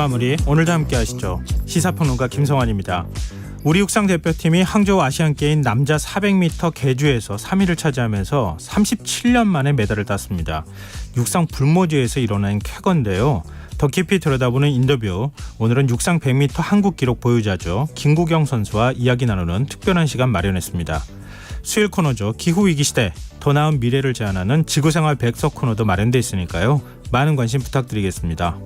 마무리 오늘도 함께 하시죠. 시사평론가 김성환입니다. 우리 육상 대표팀이 항저우 아시안게임 남자 400m 계주에서 3위를 차지하면서 37년 만에 메달을 땄습니다. 육상 불모지에서 일어난 쾌거인데요. 더 깊이 들여다보는 인터뷰, 오늘은 육상 100m 한국 기록 보유자죠. 김구경 선수와 이야기 나누는 특별한 시간 마련했습니다. 수요일 코너죠. 기후위기 시대, 더 나은 미래를 제안하는 지구생활 백석 코너도 마련돼 있으니까요. 많은 관심 부탁드리겠습니다.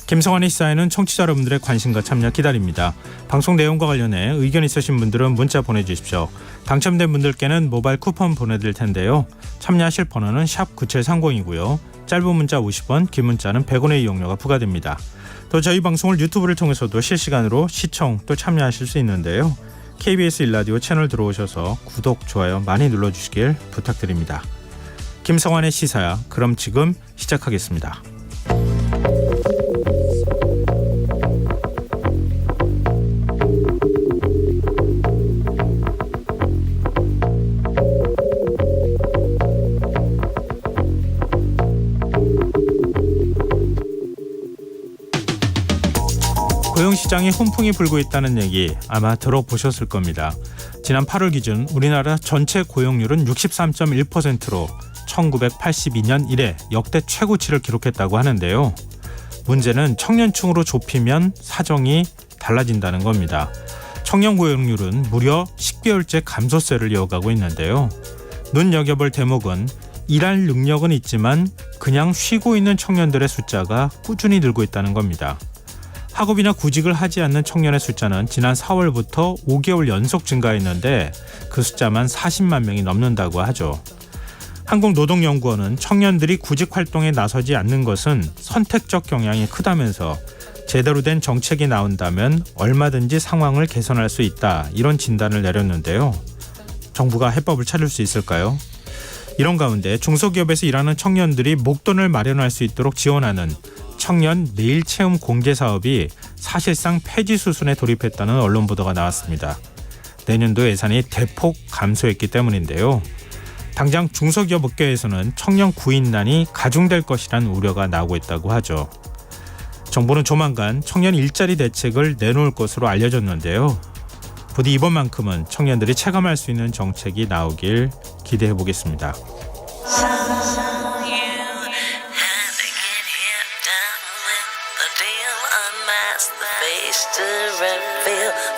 김성환의 시사에는 청취자 여러분들의 관심과 참여 기다립니다. 방송 내용과 관련해 의견 있으신 분들은 문자 보내주십시오. 당첨된 분들께는 모바일 쿠폰 보내드릴 텐데요. 참여하실 번호는 샵 9730이고요. 짧은 문자 50원, 긴 문자는 100원의 이용료가 부과됩니다. 또 저희 방송을 유튜브를 통해서도 실시간으로 시청 또 참여하실 수 있는데요. KBS 1라디오 채널 들어오셔서 구독, 좋아요 많이 눌러주시길 부탁드립니다. 김성환의 시사야, 그럼 지금 시작하겠습니다. 고용시장에 훈풍이 불고 있다는 얘기 아마 들어보셨을 겁니다. 지난 8월 기준 우리나라 전체 고용률은 63.1%로 1982년 이래 역대 최고치를 기록했다고 하는데요. 문제는 청년층으로 좁히면 사정이 달라진다는 겁니다. 청년 고용률은 무려 10개월째 감소세를 이어가고 있는데요. 눈여겨볼 대목은 일할 능력은 있지만 그냥 쉬고 있는 청년들의 숫자가 꾸준히 늘고 있다는 겁니다. 학업이나 구직을 하지 않는 청년의 숫자는 지난 4월부터 5개월 연속 증가했는데 그 숫자만 40만 명이 넘는다고 하죠. 한국노동연구원은 청년들이 구직 활동에 나서지 않는 것은 선택적 경향이 크다면서 제대로 된 정책이 나온다면 얼마든지 상황을 개선할 수 있다, 이런 진단을 내렸는데요. 정부가 해법을 찾을 수 있을까요? 이런 가운데 중소기업에서 일하는 청년들이 목돈을 마련할 수 있도록 지원하는 청년 내일 체험 공제 사업이 사실상 폐지 수순에 돌입했다는 언론 보도가 나왔습니다. 내년도 예산이 대폭 감소했기 때문인데요. 당장 중소기업 업계에서는 청년 구인난이 가중될 것이란 우려가 나오고 있다고 하죠. 정부는 조만간 청년 일자리 대책을 내놓을 것으로 알려졌는데요. 부디 이번만큼은 청년들이 체감할 수 있는 정책이 나오길 기대해 보겠습니다.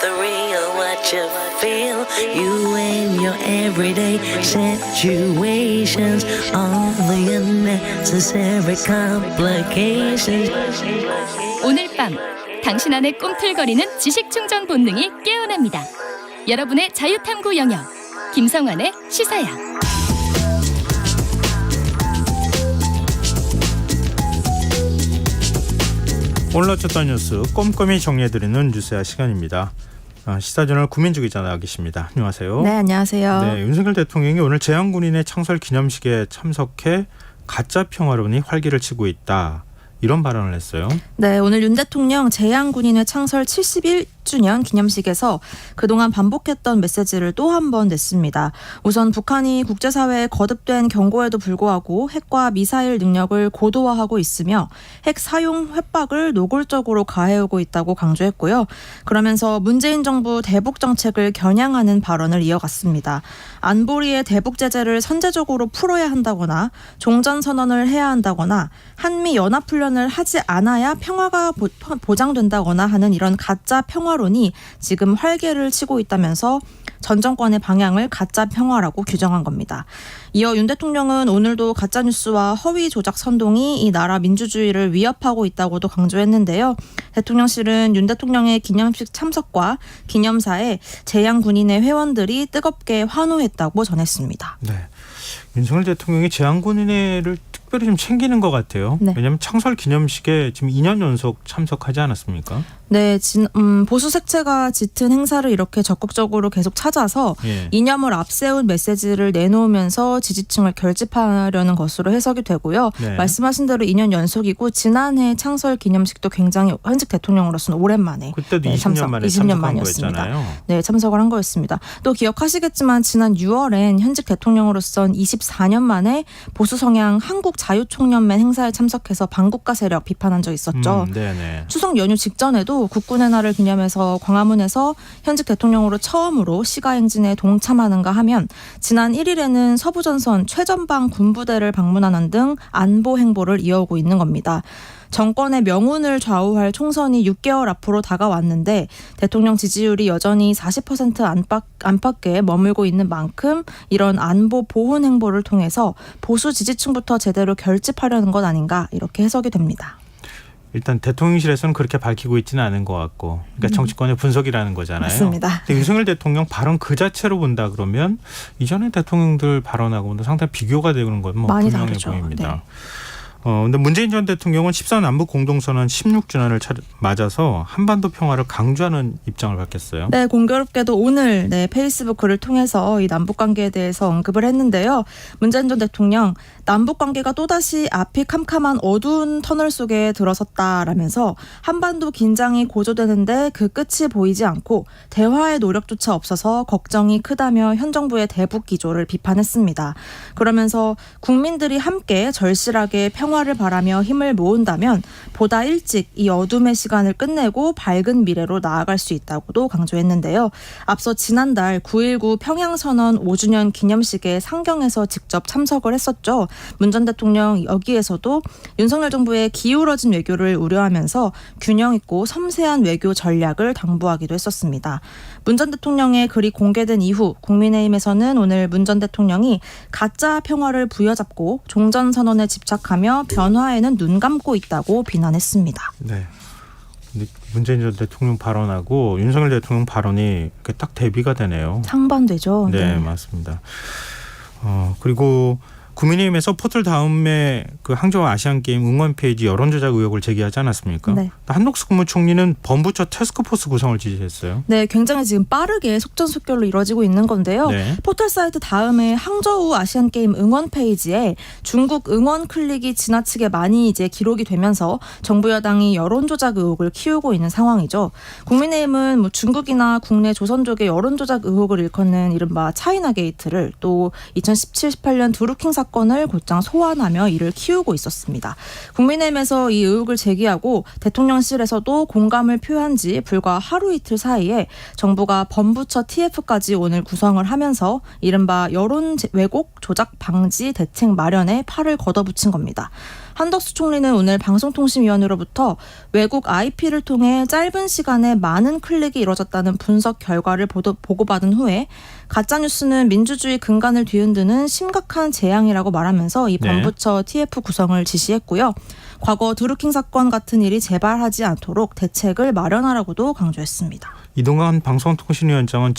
The real what you feel, you and your everyday situations, all the unnecessary complications. 오늘 밤 당신 안에 꿈틀거리는 지식 충전 본능이 깨어납니다. 여러분의 자유탐구 영역, 김성환의 시사야. 오늘 어쩌던 뉴스 꼼꼼히 정리해드리는 뉴스야 시간입니다. 시사저널 구민주 기자 나와 계십니다. 안녕하세요. 네, 안녕하세요. 네, 윤석열 대통령이 오늘 제한군인의 창설 기념식에 참석해 가짜 평화론이 활기를 치고 있다, 이런 발언을 했어요. 네, 오늘 윤 대통령 제한군인회 창설 71주년 기념식에서 그동안 반복했던 메시지를 또 한 번 냈습니다. 우선 북한이 국제사회에 거듭된 경고에도 불구하고 핵과 미사일 능력을 고도화하고 있으며 핵 사용 협박을 노골적으로 가해오고 있다고 강조했고요. 그러면서 문재인 정부 대북 정책을 겨냥하는 발언을 이어갔습니다. 안보리의 대북 제재를 선제적으로 풀어야 한다거나 종전선언을 해야 한다거나 한미 연합훈련을 하지 않아야 평화가 보장된다거나 하는 이런 가짜 평화론이 지금 활개를 치고 있다면서 전 정권의 방향을 가짜 평화라고 규정한 겁니다. 이어 윤 대통령은 오늘도 가짜뉴스와 허위 조작 선동이 이 나라 민주주의를 위협하고 있다고도 강조했는데요. 대통령실은 윤 대통령의 기념식 참석과 기념사에 제한군인의 회원들이 뜨겁게 환호했다고 전했습니다. 네, 윤석열 대통령이 제한군인회를 특별히 좀 챙기는 것 같아요. 네. 왜냐하면 창설 기념식에 지금 2년 연속 참석하지 않았습니까? 네, 보수 색채가 짙은 행사를 이렇게 적극적으로 계속 찾아서 이념을 앞세운 메시지를 내놓으면서 지지층을 결집하려는 것으로 해석이 되고요. 네. 말씀하신 대로 2년 연속이고 지난해 창설 기념식도 굉장히 현직 대통령으로서는 오랜만에 그때도 20년 만에 참석한 거였잖아요. 네, 참석을 한 거였습니다. 또 기억하시겠지만 지난 6월엔 현직 대통령으로선 20 24년 만에 보수 성향 한국자유총연맹 행사에 참석해서 반국가 세력 비판한 적 있었죠. 네네. 추석 연휴 직전에도 국군의 날을 기념해서 광화문에서 현직 대통령으로 처음으로 시가 행진에 동참하는가 하면 지난 1일에는 서부전선 최전방 군부대를 방문하는 등 안보 행보를 이어오고 있는 겁니다. 정권의 명운을 좌우할 총선이 6개월 앞으로 다가왔는데 대통령 지지율이 여전히 40% 안팎에 머물고 있는 만큼 이런 안보 보훈 행보를 통해서 보수 지지층부터 제대로 결집하려는 것 아닌가 이렇게 해석이 됩니다. 일단 대통령실에서는 그렇게 밝히고 있지는 않은 것 같고, 그러니까 정치권의 분석이라는 거잖아요. 맞습니다. 근데 윤석열 대통령 발언 그 자체로 본다 그러면 이전의 대통령들 발언하고는 상당히 비교가 되는 건 뭐 많이 분명해 다르죠. 보입니다. 네. 근데 문재인 전 대통령은 14 남북 공동선언 16주년을 맞아서 한반도 평화를 강조하는 입장을 밝혔어요. 네, 공교롭게도 오늘 페이스북을 통해서 이 남북 관계에 대해서 언급을 했는데요. 문재인 전 대통령 남북 관계가 또다시 앞이 캄캄한 어두운 터널 속에 들어섰다라면서 한반도 긴장이 고조되는데 그 끝이 보이지 않고 대화의 노력조차 없어서 걱정이 크다며 현 정부의 대북 기조를 비판했습니다. 그러면서 국민들이 함께 절실하게 평화를 바라며 힘을 모은다면 보다 일찍 이 어둠의 시간을 끝내고 밝은 미래로 나아갈 수 있다고도 강조했는데요. 앞서 지난달 9.19 평양선언 5주년 기념식에 상경에서 직접 참석을 했었죠. 문 전 대통령 여기에서도 윤석열 정부의 기울어진 외교를 우려하면서 균형 있고 섬세한 외교 전략을 당부하기도 했었습니다. 문 전 대통령의 글이 공개된 이후 국민의힘에서는 오늘 문 전 대통령이 가짜 평화를 부여잡고 종전선언에 집착하며 변화에는 눈 감고 있다고 비난했습니다. 네. 근데 문재인 전 대통령 발언하고 윤석열 대통령 발언이 이렇게 딱 대비가 되네요. 상반되죠. 네, 맞습니다. 그리고 국민의힘에서 포털 다음에 그 항저우 아시안게임 응원 페이지 여론조작 의혹을 제기하지 않았습니까? 네. 한덕수 국무총리는 범부처 태스크포스 구성을 지시했어요. 네, 굉장히 지금 빠르게 속전속결로 이루어지고 있는 건데요. 네. 포털 사이트 다음에 항저우 아시안게임 응원 페이지에 중국 응원 클릭이 지나치게 많이 이제 기록이 되면서 정부 여당이 여론조작 의혹을 키우고 있는 상황이죠. 국민의힘은 뭐 중국이나 국내 조선족의 여론조작 의혹을 일컫는 이른바 차이나 게이트를 또 2017, 18년 드루킹 사건을 곧장 소환하며 이를 키우고 있었습니다. 국민의힘에서 이 의혹을 제기하고 대통령실에서도 공감을 표한 지 불과 하루 이틀 사이에 정부가 범부처 TF까지 오늘 구성을 하면서 이른바 여론 왜곡 조작 방지 대책 마련에 팔을 걷어붙인 겁니다. 한덕수 총리는 오늘 방송통신위원회로부터 외국 IP를 통해 짧은 시간에 많은 클릭이 이뤄졌다는 분석 결과를 보고받은 후에 가짜뉴스는 민주주의 근간을 뒤흔드는 심각한 재앙이라고 말하면서 이 범부처 TF 구성을 지시했고요. 과거 드루킹 사건 같은 일이 재발하지 않도록 대책을 마련하라고도 강조했습니다. 이동관 방송통신위원장은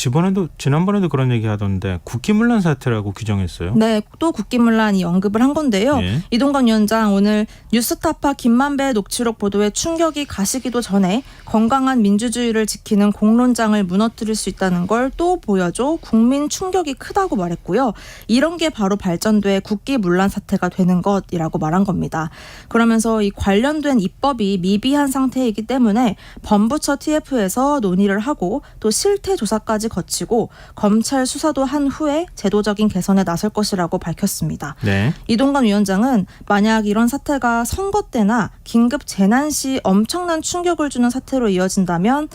지난번에도 그런 얘기하던데 국기문란 사태라고 규정했어요. 네, 또 국기문란이 언급을 한 건데요. 네. 이동관 위원장 오늘 뉴스타파 김만배 녹취록 보도에 충격이 가시기도 전에 건강한 민주주의를 지키는 공론장을 무너뜨릴 수 있다는 걸 또 보여줘 국민 충격이 크다고 말했고요. 이런 게 바로 발전돼 국기문란 사태가 되는 것이라고 말한 겁니다. 그러면서 이 관련된 입법이 미비한 상태이기 때문에 범부처 TF에서 논의를 하고 또 실태 조사까지 거치고 검찰 수사도 한 후에 제도적인 개선에 나설 것이라고 밝혔습니다. 네. 이동관 위원장은 만약 이런 사태가 선거 때나 긴급 재난 시 엄청난 충격을 주는 사태로 이어진다면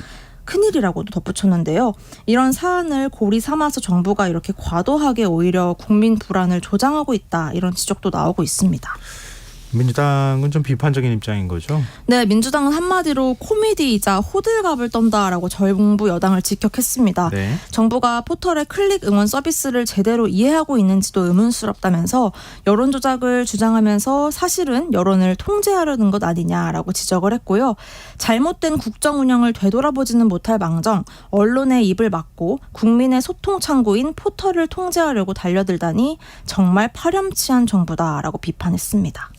큰일이라고도 덧붙였는데요. 이런 사안을 고리 삼아서 정부가 이렇게 과도하게 오히려 국민 불안을 조장하고 있다 이런 지적도 나오고 있습니다. 민주당은 좀 비판적인 입장인 거죠? 네, 민주당은 한마디로 코미디이자 호들갑을 떤다라고 정부 여당을 직격했습니다. 네. 정부가 포털의 클릭 응원 서비스를 제대로 이해하고 있는지도 의문스럽다면서 여론 조작을 주장하면서 사실은 여론을 통제하려는 것 아니냐라고 지적을 했고요. 잘못된 국정 운영을 되돌아보지는 못할 망정 언론의 입을 막고 국민의 소통 창구인 포털을 통제하려고 달려들다니 정말 파렴치한 정부다라고 비판했습니다.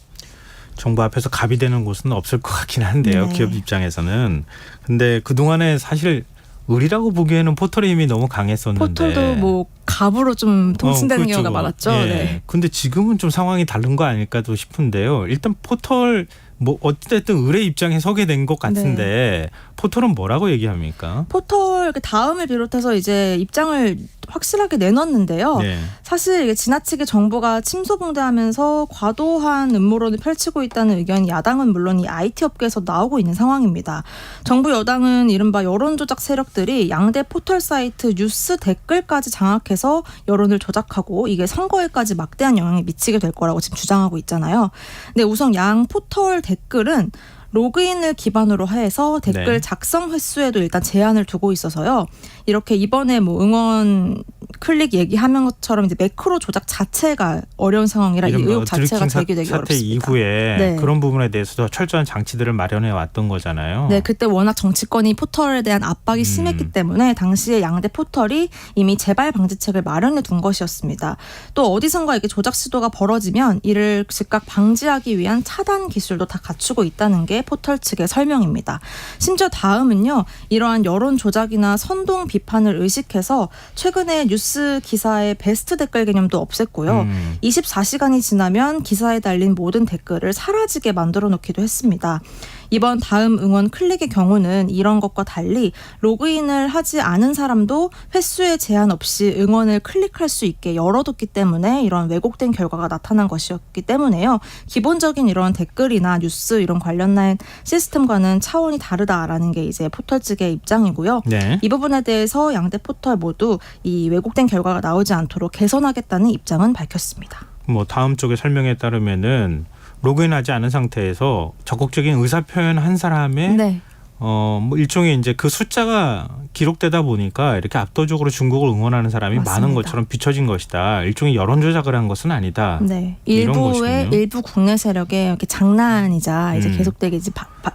정부 앞에서 갑이 되는 곳은 없을 것 같긴 한데요. 네. 기업 입장에서는. 근데 그동안에 사실 의리라고 보기에는 포털의 힘이 너무 강했었는데. 포털도 뭐 갑으로 좀 통칭되는 그렇죠. 경우가 많았죠. 예. 네. 근데 지금은 좀 상황이 다른 거 아닐까도 싶은데요. 일단 포털 뭐 어쨌든 을의 입장에 서게 된 것 같은데 포털은 뭐라고 얘기합니까? 포털 다음을 비롯해서 이제 입장을 확실하게 내놨는데요. 네. 사실 이게 지나치게 정부가 침소봉대하면서 과도한 음모론을 펼치고 있다는 의견이 야당은 물론 이 IT 업계에서 나오고 있는 상황입니다. 정부 여당은 이른바 여론조작 세력들이 양대 포털 사이트 뉴스 댓글까지 장악해서 여론을 조작하고 이게 선거에까지 막대한 영향을 미치게 될 거라고 지금 주장하고 있잖아요. 근데 우선 양 포털 댓글은 로그인을 기반으로 해서 댓글 작성 횟수에도 일단 제한을 두고 있어서요. 이렇게 이번에 뭐 응원 클릭 얘기하는 것처럼 이제 매크로 조작 자체가 어려운 상황이라 이 의혹 자체가 제기되기 사태 어렵습니다. 이후에 그런 부분에 대해서도 철저한 장치들을 마련해 왔던 거잖아요. 네, 그때 워낙 정치권이 포털에 대한 압박이 심했기 때문에 당시에 양대 포털이 이미 재발 방지책을 마련해 둔 것이었습니다. 또 어디선가 이게 조작 시도가 벌어지면 이를 즉각 방지하기 위한 차단 기술도 다 갖추고 있다는 게 포털 측의 설명입니다. 심지어 다음은요, 이러한 여론 조작이나 선동 비판을 의식해서 최근에 뉴스 기사의 베스트 댓글 개념도 없앴고요. 24시간이 지나면 기사에 달린 모든 댓글을 사라지게 만들어 놓기도 했습니다. 이번 다음 응원 클릭의 경우는 이런 것과 달리 로그인을 하지 않은 사람도 횟수에 제한 없이 응원을 클릭할 수 있게 열어뒀기 때문에 이런 왜곡된 결과가 나타난 것이었기 때문에요. 기본적인 이런 댓글이나 뉴스 이런 관련된 시스템과는 차원이 다르다라는 게 이제 포털 측의 입장이고요. 네. 이 부분에 대해서 양대 포털 모두 이 왜곡된 결과가 나오지 않도록 개선하겠다는 입장은 밝혔습니다. 뭐 다음 쪽의 설명에 따르면은 로그인하지 않은 상태에서 적극적인 의사 표현한 사람의 뭐 일종의 이제 그 숫자가 기록되다 보니까 이렇게 압도적으로 중국을 응원하는 사람이 맞습니다. 많은 것처럼 비춰진 것이다. 일종의 여론 조작을 한 것은 아니다. 네, 이런 일부 국내 세력의 이렇게 장난이자 이제 계속되게 이제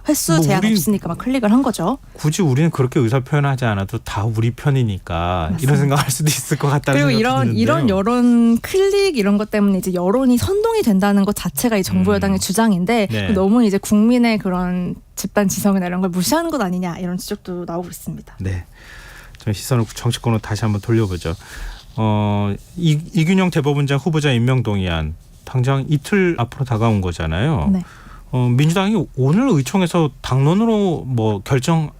횟수 뭐 제한 없으니까 막 클릭을 한 거죠. 굳이 우리는 그렇게 의사 표현하지 않아도 다 우리 편이니까 맞습니다. 이런 생각할 수도 있을 것 같다는 그리고 생각이 드는데요. 이런 여론 클릭 이런 것 때문에 이제 여론이 선동이 된다는 것 자체가 이 정부 여당의 주장인데 너무 이제 국민의 그런 집단 지성이나 이런 걸 무시하는 것 아니냐 이런 지적도 나오고 있습니다. 네, 좀 시선을 정치권으로 다시 한번 돌려보죠. 이균영 대법원장 후보자 임명 동의안 당장 이틀 앞으로 다가온 거잖아요. 네. 민주당이 오늘 의총에서 당론으로 뭐 결정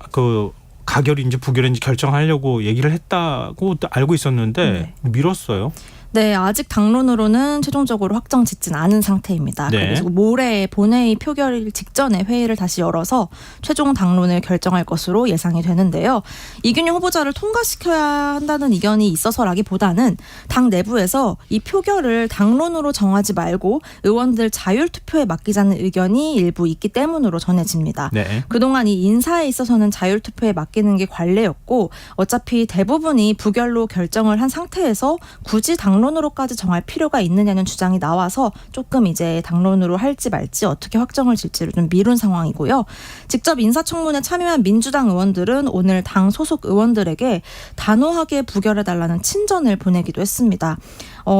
가결인지 부결인지 결정하려고 얘기를 했다고 알고 있었는데 미뤘어요. 네, 아직 당론으로는 최종적으로 확정 짓진 않은 상태입니다. 그래서 모레 본회의 표결일 직전에 회의를 다시 열어서 최종 당론을 결정할 것으로 예상이 되는데요. 이균용 후보자를 통과시켜야 한다는 의견이 있어서라기보다는 당 내부에서 이 표결을 당론으로 정하지 말고 의원들 자율투표에 맡기자는 의견이 일부 있기 때문으로 전해집니다. 그동안 이 인사에 있어서는 자율투표에 맡기는 게 관례였고 어차피 대부분이 부결로 결정을 한 상태에서 굳이 당론으로까지 정할 필요가 있느냐는 주장이 나와서 조금 이제 당론으로 할지 말지 어떻게 확정을 질지를 좀 미룬 상황이고요. 직접 인사청문회 참여한 민주당 의원들은 오늘 당 소속 의원들에게 단호하게 부결해달라는 친전을 보내기도 했습니다.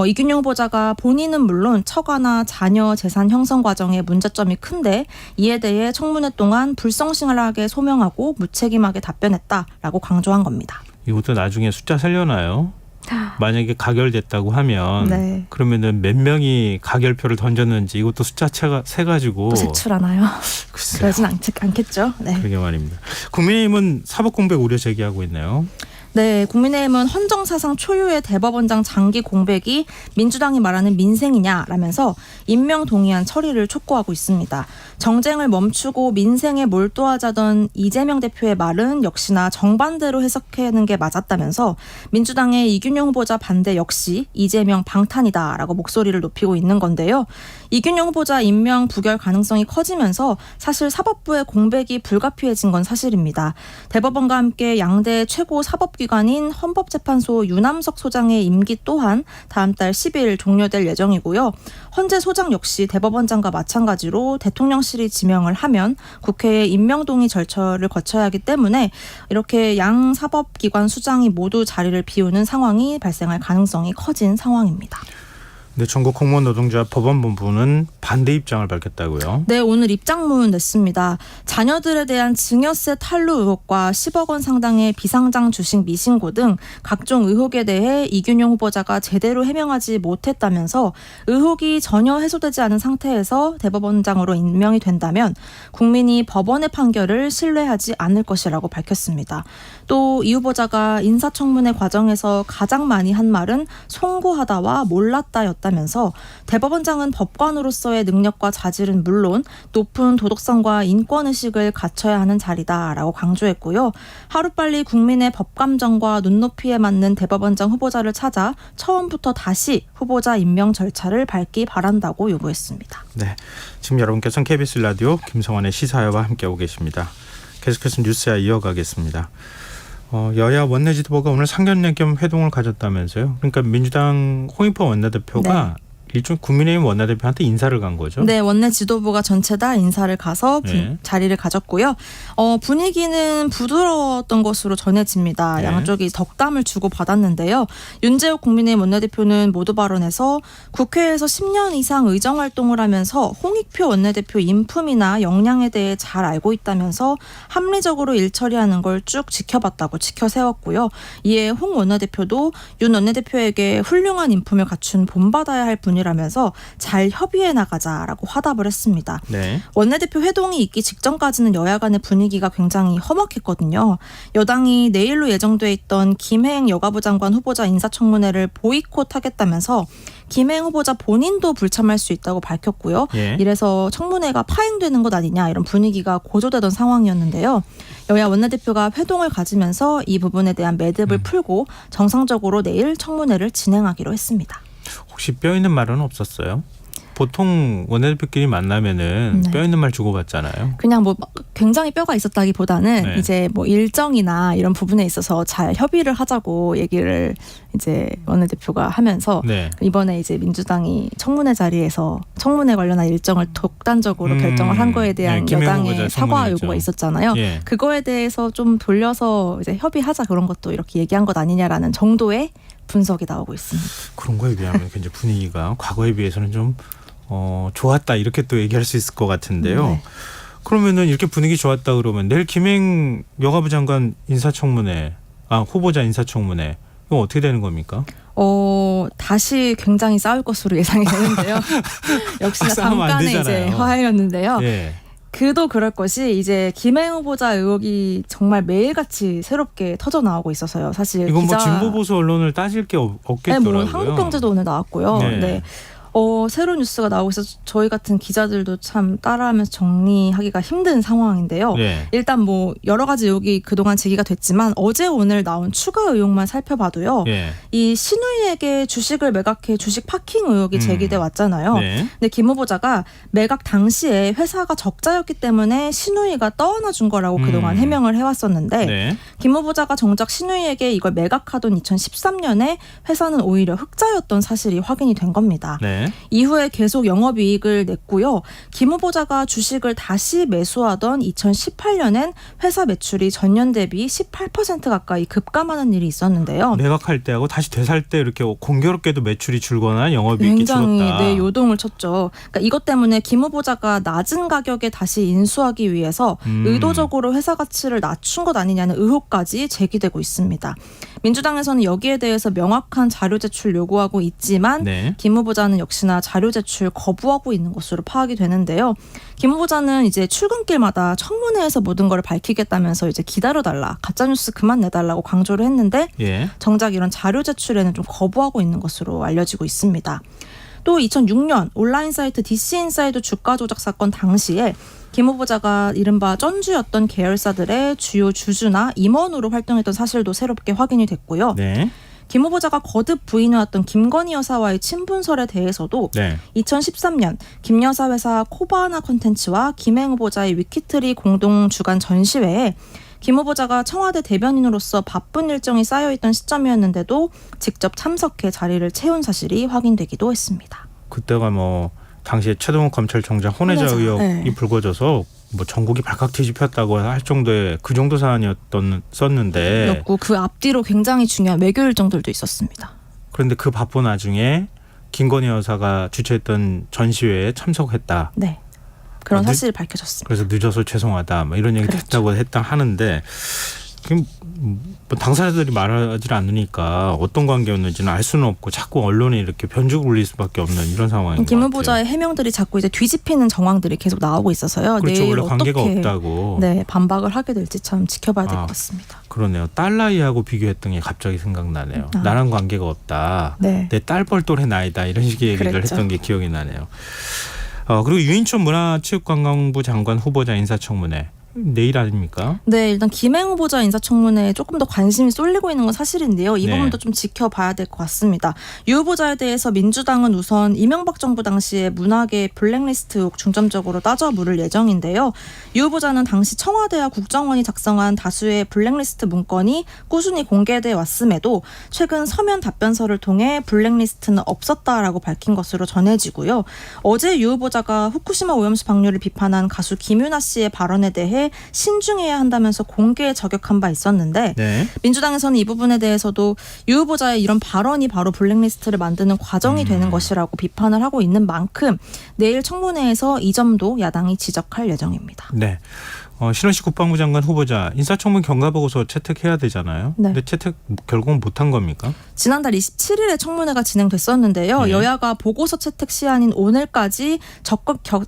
이균용 후보자가 본인은 물론 처가나 자녀 재산 형성 과정에 문제점이 큰데 이에 대해 청문회 동안 불성실하게 소명하고 무책임하게 답변했다라고 강조한 겁니다. 이것도 나중에 숫자 살려놔요. 만약에 가결됐다고 하면 그러면은 몇 명이 가결표를 던졌는지 이것도 숫자 세가지고 또 제출하나요? 그러진 않겠죠. 네. 그러게 말입니다. 국민의힘은 사법 공백 우려 제기하고 있네요. 네, 국민의힘은 헌정사상 초유의 대법원장 장기 공백이 민주당이 말하는 민생이냐라면서 임명 동의안 처리를 촉구하고 있습니다. 정쟁을 멈추고 민생에 몰두하자던 이재명 대표의 말은 역시나 정반대로 해석하는 게 맞았다면서 민주당의 이균용 후보자 반대 역시 이재명 방탄이다라고 목소리를 높이고 있는 건데요. 이균용 후보자 임명 부결 가능성이 커지면서 사실 사법부의 공백이 불가피해진 건 사실입니다. 대법원과 함께 양대 최고 사법기관인 헌법재판소 유남석 소장의 임기 또한 다음 달 10일 종료될 예정이고요. 헌재 소장 역시 대법원장과 마찬가지로 대통령실이 지명을 하면 국회의 임명동의 절차를 거쳐야 하기 때문에 이렇게 양 사법기관 수장이 모두 자리를 비우는 상황이 발생할 가능성이 커진 상황입니다. 네, 전국 공무원 노동조합 법원본부는 반대 입장을 밝혔다고요. 네, 오늘 입장문 냈습니다. 자녀들에 대한 증여세 탈루 의혹과 10억 원 상당의 비상장 주식 미신고 등 각종 의혹에 대해 이균용 후보자가 제대로 해명하지 못했다면서 의혹이 전혀 해소되지 않은 상태에서 대법원장으로 임명이 된다면 국민이 법원의 판결을 신뢰하지 않을 것이라고 밝혔습니다. 또 이 후보자가 인사청문회 과정에서 가장 많이 한 말은 송구하다와 몰랐다였다면서 대법원장은 법관으로서의 능력과 자질은 물론 높은 도덕성과 인권의식을 갖춰야 하는 자리다라고 강조했고요. 하루빨리 국민의 법감정과 눈높이에 맞는 대법원장 후보자를 찾아 처음부터 다시 후보자 임명 절차를 밟기 바란다고 요구했습니다. 네, 지금 여러분께서는 KBS 라디오 김성환의 시사회와 함께하고 계십니다. 계속해서 뉴스야 이어가겠습니다. 여야 원내 지도부가 오늘 상견례 겸 회동을 가졌다면서요. 그러니까 민주당 홍익표 원내대표가 일종 국민의힘 원내대표한테 인사를 간 거죠. 네, 원내 지도부가 전체 다 인사를 가서 네. 자리를 가졌고요. 분위기는 부드러웠던 것으로 전해집니다. 네. 양쪽이 덕담을 주고 받았는데요. 윤재욱 국민의힘 원내대표는 모두 발언에서 국회에서 10년 이상 의정활동을 하면서 홍익표 원내대표 인품이나 역량에 대해 잘 알고 있다면서 합리적으로 일 처리하는 걸 쭉 지켜봤다고 지켜세웠고요. 이에 홍 원내대표도 윤 원내대표에게 훌륭한 인품을 갖춘 본받아야 할 분이라면서 잘 협의해 나가자라고 화답을 했습니다. 네. 원내대표 회동이 있기 직전까지는 여야 간의 분위기가 굉장히 험악했거든요. 여당이 내일로 예정돼 있던 김행 여가부 장관 후보자 인사청문회를 보이콧하겠다면서 김행 후보자 본인도 불참할 수 있다고 밝혔고요. 예. 이래서 청문회가 파행되는 것 아니냐 이런 분위기가 고조되던 상황이었는데요. 여야 원내대표가 회동을 가지면서 이 부분에 대한 매듭을 풀고 정상적으로 내일 청문회를 진행하기로 했습니다. 혹시 뼈 있는 말은 없었어요? 보통 원내대표끼리 만나면은 네. 뼈 있는 말 주고받잖아요. 그냥 뭐 굉장히 뼈가 있었다기보다는 네. 이제 뭐 일정이나 이런 부분에 있어서 잘 협의를 하자고 얘기를 이제 원내대표가 하면서 네. 이번에 이제 민주당이 청문회 자리에서 청문회 관련한 일정을 독단적으로 결정을 한 거에 대한 네, 김행 여당의 후보자 사과 청문회죠. 요구가 있었잖아요. 예. 그거에 대해서 좀 돌려서 이제 협의하자 그런 것도 이렇게 얘기한 것 아니냐라는 정도의 분석이 나오고 있습니다. 그런 거에 비하면 굉장히 분위기가 과거에 비해서는 좀 좋았다 이렇게 또 얘기할 수 있을 것 같은데요. 네. 그러면은 이렇게 분위기 좋았다 그러면 내일 김행 여가부 장관 인사청문회, 후보자 인사청문회 이거 어떻게 되는 겁니까? 다시 굉장히 싸울 것으로 예상이 되는데요. 역시나 싸우면 안 잠깐의 이제 되잖아요. 화해였는데요. 예. 그도 그럴 것이 이제 김행 후보자 의혹이 정말 매일같이 새롭게 터져 나오고 있어서요. 사실 이건 뭐 진보 보수 언론을 따질 게 네, 없겠더라고요. 뭐 한국경제도 오늘 나왔고요. 네. 네. 새로운 뉴스가 나오고 있어서 저희 같은 기자들도 참 따라하면서 정리하기가 힘든 상황인데요. 네. 일단 뭐 여러 가지 의혹이 그동안 제기가 됐지만 어제 오늘 나온 추가 의혹만 살펴봐도요. 예. 이 신우이에게 주식을 매각해 주식 파킹 의혹이 제기돼 왔잖아요. 네. 근데 김 후보자가 매각 당시에 회사가 적자였기 때문에 신우이가 떠안아 준 거라고 그동안 해명을 해왔었는데 네. 김 후보자가 정작 신우이에게 이걸 매각하던 2013년에 회사는 오히려 흑자였던 사실이 확인이 된 겁니다. 네. 이후에 계속 영업이익을 냈고요. 김 후보자가 주식을 다시 매수하던 2018년엔 회사 매출이 전년 대비 18% 가까이 급감하는 일이 있었는데요. 매각할 때하고 다시 되살 때 이렇게 공교롭게도 매출이 줄거나 영업이익이 굉장히 줄었다. 요동을 쳤죠. 그러니까 이것 때문에 김 후보자가 낮은 가격에 다시 인수하기 위해서 의도적으로 회사 가치를 낮춘 것 아니냐는 의혹까지 제기되고 있습니다. 민주당에서는 여기에 대해서 명확한 자료 제출 요구하고 있지만 네. 김 후보자는 역시나 자료 제출 거부하고 있는 것으로 파악이 되는데요. 김 후보자는 이제 출근길마다 청문회에서 모든 걸 밝히겠다면서 이제 기다려달라, 가짜뉴스 그만 내달라고 강조를 했는데 예. 정작 이런 자료 제출에는 좀 거부하고 있는 것으로 알려지고 있습니다. 또 2006년 온라인 사이트 DC인사이드 주가 조작 사건 당시에 김 후보자가 이른바 쩐주였던 계열사들의 주요 주주나 임원으로 활동했던 사실도 새롭게 확인이 됐고요. 네. 김 후보자가 거듭 부인해왔던 김건희 여사와의 친분설에 대해서도 네. 2013년 김 여사 회사 코바나 콘텐츠와 김행 후보자의 위키트리 공동 주간 전시회에 김 후보자가 청와대 대변인으로서 바쁜 일정이 쌓여있던 시점이었는데도 직접 참석해 자리를 채운 사실이 확인되기도 했습니다. 그때가 뭐 당시에 최동욱 검찰총장 혼외자 의혹이 네. 불거져서 뭐 전국이 발칵 뒤집혔다고 할 정도의 그 정도 사안이었었는데 였고 그 앞뒤로 굉장히 중요한 외교 일정들도 있었습니다. 그런데 그 바쁜 와중에 김건희 여사가 주최했던 전시회에 참석했다. 네. 그런 늦- 사실이 밝혀졌습니다. 그래서 늦어서 죄송하다. 뭐 이런 얘기 그렇죠. 했다고 하는데 지금 뭐 당사자들이 말하지 않으니까 어떤 관계였는지는 알 수는 없고 자꾸 언론에 이렇게 변죽을 울릴 수밖에 없는 이런 상황인 김 것 같아요. 후보자의 해명들이 자꾸 이제 뒤집히는 정황들이 계속 나오고 있어서요. 그렇죠. 내일 원래 관계가 어떻게 없다고. 네, 반박을 하게 될지 참 지켜봐야 될 아. 것 같습니다. 그러네요. 딸 나이하고 비교했던 게 갑자기 생각나네요. 아. 나랑 관계가 없다. 네. 내 딸 벌또래 나이다. 이런 식의 얘기를 그랬죠. 했던 게 기억이 나네요. 그리고 유인촌 문화체육관광부 장관 후보자 인사청문회 내일 아닙니까? 네, 일단 김행 후보자 인사청문회에 조금 더 관심이 쏠리고 있는 건 사실인데요. 이 네. 부분도 좀 지켜봐야 될 것 같습니다. 유 후보자에 대해서 민주당은 우선 이명박 정부 당시에 문화계 블랙리스트 의혹 중점적으로 따져 물을 예정인데요. 유 후보자는 당시 청와대와 국정원이 작성한 다수의 블랙리스트 문건이 꾸준히 공개돼 왔음에도 최근 서면 답변서를 통해 블랙리스트는 없었다라고 밝힌 것으로 전해지고요. 어제 유 후보자가 후쿠시마 오염수 방류를 비판한 가수 김윤아 씨의 발언에 대해 신중해야 한다면서 공개에 저격한 바 있었는데 네. 민주당에서는 이 부분에 대해서도 유 후보자의 이런 발언이 바로 블랙리스트를 만드는 과정이 되는 것이라고 비판을 하고 있는 만큼 내일 청문회에서 이 점도 야당이 지적할 예정입니다. 네. 신원식 국방부 장관 후보자 인사청문 경과보고서 채택해야 되잖아요. 네. 근데 채택 결국은 못한 겁니까? 지난달 27일에 청문회가 진행됐었는데요. 네. 여야가 보고서 채택 시한인 오늘까지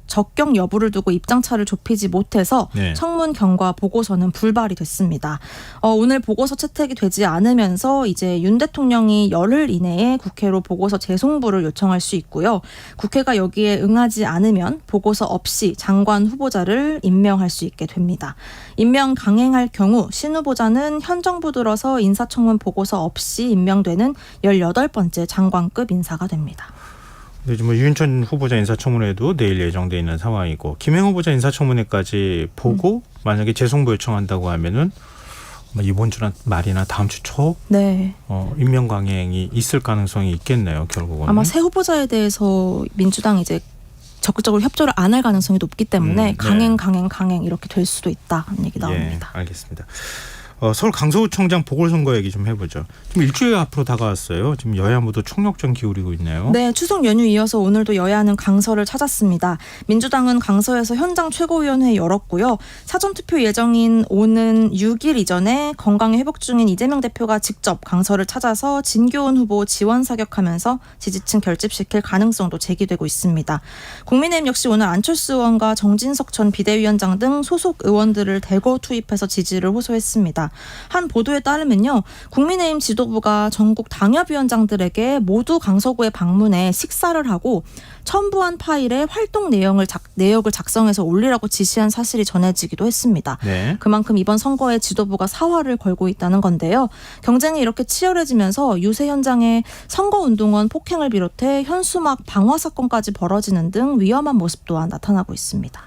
적격 여부를 두고 입장차를 좁히지 못해서 네. 청문 경과 보고서는 불발이 됐습니다. 오늘 보고서 채택이 되지 않으면서 이제 윤 대통령이 열흘 이내에 국회로 보고서 재송부를 요청할 수 있고요. 국회가 여기에 응하지 않으면 보고서 없이 장관 후보자를 임명할 수 있게 됩니다. 임명 강행할 경우 신 후보자는 현 정부 들어서 인사청문 보고서 없이 임명되는 18번째 장관급 인사가 됩니다. 요즘 유인촌 후보자 인사청문회도 내일 예정돼 있는 상황이고 김행 후보자 인사청문회까지 보고 만약에 재송부 요청한다고 하면은 이번 주나 말이나 다음 주 초 네. 임명 강행이 있을 가능성이 있겠네요. 결국은 아마 새 후보자에 대해서 민주당이 이제 적극적으로 협조를 안 할 가능성이 높기 때문에 네. 강행 이렇게 될 수도 있다는 얘기 나옵니다. 예, 알겠습니다. 서울 강서구청장 보궐선거 얘기 좀 해보죠. 지금 일주일 앞으로 다가왔어요. 지금 여야 모두 총력전 기울이고 있네요. 네, 추석 연휴 이어서 오늘도 여야는 강서를 찾았습니다. 민주당은 강서에서 현장 최고위원회 열었고요. 사전투표 예정인 오는 6일 이전에 건강에 회복 중인 이재명 대표가 직접 강서를 찾아서 진교훈 후보 지원 사격하면서 지지층 결집시킬 가능성도 제기되고 있습니다. 국민의힘 역시 오늘 안철수 의원과 정진석 전 비대위원장 등 소속 의원들을 대거 투입해서 지지를 호소했습니다. 한 보도에 따르면요. 국민의힘 지도부가 전국 당협위원장들에게 모두 강서구에 방문해 식사를 하고 첨부한 파일에 활동 내역을 작성해서 올리라고 지시한 사실이 전해지기도 했습니다. 네. 그만큼 이번 선거에 지도부가 사활을 걸고 있다는 건데요. 경쟁이 이렇게 치열해지면서 유세 현장에 선거운동원 폭행을 비롯해 현수막 방화 사건까지 벌어지는 등 위험한 모습 또한 나타나고 있습니다.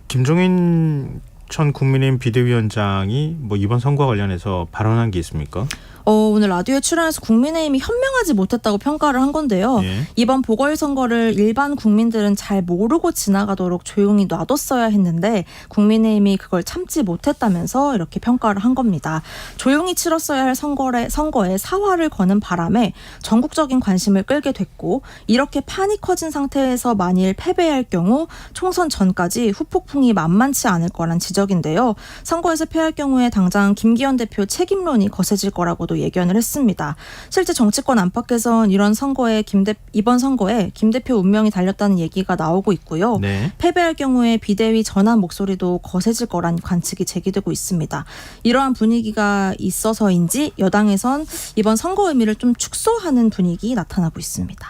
김종인 전 국민의힘 비대위원장이 이번 선거와 관련해서 발언한 게 있습니까? 오늘 라디오에 출연해서 국민의힘이 현명하지 못했다고 평가를 한 건데요. 예. 이번 보궐선거를 일반 국민들은 잘 모르고 지나가도록 조용히 놔뒀어야 했는데 국민의힘이 그걸 참지 못했다면서 이렇게 평가를 한 겁니다. 조용히 치렀어야 할 선거에 사활을 거는 바람에 전국적인 관심을 끌게 됐고 이렇게 판이 커진 상태에서 만일 패배할 경우 총선 전까지 후폭풍이 만만치 않을 거란 지적인데요. 선거에서 패할 경우에 당장 김기현 대표 책임론이 거세질 거라고도 예견을 했습니다. 실제 정치권 안팎에선 이번 선거에 김 대표 운명이 달렸다는 얘기가 나오고 있고요. 네. 패배할 경우에 비대위 전환 목소리도 거세질 거란 관측이 제기되고 있습니다. 이러한 분위기가 있어서인지 여당에선 이번 선거 의미를 좀 축소하는 분위기 나타나고 있습니다.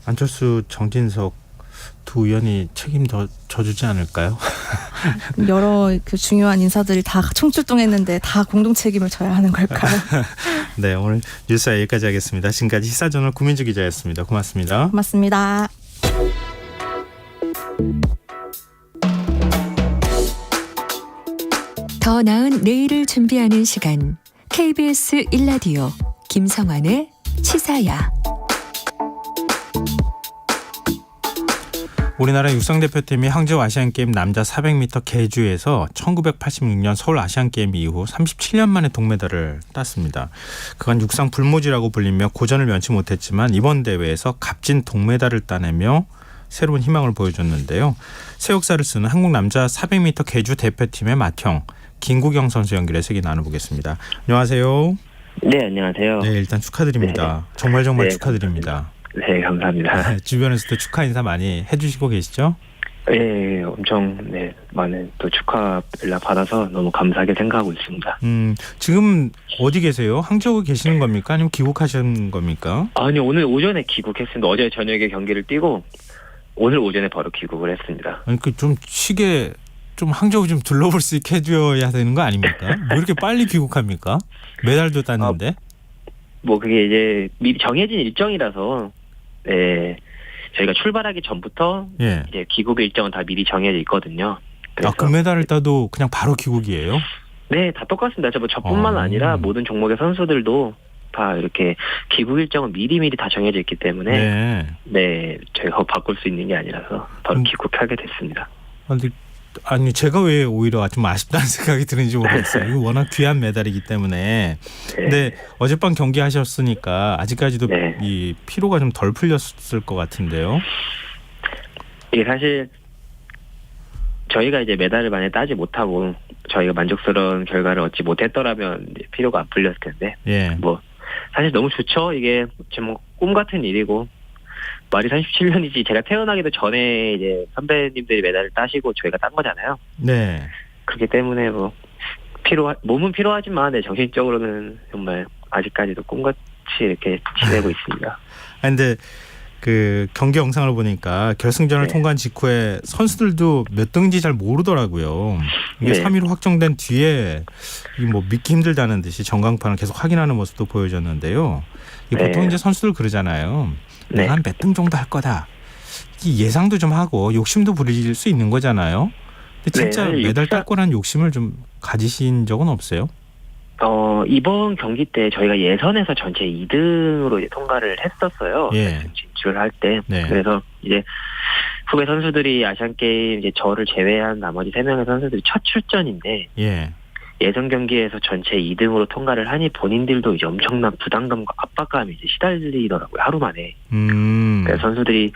안철수, 정진석 두 의원이 책임 더 져주지 않을까요? 여러 그 중요한 인사들이 다 총출동했는데 다 공동 책임을 져야 하는 걸까요? 네, 오늘 뉴스 여기까지 하겠습니다. 지금까지 시사저널 구민주 기자였습니다. 고맙습니다. 고맙습니다. 더 나은 내일을 준비하는 시간 KBS 1라디오 김성환의 시사야. 우리나라 육상 대표팀이 항저우 아시안게임 남자 400m 계주에서 1986년 서울 아시안게임 이후 37년 만에 동메달을 땄습니다. 그간 육상 불모지라고 불리며 고전을 면치 못했지만 이번 대회에서 값진 동메달을 따내며 새로운 희망을 보여줬는데요. 새 역사를 쓰는 한국 남자 400m 계주 대표팀의 맏형 김구경 선수 연결해서 얘기 나눠보겠습니다. 안녕하세요. 네, 안녕하세요. 네, 일단 축하드립니다. 정말 네, 축하드립니다. 네, 감사합니다. 네, 주변에서도 축하 인사 많이 해주시고 계시죠? 네, 엄청 많은 또 축하 연락 받아서 너무 감사하게 생각하고 있습니다. 지금 어디 계세요? 항저우 계시는 겁니까? 아니면 귀국하신 겁니까? 아니, 오늘 오전에 귀국했습니다. 어제 저녁에 경기를 뛰고 오늘 오전에 바로 귀국을 했습니다. 아니 좀 쉬게 좀 항저우 좀 둘러볼 수 있게 해줘야 되는 거 아닙니까? 뭐 이렇게 빨리 귀국합니까? 메달도 땄는데. 뭐 그게 이제 미리 정해진 일정이라서 네, 저희가 출발하기 전부터 예. 이제 귀국 일정은 다 미리 정해져 있거든요. 그래서 금메달을 따도 그냥 바로 귀국이에요? 네, 다 똑같습니다. 저뿐만 아니라 모든 종목의 선수들도 다 이렇게 귀국 일정은 미리미리 다 정해져 있기 때문에 네, 저희가 바꿀 수 있는 게 아니라서 바로 귀국하게 됐습니다. 아니 제가 왜 오히려 좀 아쉽다는 생각이 드는지 모르겠어요. 이거 워낙 귀한 메달이기 때문에. 근데 어젯밤 경기하셨으니까 아직까지도 이 피로가 좀 덜 풀렸을 것 같은데요. 이게 사실 저희가 이제 메달을 만약에 따지 못하고 저희가 만족스러운 결과를 얻지 못했더라면 이제 피로가 안 풀렸을 텐데. 뭐 사실 너무 좋죠. 이게 지금 꿈 같은 일이고. 말이 37년이지 제가 태어나기도 전에 이제 선배님들이 메달을 따시고 저희가 딴 거잖아요. 네. 그렇기 때문에 뭐 몸은 피로하지만 정신적으로는 정말 아직까지도 꿈같이 이렇게 지내고 있습니다. 근데 그 경기 영상을 보니까 결승전을 통과한 직후에 선수들도 몇 등인지 잘 모르더라고요. 이게 3위로 확정된 뒤에 뭐 믿기 힘들다는 듯이 전광판을 계속 확인하는 모습도 보여졌는데요. 보통 이제 선수들 그러잖아요. 내가 한 몇 등 정도 할 거다. 예상도 좀 하고 욕심도 부릴 수 있는 거잖아요. 근데 진짜 메달 딸 거라는 욕심을 좀 가지신 적은 없어요? 이번 경기 때 저희가 예선에서 전체 2등으로 이제 통과를 했었어요. 진출을 할 때. 그래서 이제 후배 선수들이 아시안 게임 이제 저를 제외한 나머지 3명의 선수들이 첫 출전인데 예선 경기에서 전체 2등으로 통과를 하니 본인들도 이제 엄청난 부담감과 압박감이 이제 시달리더라고요. 하루 만에. 그래서 선수들이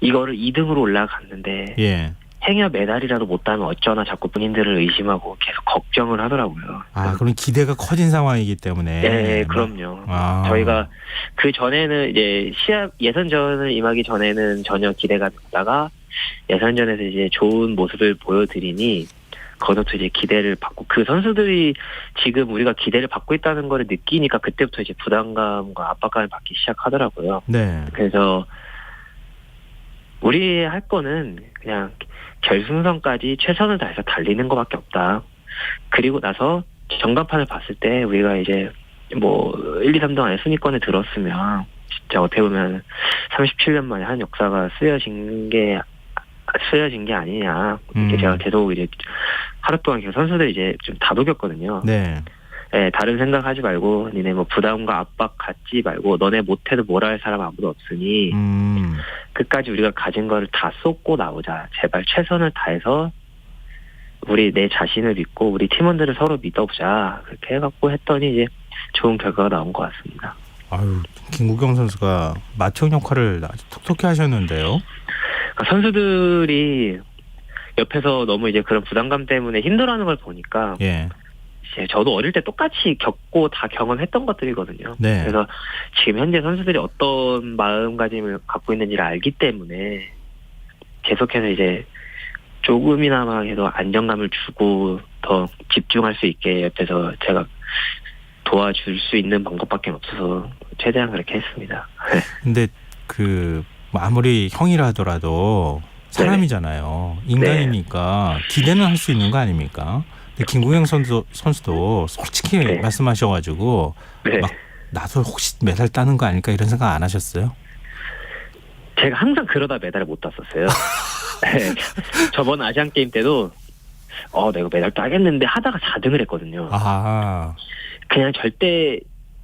이거를 2등으로 올라갔는데 행여 메달이라도 못 따면 어쩌나 자꾸 본인들을 의심하고 계속 걱정을 하더라고요. 그럼 기대가 커진 상황이기 때문에. 네, 그럼요. 저희가 그 전에는 이제 예선전을 임하기 전에는 전혀 기대가 없다가 예선전에서 이제 좋은 모습을 보여드리니 거기서부터 이제 기대를 받고 그 선수들이 지금 우리가 기대를 받고 있다는 걸 느끼니까 그때부터 이제 부담감과 압박감을 받기 시작하더라고요. 그래서 우리 할 거는 그냥 결승선까지 최선을 다해서 달리는 것밖에 없다. 그리고 나서 전광판을 봤을 때 우리가 이제 뭐 1, 2, 3등 안에 순위권에 들었으면 진짜 어떻게 보면 37년 만에 한 역사가 쓰여진 게 아니냐. 이렇게 제가 계속 이제 하루 동안 계속 선수들 이제 좀 다독였거든요. 다른 생각하지 말고 니네 뭐 부담과 압박 갖지 말고 너네 못해도 뭐라 할 사람 아무도 없으니 끝까지 우리가 가진 거를 다 쏟고 나오자. 제발 최선을 다해서 우리 내 자신을 믿고 우리 팀원들을 서로 믿어보자. 그렇게 해갖고 했더니 이제 좋은 결과가 나온 것 같습니다. 김구경 선수가 맏형 역할을 아주 톡톡히 하셨는데요. 선수들이 옆에서 너무 이제 그런 부담감 때문에 힘들어하는 걸 보니까 이제 저도 어릴 때 똑같이 겪고 다 경험했던 것들이거든요. 그래서 지금 현재 선수들이 어떤 마음가짐을 갖고 있는지를 알기 때문에 계속해서 이제 조금이나마 계속 안정감을 주고 더 집중할 수 있게 옆에서 제가 도와줄 수 있는 방법밖에 없어서 최대한 그렇게 했습니다. 근데 아무리 형이라 하더라도 사람이잖아요. 인간이니까 기대는 할 수 있는 거 아닙니까? 근데 김구경 선수도 솔직히 말씀하셔가지고 막 나도 혹시 메달 따는 거 아닐까 이런 생각 안 하셨어요? 제가 항상 그러다 메달을 못 땄었어요. 저번 아시안 게임 때도 내가 메달 따겠는데 하다가 4등을 했거든요. 그냥 절대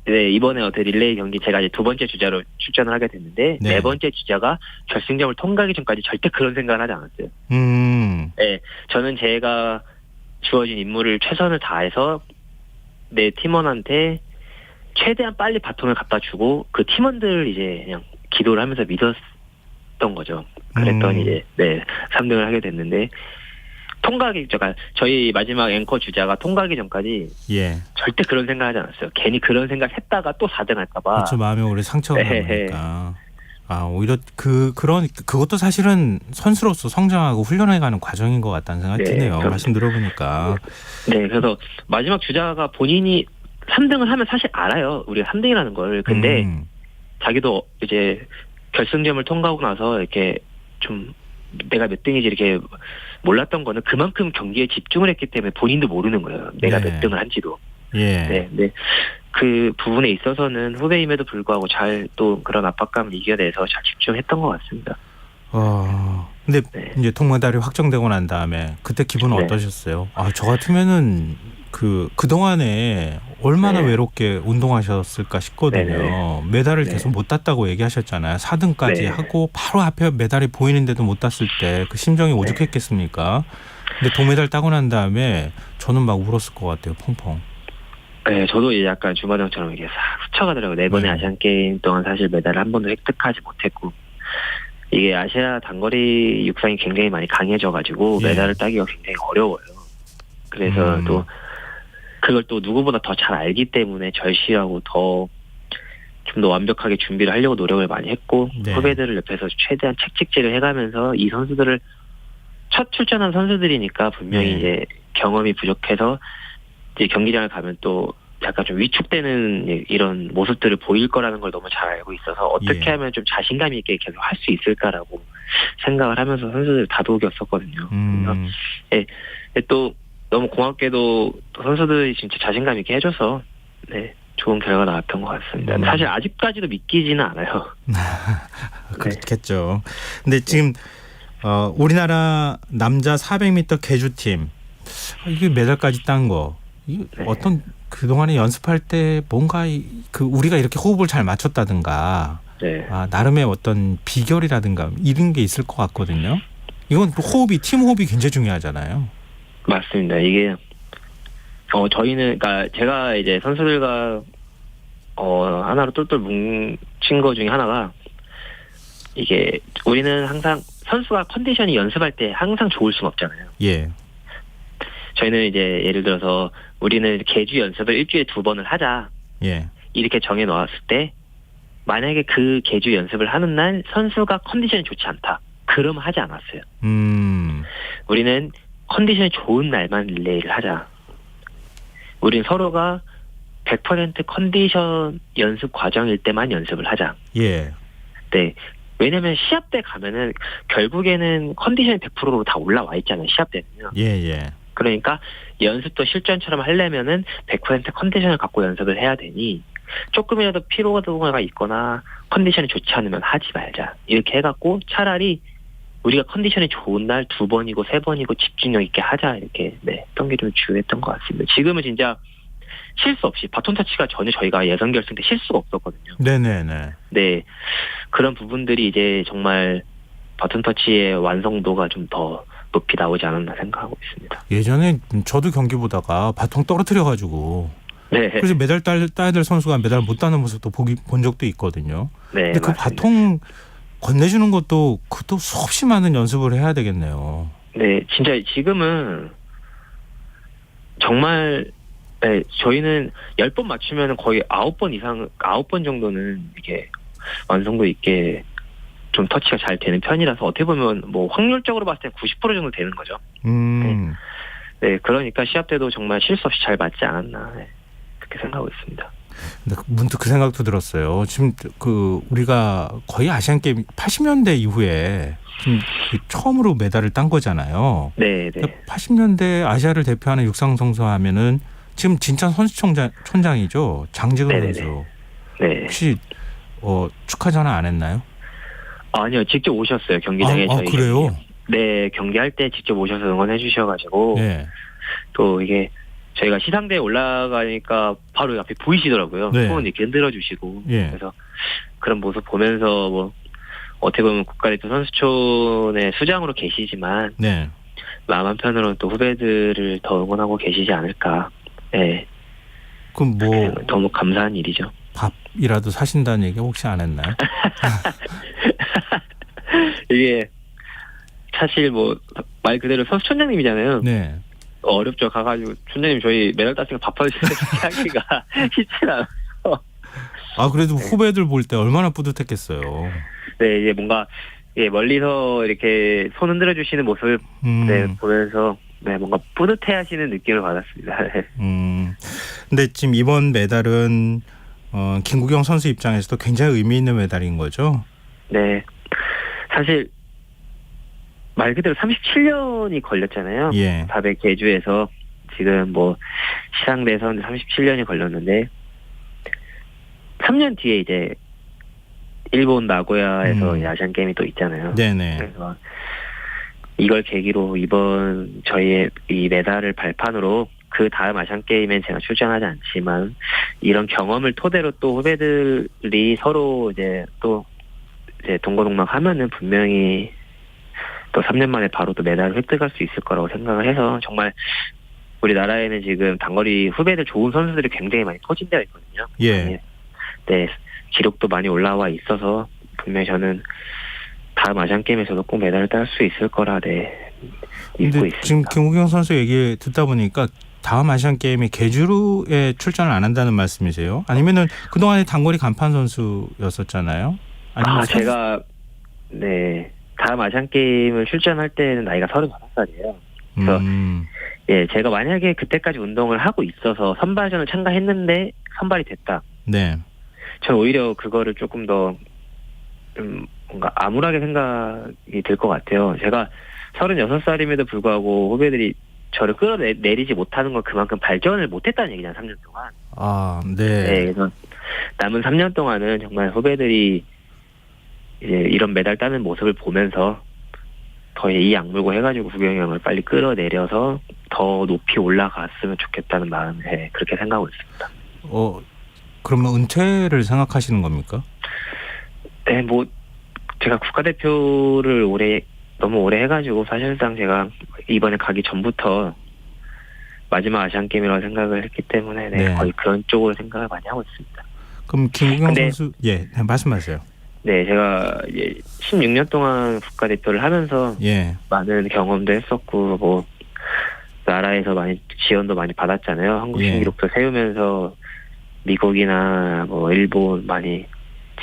네, 이번에 릴레이 경기 제가 이제 두 번째 주자로 출전을 하게 됐는데 네. 네 번째 주자가 결승점을 통과하기 전까지 절대 그런 생각을 하지 않았어요. 네, 저는 제가 주어진 임무를 최선을 다해서 내 팀원한테 최대한 빨리 바톤을 갖다 주고 그 팀원들을 이제 그냥 기도를 하면서 믿었던 거죠. 그랬더니 이제 3등을 하게 됐는데 통과하기 전까 저희 마지막 앵커 주자가 통과하기 전까지 예. 절대 그런 생각하지 않았어요. 괜히 그런 생각했다가 또 4등 할까봐. 그렇죠. 마음에 오래 상처가 네. 나니까. 아, 오히려 그것도 사실은 선수로서 성장하고 훈련해가는 과정인 것 같다는 생각이 네, 드네요. 그럼요. 말씀 들어보니까. 네, 그래서 마지막 주자가 본인이 3등을 하면 사실 알아요. 우리가 3등이라는 걸. 근데 자기도 이제 결승점을 통과하고 나서 이렇게 좀 내가 몇 등이지 이렇게 몰랐던 거는 그만큼 경기에 집중을 했기 때문에 본인도 모르는 거예요. 내가 네. 몇 등을 한지도. 예. 네. 그 부분에 있어서는 후배임에도 불구하고 잘 또 그런 압박감을 이겨내서 잘 집중했던 것 같습니다. 근데 네. 이제 동메달이 확정되고 난 다음에 그때 기분은 네. 어떠셨어요? 아, 저 같으면은 그동안에 얼마나 네. 외롭게 운동하셨을까 싶거든요. 네네. 메달을 네. 계속 못 땄다고 얘기하셨잖아요. 4등까지 네. 하고 바로 앞에 메달이 보이는데도 못 땄을 때 그 심정이 오죽했겠습니까? 근데 동메달 따고 난 다음에 저는 막 울었을 것 같아요. 펑펑. 네, 저도 이제 약간 주마등처럼 이게 싹 스쳐가더라고요. 네 번의 네. 아시안 게임 동안 사실 메달을 한 번도 획득하지 못했고 이게 아시아 단거리 육상이 굉장히 많이 강해져가지고 예. 메달을 따기가 굉장히 어려워요. 그래서 또 그걸 또 누구보다 더 잘 알기 때문에 절실하고 좀 더 완벽하게 준비를 하려고 노력을 많이 했고 네. 후배들을 옆에서 최대한 책찍질을 해가면서 이 선수들을 첫 출전한 선수들이니까 분명히 네. 이제 경험이 부족해서 이제 경기장을 가면 또 약간 좀 위축되는 이런 모습들을 보일 거라는 걸 너무 잘 알고 있어서 어떻게 예. 하면 좀 자신감 있게 계속 할 수 있을까라고 생각을 하면서 선수들 다독였었거든요. 그래서 또 너무 고맙게도 또 선수들이 진짜 자신감 있게 해줘서 좋은 결과가 나왔던 것 같습니다. 사실 아직까지도 믿기지는 않아요. 그렇겠죠. 근데 지금 우리나라 남자 400m 계주팀 이게 메달까지 딴 거 어떤 그동안에 연습할 때 뭔가 우리가 이렇게 호흡을 잘 맞췄다든가 나름의 어떤 비결이라든가 이런 게 있을 것 같거든요. 이건 팀 호흡이 굉장히 중요하잖아요. 맞습니다. 이게 저희는 그러니까 제가 이제 선수들과 하나로 똘똘 뭉친 거 중에 하나가 이게 우리는 항상 선수가 컨디션이 연습할 때 항상 좋을 수는 없잖아요. 예. 저희는 이제 예를 들어서 우리는 계주 연습을 일주일에 2번을 하자. 예. 이렇게 정해 놓았을 때 만약에 그 계주 연습을 하는 날 선수가 컨디션이 좋지 않다. 그러면 하지 않았어요. 우리는 컨디션이 좋은 날만 릴레이를 하자. 우린 서로가 100% 컨디션 연습 과정일 때만 연습을 하자. 예. 네. 왜냐면 시합 때 가면은 결국에는 컨디션이 100%로 다 올라와 있잖아요. 시합 때는요. 예. 그러니까 연습도 실전처럼 하려면은 100% 컨디션을 갖고 연습을 해야 되니 조금이라도 피로가 있거나 컨디션이 좋지 않으면 하지 말자. 이렇게 해갖고 차라리 우리가 컨디션이 좋은 날 2번이고 3번이고 집중력 있게 하자. 이렇게 했던 게 좀 주요했던 것 같습니다. 지금은 진짜 실수 없이 바톤 터치가 전혀 저희가 예선 결승 때 실수가 없었거든요. 네네네. 네. 그런 부분들이 이제 정말 바톤 터치의 완성도가 좀 더 높이 나오지 않았나 생각하고 있습니다. 예전에 저도 경기 보다가 바통 떨어뜨려가지고 그래서 메달 따야 될 선수가 메달 못 따는 모습도 본 적도 있거든요. 네. 근데 그 맞습니다. 바통 건네주는 것도 그것도 수없이 많은 연습을 해야 되겠네요. 네, 진짜 지금은 정말 저희는 10번 맞추면 거의 9번 정도는 이게 완성도 있게 좀 터치가 잘 되는 편이라서 어떻게 보면 뭐 확률적으로 봤을 때 90% 정도 되는 거죠. 네, 그러니까 시합 때도 정말 실수 없이 잘 맞지 않았나 그렇게 생각하고 있습니다. 근데 문득 그 생각도 들었어요. 지금 우리가 거의 아시안 게임 80년대 이후에 지금 처음으로 메달을 딴 거잖아요. 네. 80년대 아시아를 대표하는 육상 선수 하면은 지금 진천 선수촌장이죠. 장지근 네네네. 선수. 네. 혹시 축하 전화 안 했나요? 아니요, 직접 오셨어요 경기장에. 저희 그래요? 네, 경기할 때 직접 오셔서 응원해 주셔가지고 네. 또 이게 저희가 시상대에 올라가니까 바로 앞에 보이시더라고요. 네. 손 이렇게 흔들어 주시고. 예. 그래서 그런 모습 보면서 뭐 어떻게 보면 국가대표 선수촌의 수장으로 계시지만 네. 마음 한편으로는 또 후배들을 더 응원하고 계시지 않을까. 네. 그럼 뭐 너무 감사한 일이죠. 밥이라도 사신다는 얘기 혹시 안 했나요? 이게 사실 뭐 말 그대로 선수촌장님이잖아요. 네. 어렵죠. 가가지고 촌장님 저희 메달 땄으니까 밥 사주세요 하기가 쉽지 않아요. 아 그래도 후배들 볼 때 얼마나 뿌듯했겠어요. 네, 이제 뭔가 멀리서 이렇게 손 흔들어 주시는 모습을 보면서 뭔가 뿌듯해하시는 느낌을 받았습니다. 근데 지금 이번 메달은 김구경 선수 입장에서도 굉장히 의미 있는 메달인 거죠. 네, 사실 말 그대로 37년이 걸렸잖아요. 예. 400 계주에서 지금 뭐 시상돼서 37년이 걸렸는데 3년 뒤에 이제 일본 나고야에서 아시안 게임이 또 있잖아요. 네네. 그래서 이걸 계기로 이번 저희의 이 메달을 발판으로 그 다음 아시안 게임엔 제가 출전하지 않지만 이런 경험을 토대로 또 후배들이 서로 이제 또 이제 동고동락 하면은 분명히 또 3년 만에 바로 또 메달을 획득할 수 있을 거라고 생각을 해서 정말 우리나라에는 지금 단거리 후배들 좋은 선수들이 굉장히 많이 포진되어 있거든요. 예. 네, 기록도 많이 올라와 있어서 분명히 저는 다음 아시안 게임에서도 꼭 메달을 딸 수 있을 거라 믿고 근데 있습니다. 지금 김구경 선수 얘기 듣다 보니까 다음 아시안 게임에 계주에 출전을 안 한다는 말씀이세요? 아니면은 그동안에 단거리 간판 선수였었잖아요. 아니면 제가 다음 아시안 게임을 출전할 때는 나이가 35살이에요. 그래서 제가 만약에 그때까지 운동을 하고 있어서 선발전을 참가했는데 선발이 됐다. 네. 저는 오히려 그거를 조금 더 좀 뭔가 암울하게 생각이 들 것 같아요. 제가 36살임에도 불구하고 후배들이 저를 끌어내리지 못하는 건 그만큼 발전을 못했다는 얘기잖아요. 3년 동안. 아, 네. 그래서 남은 3년 동안은 정말 후배들이 이제 이런 메달 따는 모습을 보면서 더 이 악물고 해가지고 구경이 형을 빨리 끌어내려서 더 높이 올라갔으면 좋겠다는 마음에 그렇게 생각하고 있습니다. 그러면 은퇴를 생각하시는 겁니까? 네, 뭐 제가 국가대표를 너무 오래 해가지고 사실상 제가 이번에 가기 전부터 마지막 아시안 게임이라고 생각을 했기 때문에 거의 그런 쪽으로 생각을 많이 하고 있습니다. 그럼 김구경 선수 말씀하세요. 네, 제가 이제 16년 동안 국가대표를 하면서 많은 경험도 했었고 뭐 나라에서 많이 지원도 많이 받았잖아요. 한국 신기록도 세우면서 미국이나 뭐 일본 많이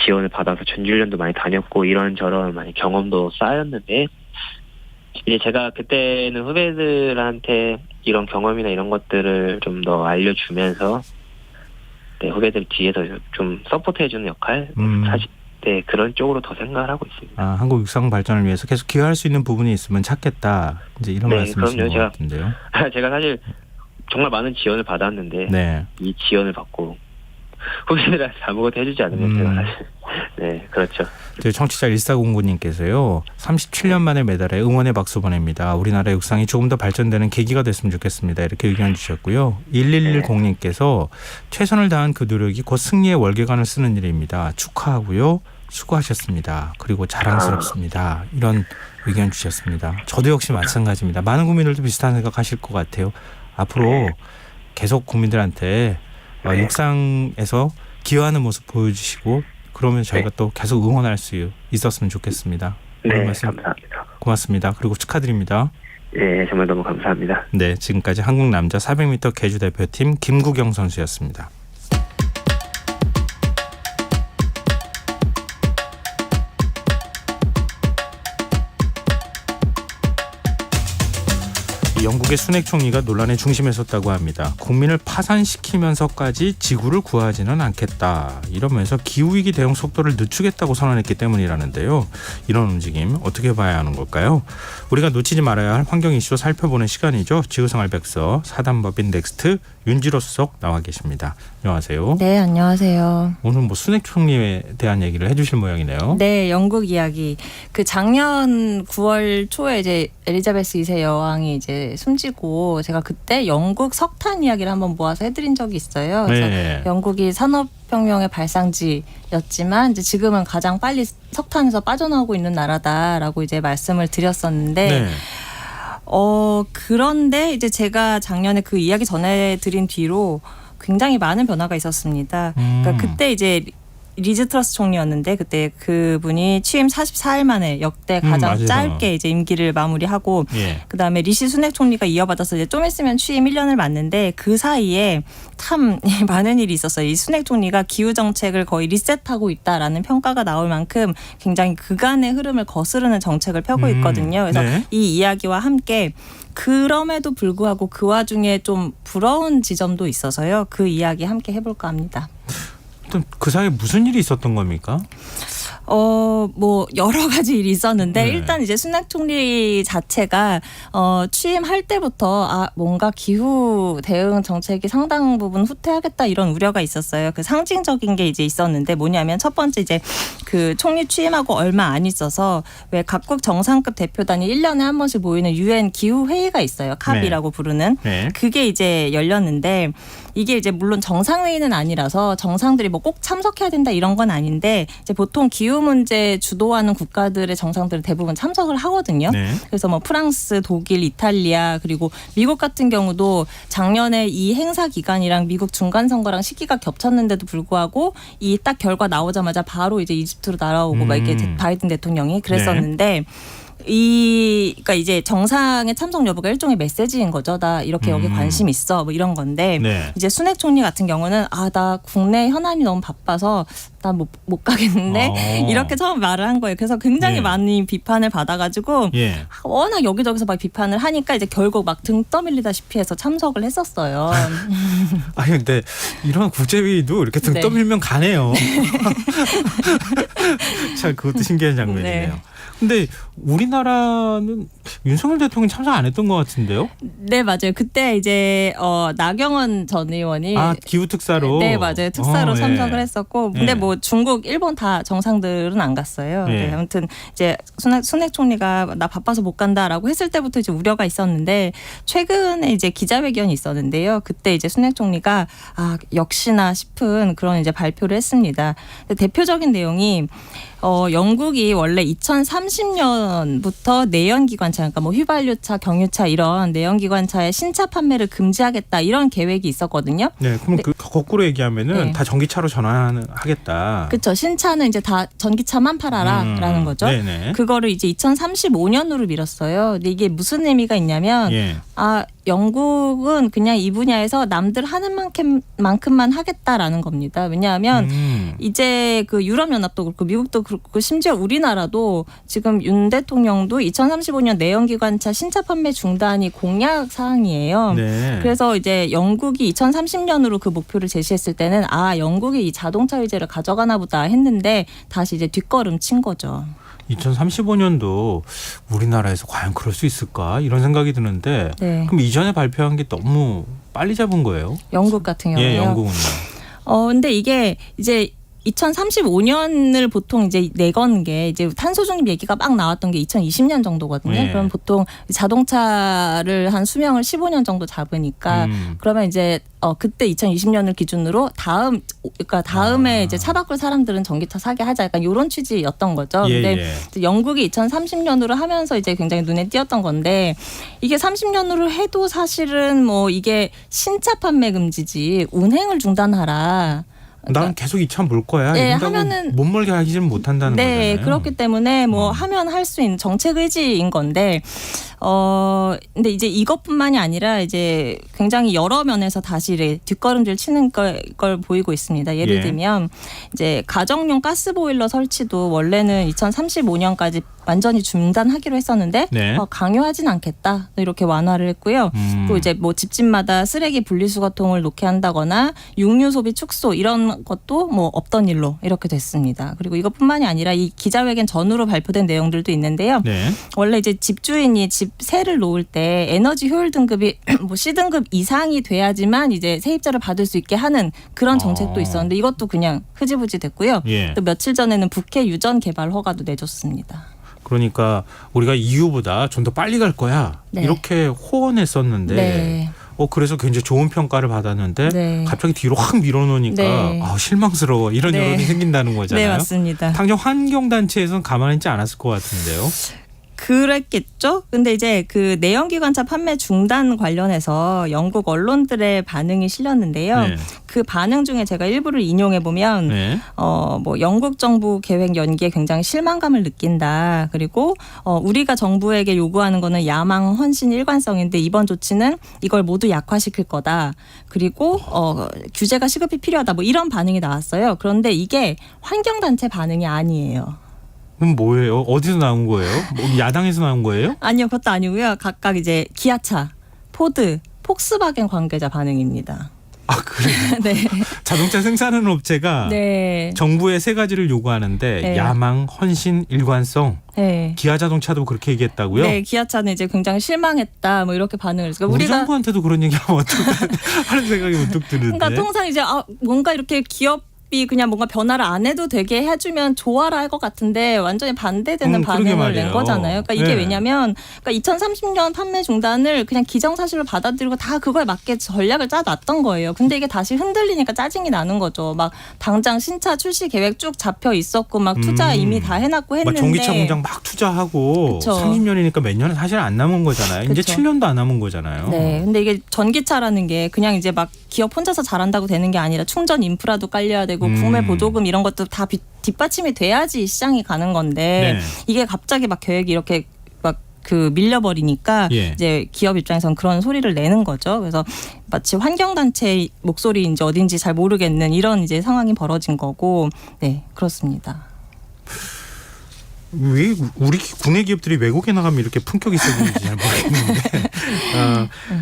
지원을 받아서 전지훈련도 많이 다녔고 이런저런 많이 경험도 쌓였는데 이제 제가 그때는 후배들한테 이런 경험이나 이런 것들을 좀 더 알려주면서 후배들 뒤에서 좀 서포트해주는 역할 사실 그런 쪽으로 더 생각을 하고 있습니다. 한국 육상 발전을 위해서 계속 기여할 수 있는 부분이 있으면 찾겠다. 이제 이런 말씀이신 것 같은데요. 제가 사실 정말 많은 지원을 받았는데 이 지원을 받고 후배들한테 아무것도 해주지 않으면 제가 사실 그렇죠. 청취자 1409님께서요. 37년 만에 메달에 응원의 박수 보냅니다. 우리나라 육상이 조금 더 발전되는 계기가 됐으면 좋겠습니다. 이렇게 의견 주셨고요. 1110님께서 최선을 다한 그 노력이 곧 승리의 월계관을 쓰는 일입니다. 축하하고요. 수고하셨습니다. 그리고 자랑스럽습니다. 이런 의견 주셨습니다. 저도 역시 마찬가지입니다. 많은 국민들도 비슷한 생각하실 것 같아요. 앞으로 계속 국민들한테 육상에서 기여하는 모습 보여주시고 그러면 저희가 또 계속 응원할 수 있었으면 좋겠습니다. 네, 감사합니다. 고맙습니다. 그리고 축하드립니다. 네, 정말 너무 감사합니다. 네, 지금까지 한국 남자 400m 계주 대표팀 김구경 선수였습니다. 영국의 순핵 총리가 논란의 중심에 섰다고 합니다. 국민을 파산시키면서까지 지구를 구하지는 않겠다. 이러면서 기후위기 대응 속도를 늦추겠다고 선언했기 때문이라는데요. 이런 움직임 어떻게 봐야 하는 걸까요? 우리가 놓치지 말아야 할 환경 이슈 살펴보는 시간이죠. 지구생활 백서 사단법인 넥스트 윤지로 수석 나와 계십니다. 안녕하세요. 네, 안녕하세요. 오늘 뭐 순핵 총리에 대한 얘기를 해주실 모양이네요. 네, 영국 이야기. 그 작년 9월 초에 이제 엘리자베스 2세 여왕이 이제 숨지고 제가 그때 영국 석탄 이야기를 한번 모아서 해드린 적이 있어요. 그래서 네. 영국이 산업혁명의 발상지였지만 이제 지금은 가장 빨리 석탄에서 빠져나오고 있는 나라다라고 이제 말씀을 드렸었는데. 네. 그런데 이제 제가 작년에 그 이야기 전해드린 뒤로 굉장히 많은 변화가 있었습니다. 그러니까 그때 이제 리즈 트러스 총리였는데 그때 그분이 취임 44일 만에 역대 가장 맞아요. 짧게 이제 임기를 마무리하고 예. 그다음에 리시 순핵 총리가 이어받아서 이제 좀 있으면 취임 1년을 맞는데 그 사이에 참 많은 일이 있었어요. 이 순핵 총리가 기후 정책을 거의 리셋하고 있다라는 평가가 나올 만큼 굉장히 그간의 흐름을 거스르는 정책을 펴고 있거든요. 그래서 네. 이 이야기와 함께 그럼에도 불구하고 그 와중에 좀 부러운 지점도 있어서요. 그 이야기 함께 해볼까 합니다. 그 사이에 무슨 일이 있었던 겁니까? 뭐 여러 가지 일이 있었는데 네. 일단 이제 순핵 총리 자체가 취임할 때부터 뭔가 기후 대응 정책이 상당 부분 후퇴하겠다 이런 우려가 있었어요. 그 상징적인 게 이제 있었는데 뭐냐면 첫 번째 이제 그 총리 취임하고 얼마 안 있어서 왜 각국 정상급 대표단이 1년에 한 번씩 모이는 UN 기후 회의가 있어요. 캅이라고 부르는. 네. 그게 이제 열렸는데 이게 이제 물론 정상회의는 아니라서 정상들이 뭐 꼭 참석해야 된다 이런 건 아닌데 이제 보통 기후 문제 주도하는 국가들의 정상들은 대부분 참석을 하거든요. 네. 그래서 뭐 프랑스, 독일, 이탈리아 그리고 미국 같은 경우도 작년에 이 행사 기간이랑 미국 중간 선거랑 시기가 겹쳤는데도 불구하고 이 딱 결과 나오자마자 바로 이제 이집트로 날아오고 막 이렇게 바이든 대통령이 그랬었는데. 그러니까 이제 정상의 참석 여부가 일종의 메시지인 거죠. 나 이렇게 여기 관심 있어. 뭐 이런 건데 네. 이제 순핵 총리 같은 경우는 나 국내 현안이 너무 바빠서 나 못 가겠는데 이렇게 처음 말을 한 거예요. 그래서 굉장히 예. 많이 비판을 받아가지고 예. 워낙 여기저기서 막 비판을 하니까 이제 결국 막 등 떠밀리다시피 해서 참석을 했었어요. 아니 근데 이런 국제회의도 이렇게 등 네. 떠밀면 가네요. 참 그것도 신기한 장면이네요. 네. 근데 우리나라는 윤석열 대통령이 참석 안 했던 것 같은데요? 네, 맞아요. 그때 이제 나경원 전 의원이 기후 특사로. 네, 맞아요. 특사로 예. 참석을 했었고 근데 예. 뭐 중국, 일본 다 정상들은 안 갔어요. 예. 네, 아무튼 이제 순핵 총리가 나 바빠서 못 간다라고 했을 때부터 이제 우려가 있었는데 최근에 이제 기자회견이 있었는데요. 그때 이제 순핵 총리가 역시나 싶은 그런 이제 발표를 했습니다. 근데 대표적인 내용이 영국이 원래 2030년부터 내연기관차, 그러니까 뭐 휘발유차, 경유차 이런 내연기관차의 신차 판매를 금지하겠다 이런 계획이 있었거든요. 네, 그럼 그 거꾸로 얘기하면은 네. 다 전기차로 전환하겠다. 그렇죠. 신차는 이제 다 전기차만 팔아라라는 거죠. 네네. 그거를 이제 2035년으로 미뤘어요. 근데 이게 무슨 의미가 있냐면 예. 영국은 그냥 이 분야에서 남들 하는 만큼만 하겠다라는 겁니다. 왜냐하면 이제 그 유럽연합도 그렇고 미국도 그렇고 심지어 우리나라도 지금 윤 대통령도 2035년 내연기관차 신차 판매 중단이 공약 사항이에요. 네. 그래서 이제 영국이 2030년으로 그 목표를 제시했을 때는 영국이 이 자동차 의제를 가져가나 보다 했는데 다시 이제 뒷걸음 친 거죠. 2035년도 우리나라에서 과연 그럴 수 있을까 이런 생각이 드는데 네. 그럼 이전에 발표한 게 너무 빨리 잡은 거예요? 영국 같은 경우에요. 예, 영국은요. 근데 이게 이제 2035년을 보통 이제 내건 게 이제 탄소 중립 얘기가 막 나왔던 게 2020년 정도거든요. 네. 그럼 보통 자동차를 한 수명을 15년 정도 잡으니까 그러면 이제 그때 2020년을 기준으로 다음에 이제 차 바꿀 사람들은 전기차 사게 하자 약간 이런 취지였던 거죠. 예, 근데 예. 이제 영국이 2030년으로 하면서 이제 굉장히 눈에 띄었던 건데 이게 30년으로 해도 사실은 뭐 이게 신차 판매 금지지 운행을 중단하라. 난 계속 이 차 몰 거야. 네, 이런다고 하면은 못 몰게 하기는 못한다는 네, 거잖아요. 그렇기 때문에 뭐 하면 할 수 있는 정책 의지인 건데 근데 이제 이것뿐만이 아니라 이제 굉장히 여러 면에서 다시 뒷걸음질 치는 걸 보이고 있습니다. 예를 예. 들면 이제 가정용 가스 보일러 설치도 원래는 2035년까지 완전히 중단하기로 했었는데 네. 강요하진 않겠다 이렇게 완화를 했고요. 또 이제 뭐 집집마다 쓰레기 분리수거통을 놓게 한다거나 육류 소비 축소 이런 것도 뭐 없던 일로 이렇게 됐습니다. 그리고 이것뿐만이 아니라 이 기자회견 전후로 발표된 내용들도 있는데요. 네. 원래 이제 집주인이 집세를 놓을 때 에너지 효율 등급이 뭐 C등급 이상이 돼야지만 이제 세입자를 받을 수 있게 하는 그런 정책도 있었는데 이것도 그냥 흐지부지 됐고요. 예. 또 며칠 전에는 북해 유전 개발 허가도 내줬습니다. 그러니까 우리가 EU보다 좀 더 빨리 갈 거야. 네. 이렇게 호언했었는데 네. 그래서 굉장히 좋은 평가를 받았는데 네. 갑자기 뒤로 확 밀어놓으니까 네. 실망스러워 이런 네. 여론이 생긴다는 거잖아요. 네, 맞습니다. 당장 환경단체에서는 가만히 있지 않았을 것 같은데요. 그랬겠죠. 근데 이제 그 내연기관차 판매 중단 관련해서 영국 언론들의 반응이 실렸는데요. 네. 그 반응 중에 제가 일부를 인용해 보면 네. 뭐 영국 정부 계획 연기에 굉장히 실망감을 느낀다. 그리고 우리가 정부에게 요구하는 거는 야망, 헌신, 일관성인데 이번 조치는 이걸 모두 약화시킬 거다. 그리고 규제가 시급히 필요하다. 뭐 이런 반응이 나왔어요. 그런데 이게 환경단체 반응이 아니에요. 그럼 뭐예요? 어디서 나온 거예요? 뭐 야당에서 나온 거예요? 아니요, 그것도 아니고요. 각각 이제 기아차, 포드, 폭스바겐 관계자 반응입니다. 아 그래요? 네. 자동차 생산하는 업체가 네. 정부에 세 가지를 요구하는데 네. 야망, 헌신, 일관성. 네. 기아자동차도 그렇게 얘기했다고요? 네, 기아차는 이제 굉장히 실망했다. 뭐 이렇게 반응을 했어요. 우리 정부한테도 그런 얘기하면 어떡해 하는 생각이 문득 드는데. 그러니까 통상 이제 뭔가 이렇게 기업이 그냥 뭔가 변화를 안 해도 되게 해주면 좋아라 할 것 같은데 완전히 반대되는 그러게 반응을 말이에요. 낸 거잖아요. 그러니까 이게 네. 왜냐면 그러니까 2030년 판매 중단을 그냥 기정사실로 받아들이고 다 그거에 맞게 전략을 짜놨던 거예요. 근데 이게 다시 흔들리니까 짜증이 나는 거죠. 막 당장 신차 출시 계획 쭉 잡혀 있었고 막 투자 이미 다 해놨고 막 했는데 전기차 공장 막 투자하고 그쵸. 30년이니까 몇 년은 사실 안 남은 거잖아요. 이제 그쵸. 7년도 안 남은 거잖아요. 네, 근데 이게 전기차라는 게 그냥 이제 막 기업 혼자서 잘한다고 되는 게 아니라 충전 인프라도 깔려야 되고 국내 보조금 이런 것도 다 뒷받침이 돼야지 시장이 가는 건데 네. 이게 갑자기 막 계획이 이렇게 막 그 밀려버리니까 예. 이제 기업 입장에선 그런 소리를 내는 거죠. 그래서 마치 환경단체 목소리인지 어딘지 잘 모르겠는 이런 이제 상황이 벌어진 거고, 네 그렇습니다. 왜 우리 국내 기업들이 외국에 나가면 이렇게 품격이 있어지는지 잘 모르겠는데.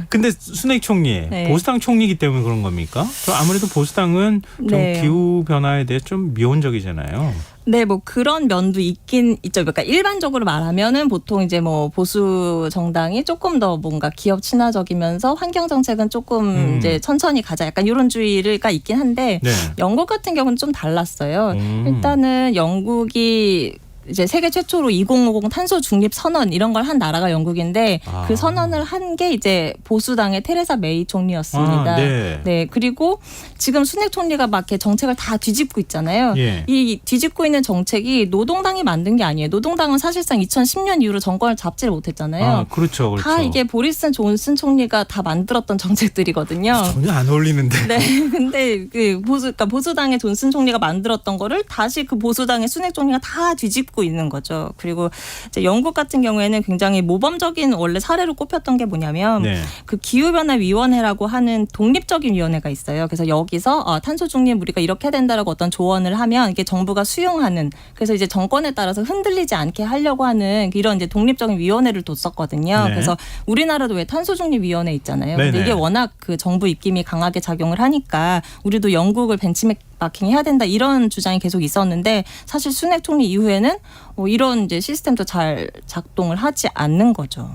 근데 순핵 총리, 네. 보수당 총리이기 때문에 그런 겁니까? 아무래도 보수당은 좀 네. 기후 변화에 대해 좀 미온적이잖아요. 네, 뭐 그런 면도 있긴 있죠. 그러니까 일반적으로 말하면은 보통 이제 뭐 보수 정당이 조금 더 뭔가 기업 친화적이면서 환경 정책은 조금 이제 천천히 가자. 약간 이런 주의가 있긴 한데 네. 영국 같은 경우는 좀 달랐어요. 일단은 영국이 이제 세계 최초로 2050 탄소 중립 선언 이런 걸 한 나라가 영국인데 그 선언을 한 게 이제 보수당의 테레사 메이 총리였습니다. 네. 네, 그리고 지금 순핵 총리가 막 이렇게 정책을 다 뒤집고 있잖아요. 예. 이 뒤집고 있는 정책이 노동당이 만든 게 아니에요. 노동당은 사실상 2010년 이후로 정권을 잡지를 못했잖아요. 그렇죠, 그렇죠. 다 이게 보리스 존슨 총리가 다 만들었던 정책들이거든요. 전혀 안 어울리는데. 네, 근데 그 그러니까 보수당의 존슨 총리가 만들었던 거를 다시 그 보수당의 순핵 총리가 다 뒤집고 있는 거죠. 그리고 이제 영국 같은 경우에는 굉장히 모범적인 원래 사례로 꼽혔던 게 뭐냐면 네. 그 기후변화위원회라고 하는 독립적인 위원회가 있어요. 그래서 여기서 탄소 중립 우리가 이렇게 해야 된다라고 어떤 조언을 하면 이게 정부가 수용하는 그래서 이제 정권에 따라서 흔들리지 않게 하려고 하는 이런 이제 독립적인 위원회를 뒀었거든요. 네. 그래서 우리나라도 왜 탄소 중립 위원회 있잖아요. 근데 네네. 이게 워낙 그 정부 입김이 강하게 작용을 하니까 우리도 영국을 벤치마킹 해야 된다 이런 주장이 계속 있었는데 사실 순핵 총리 이후에는 이런 이제 시스템도 잘 작동을 하지 않는 거죠.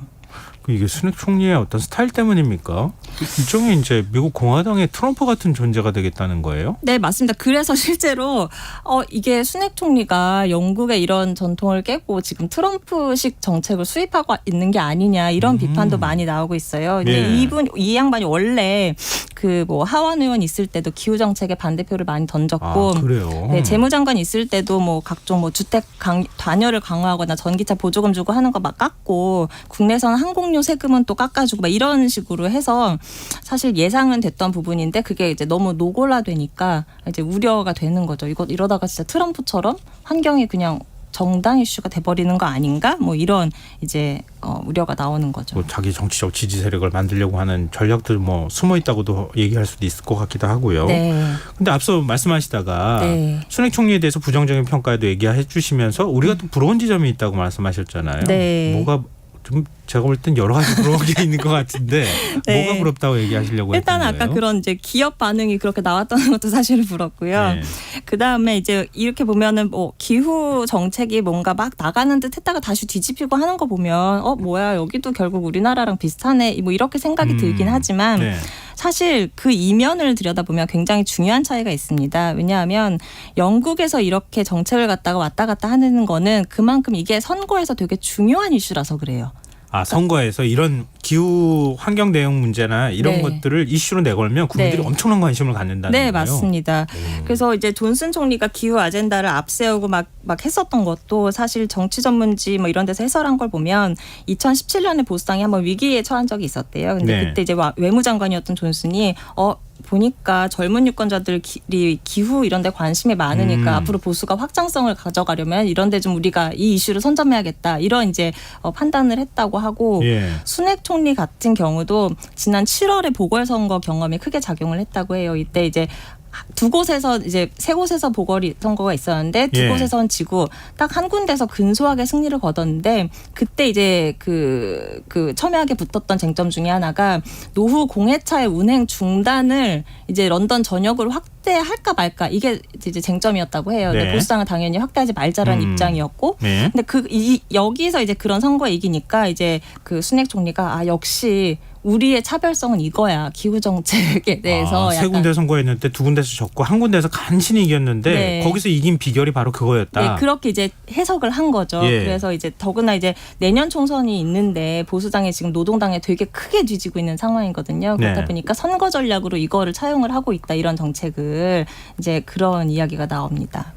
이게 순핵 총리의 어떤 스타일 때문입니까? 일종의 이제 미국 공화당의 트럼프 같은 존재가 되겠다는 거예요? 네, 맞습니다. 그래서 실제로 이게 순핵 총리가 영국의 이런 전통을 깨고 지금 트럼프식 정책을 수입하고 있는 게 아니냐 이런 비판도 많이 나오고 있어요. 근데 예. 이 양반이 원래 그 뭐 하원 의원 있을 때도 기후 정책에 반대표를 많이 던졌고 그래요? 네, 재무장관 있을 때도 뭐 각종 뭐 주택 단열을 강화하거나 전기차 보조금 주고 하는 거 막 깎고 국내선 항공료 세금은 또 깎아주고 막 이런 식으로 해서 사실 예상은 됐던 부분인데 그게 이제 너무 노골화되니까 이제 우려가 되는 거죠. 이러다가 진짜 트럼프처럼 환경이 그냥 정당 이슈가 돼버리는 거 아닌가? 뭐 이런 이제 우려가 나오는 거죠. 뭐 자기 정치적 지지 세력을 만들려고 하는 전략들 뭐 숨어 있다고도 얘기할 수도 있을 것 같기도 하고요. 네. 근데 앞서 말씀하시다가 네. 순핵 총리에 대해서 부정적인 평가에도 얘기해 주시면서 우리가 또 부러운 지점이 있다고 말씀하셨잖아요. 네. 뭐가 좀 제가 볼 땐 여러 가지 부러운 게 있는 것 같은데 네. 뭐가 부럽다고 얘기하시려고 일단 했던 거예요? 아까 그런 이제 기업 반응이 그렇게 나왔다는 것도 사실 부럽고요. 네. 그 다음에 이제 이렇게 보면은 뭐 기후 정책이 뭔가 막 나가는 듯 했다가 다시 뒤집히고 하는 거 보면 뭐야 여기도 결국 우리나라랑 비슷하네 뭐 이렇게 생각이 들긴 하지만 네. 사실 그 이면을 들여다보면 굉장히 중요한 차이가 있습니다. 왜냐하면 영국에서 이렇게 정책을 갖다가 왔다 갔다 하는 거는 그만큼 이게 선거에서 되게 중요한 이슈라서 그래요. 아 선거에서 이런 기후 환경 대응 문제나 이런 네. 것들을 이슈로 내걸면 국민들이 네. 엄청난 관심을 갖는다는 네, 거예요. 맞습니다. 그래서 이제 존슨 총리가 기후 아젠다를 앞세우고 막 했었던 것도 사실 정치 전문지 뭐 이런 데서 해설한 걸 보면 2017년에 보수당이 한번 위기에 처한 적이 있었대요. 근데 네. 그때 이제 외무장관이었던 존슨이 보니까 젊은 유권자들이 기후 이런 데 관심이 많으니까 앞으로 보수가 확장성을 가져가려면 이런 데 좀 우리가 이 이슈를 선점해야겠다. 이런 이제 판단을 했다고 하고 예. 순핵 총리 같은 경우도 지난 7월에 보궐선거 경험이 크게 작용을 했다고 해요. 이때 이제 두 곳에서 이제 세 곳에서 보궐선거가 있었는데 두 예. 곳에선 지고 딱 한 군데서 근소하게 승리를 거뒀는데 그때 이제 그 첨예하게 붙었던 쟁점 중에 하나가 노후 공해차의 운행 중단을 이제 런던 전역으로 확대할까 말까 이게 이제 쟁점이었다고 해요. 네. 근데 보수당은 당연히 확대하지 말자라는 입장이었고 네. 근데 여기서 이제 그런 선거에 이기니까 이제 그 순핵 총리가 역시 우리의 차별성은 이거야. 기후 정책에 대해서 세 약간 군데 선거했는데 두 군데서 졌고 한 군데서 간신히 이겼는데 네. 거기서 이긴 비결이 바로 그거였다. 네, 그렇게 이제 해석을 한 거죠. 예. 그래서 이제 더구나 이제 내년 총선이 있는데 보수당이 지금 노동당에 되게 크게 뒤지고 있는 상황이거든요. 그러다 네. 보니까 선거 전략으로 이거를 차용을 하고 있다. 이런 정책을 이제 그런 이야기가 나옵니다.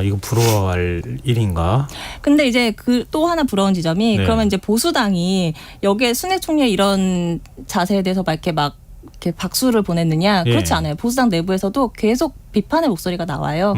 이거 부러워할 일인가? 근데 이제 그 또 하나 부러운 지점이 네. 그러면 이제 보수당이 여기에 순핵 총리의 이런 자세에 대해서 이렇게 박수를 보냈느냐? 예. 그렇지 않아요. 보수당 내부에서도 계속 비판의 목소리가 나와요.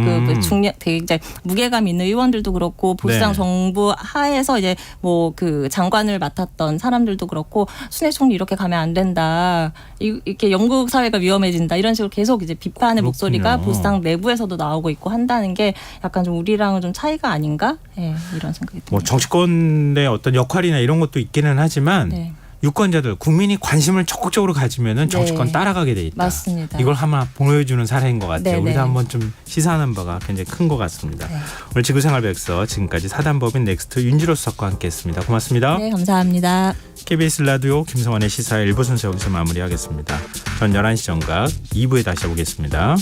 되게 이제 무게감 있는 의원들도 그렇고 보수당 네. 정부 하에서 이제 뭐 그 장관을 맡았던 사람들도 그렇고 순핵 총리 이렇게 가면 안 된다. 이렇게 영국 사회가 위험해진다. 이런 식으로 계속 이제 비판의 그렇군요. 목소리가 보수당 내부에서도 나오고 있고 한다는 게 약간 좀 우리랑은 좀 차이가 아닌가? 네, 이런 생각이 듭니다. 뭐 정치권의 어떤 역할이나 이런 것도 있기는 하지만 네. 유권자들 국민이 관심을 적극적으로 가지면은 정치권 네. 따라가게 돼 있다. 맞습니다. 이걸 하나 보여주는 사례인 것 같아요. 네, 우리도 네. 한번 좀 시사하는 바가 굉장히 큰 것 같습니다. 네. 오늘 지구생활백서 지금까지 사단법인 넥스트 윤지로 수석과 함께했습니다. 고맙습니다. 네, 감사합니다. KBS 라디오 김성환의 시사 1부 순서 여기서 마무리하겠습니다. 전 11시 정각 2부에 다시 오겠습니다.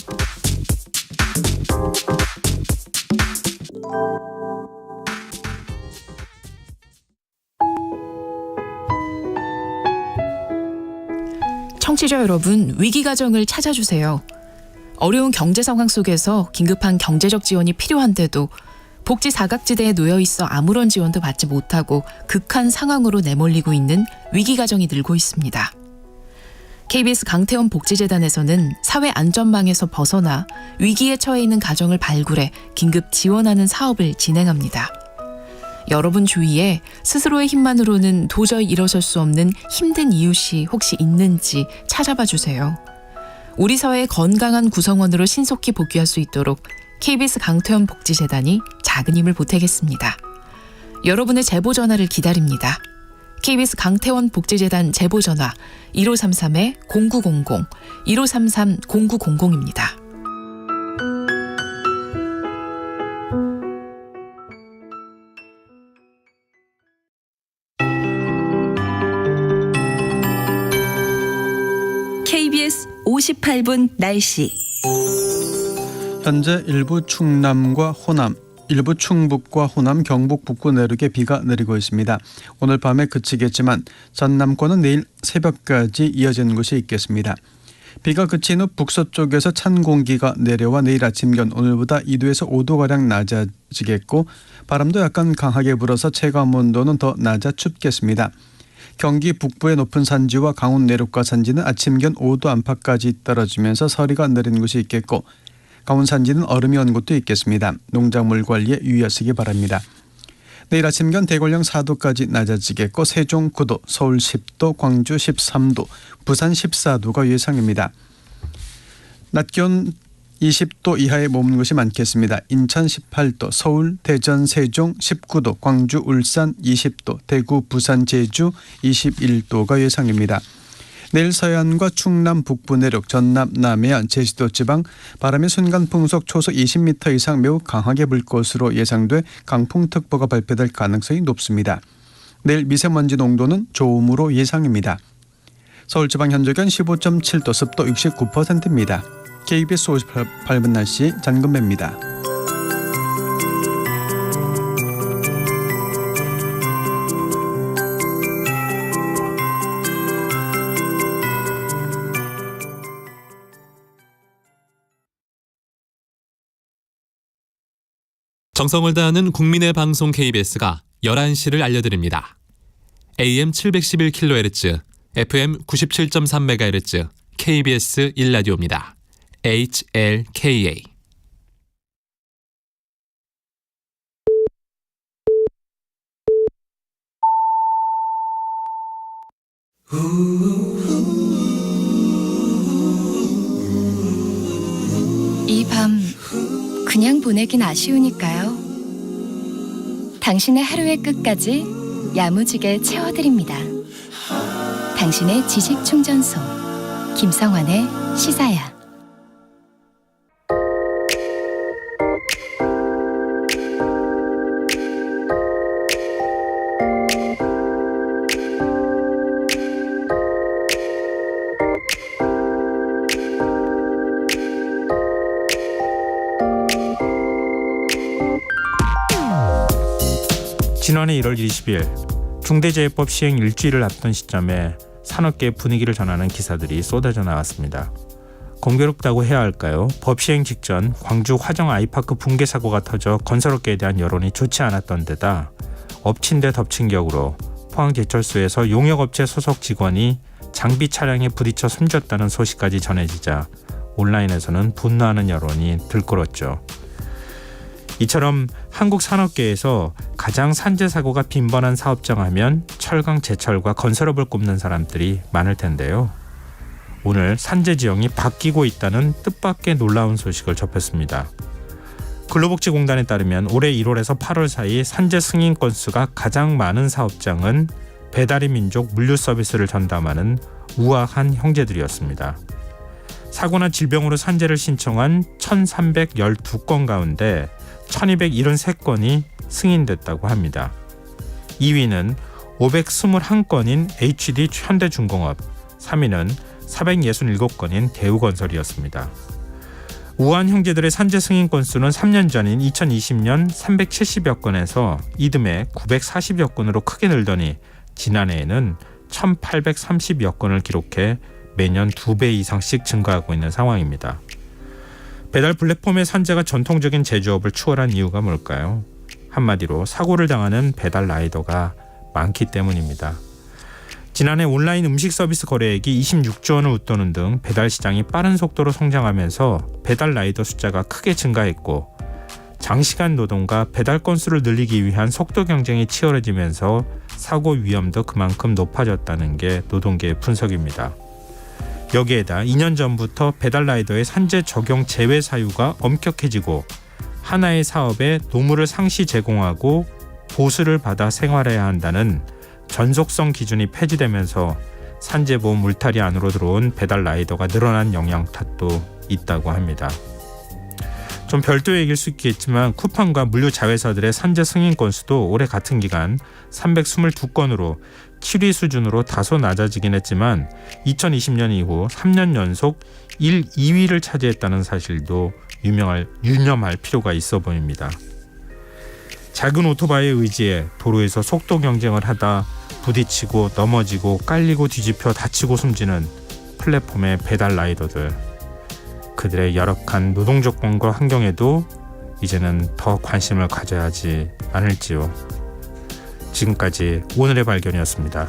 청취자 여러분, 위기가정을 찾아주세요. 어려운 경제 상황 속에서 긴급한 경제적 지원이 필요한데도 복지 사각지대에 놓여 있어 아무런 지원도 받지 못하고 극한 상황으로 내몰리고 있는 위기가정이 늘고 있습니다. KBS 강태원 복지재단에서는 사회 안전망에서 벗어나 위기에 처해 있는 가정을 발굴해 긴급 지원하는 사업을 진행합니다. 여러분 주위에 스스로의 힘만으로는 도저히 일어설 수 없는 힘든 이웃이 혹시 있는지 찾아봐 주세요. 우리 사회의 건강한 구성원으로 신속히 복귀할 수 있도록 KBS 강태원 복지재단이 작은 힘을 보태겠습니다. 여러분의 제보 전화를 기다립니다. KBS 강태원 복지재단 제보 전화 1533-0900, 1533-0900입니다. KBS 58분 날씨. 현재 일부 충남과 호남, 일부 충북과 호남, 경북 북부 내륙에 비가 내리고 있습니다. 오늘 밤에 그치겠지만 전남권은 내일 새벽까지 이어지는 곳이 있겠습니다. 비가 그친 후 북서쪽에서 찬 공기가 내려와 내일 아침견 오늘보다 2도에서 5도가량 낮아지겠고 바람도 약간 강하게 불어서 체감온도는 더 낮아 춥겠습니다. 경기 북부의 높은 산지와 강원 내륙과 산지는 아침견 5도 안팎까지 떨어지면서 서리가 내리는 곳이 있겠고 강원 산지는 얼음이 온 곳도 있겠습니다. 농작물 관리에 유의하시기 바랍니다. 내일 아침 기온 대구령 4도까지 낮아지겠고 세종 9도, 서울 10도, 광주 13도, 부산 14도가 예상입니다. 낮 기온 20도 이하에 머무는 곳이 많겠습니다. 인천 18도, 서울, 대전, 세종 19도, 광주, 울산 20도, 대구, 부산, 제주 21도가 예상입니다. 내일 서해안과 충남 북부 내륙, 전남, 남해안, 제주도 지방 바람의 순간 풍속 초속 20m 이상 매우 강하게 불 것으로 예상돼 강풍특보가 발표될 가능성이 높습니다. 내일 미세먼지 농도는 좋음으로 예상입니다. 서울지방 현재 기온 15.7도, 습도 69%입니다. KBS 58분 날씨 장금배입니다. 정성을 다하는 국민의 방송 KBS가 11시를 알려드립니다. AM 711kHz, FM 97.3MHz, KBS 1라디오입니다. HLKA. 이 밤 그냥 보내긴 아쉬우니까요. 당신의 하루의 끝까지 야무지게 채워드립니다. 당신의 지식 충전소 김성환의 시사야. 지난해 1월 20일 중대재해법 시행 일주일을 앞둔 시점에 산업계의 분위기를 전하는 기사들이 쏟아져 나왔습니다. 공교롭다고 해야 할까요? 법 시행 직전 광주 화정 아이파크 붕괴 사고가 터져 건설업계에 대한 여론이 좋지 않았던 데다 엎친 데 덮친 격으로 포항제철소에서 용역업체 소속 직원이 장비 차량에 부딪혀 숨졌다는 소식까지 전해지자 온라인에서는 분노하는 여론이 들끓었죠. 이처럼 한국 산업계에서 가장 산재 사고가 빈번한 사업장 하면 철강 제철과 건설업을 꼽는 사람들이 많을 텐데요. 오늘 산재 지형이 바뀌고 있다는 뜻밖의 놀라운 소식을 접했습니다. 근로복지공단에 따르면 올해 1월에서 8월 사이 산재 승인 건수가 가장 많은 사업장은 배달의 민족 물류 서비스를 전담하는 우아한 형제들이었습니다. 사고나 질병으로 산재를 신청한 1,312건 가운데 1,273건이 승인됐다고 합니다. 2위는 521건인 HD 현대중공업, 3위는 467건인 대우건설이었습니다. 우한 형제들의 산재 승인 건수는 3년 전인 2020년 370여 건에서 이듬해 940여 건으로 크게 늘더니 지난해에는 1,830여 건을 기록해 매년 2배 이상씩 증가하고 있는 상황입니다. 배달 플랫폼의 산재가 전통적인 제조업을 추월한 이유가 뭘까요? 한마디로 사고를 당하는 배달 라이더가 많기 때문입니다. 지난해 온라인 음식 서비스 거래액이 26조 원을 웃도는 등 배달 시장이 빠른 속도로 성장하면서 배달 라이더 숫자가 크게 증가했고 장시간 노동과 배달 건수를 늘리기 위한 속도 경쟁이 치열해지면서 사고 위험도 그만큼 높아졌다는 게 노동계의 분석입니다. 여기에다 2년 전부터 배달 라이더의 산재 적용 제외 사유가 엄격해지고 하나의 사업에 노무를 상시 제공하고 보수를 받아 생활해야 한다는 전속성 기준이 폐지되면서 산재보험 울타리 안으로 들어온 배달 라이더가 늘어난 영향 탓도 있다고 합니다. 좀 별도의 얘기일 수 있겠지만 쿠팡과 물류 자회사들의 산재 승인 건수도 올해 같은 기간 322건으로 7위 수준으로 다소 낮아지긴 했지만 2020년 이후 3년 연속 1, 2위를 차지했다는 사실도 유념할 필요가 있어 보입니다. 작은 오토바이의 의지에 도로에서 속도 경쟁을 하다 부딪히고 넘어지고 깔리고 뒤집혀 다치고 숨지는 플랫폼의 배달 라이더들, 그들의 열악한 노동 조건과 환경에도 이제는 더 관심을 가져야 하지 않을지요. 지금까지 오늘의 발견이었습니다.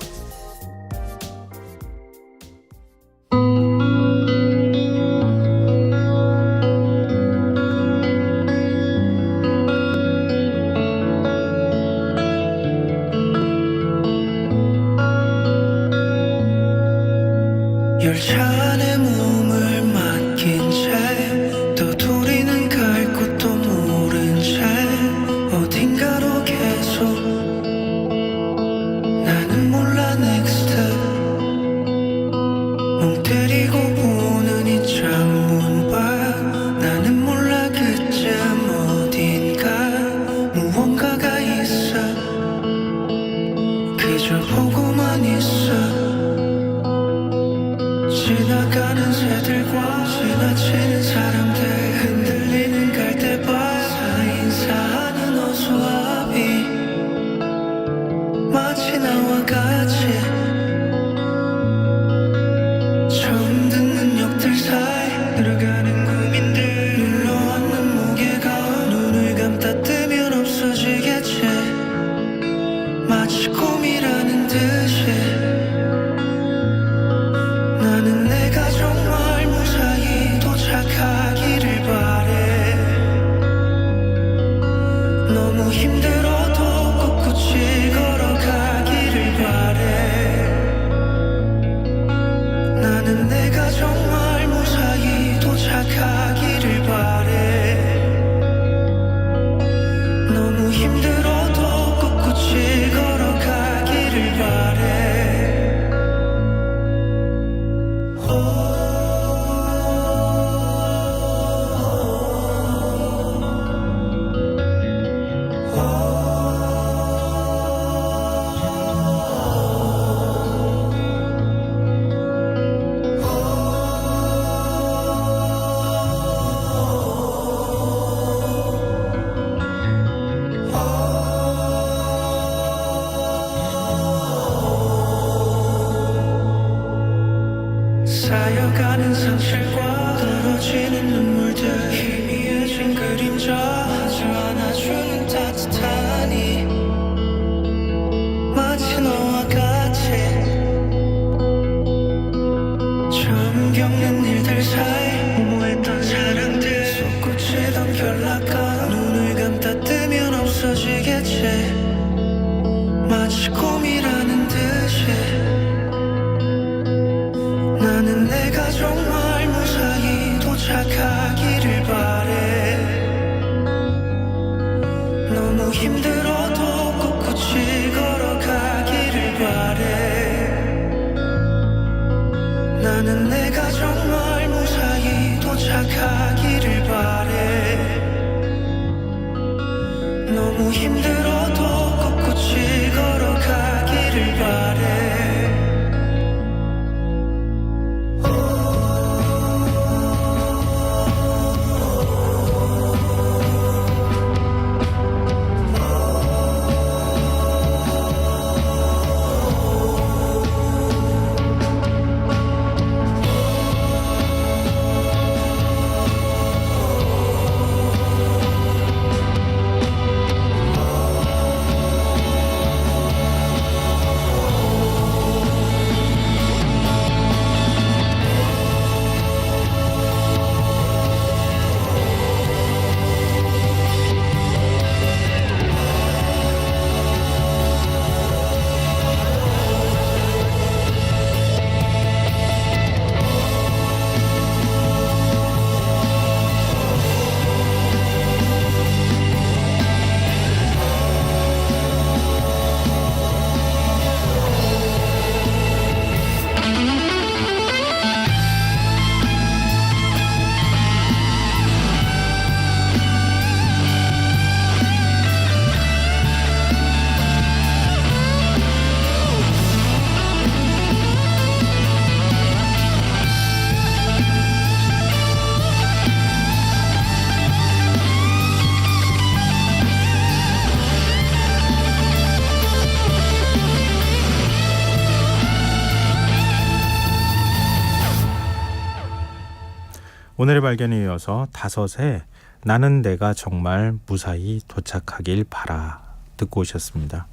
오늘의 발견에 이어서 5에 나는 내가 정말 무사히 도착하길 바라 듣고 오셨습니다.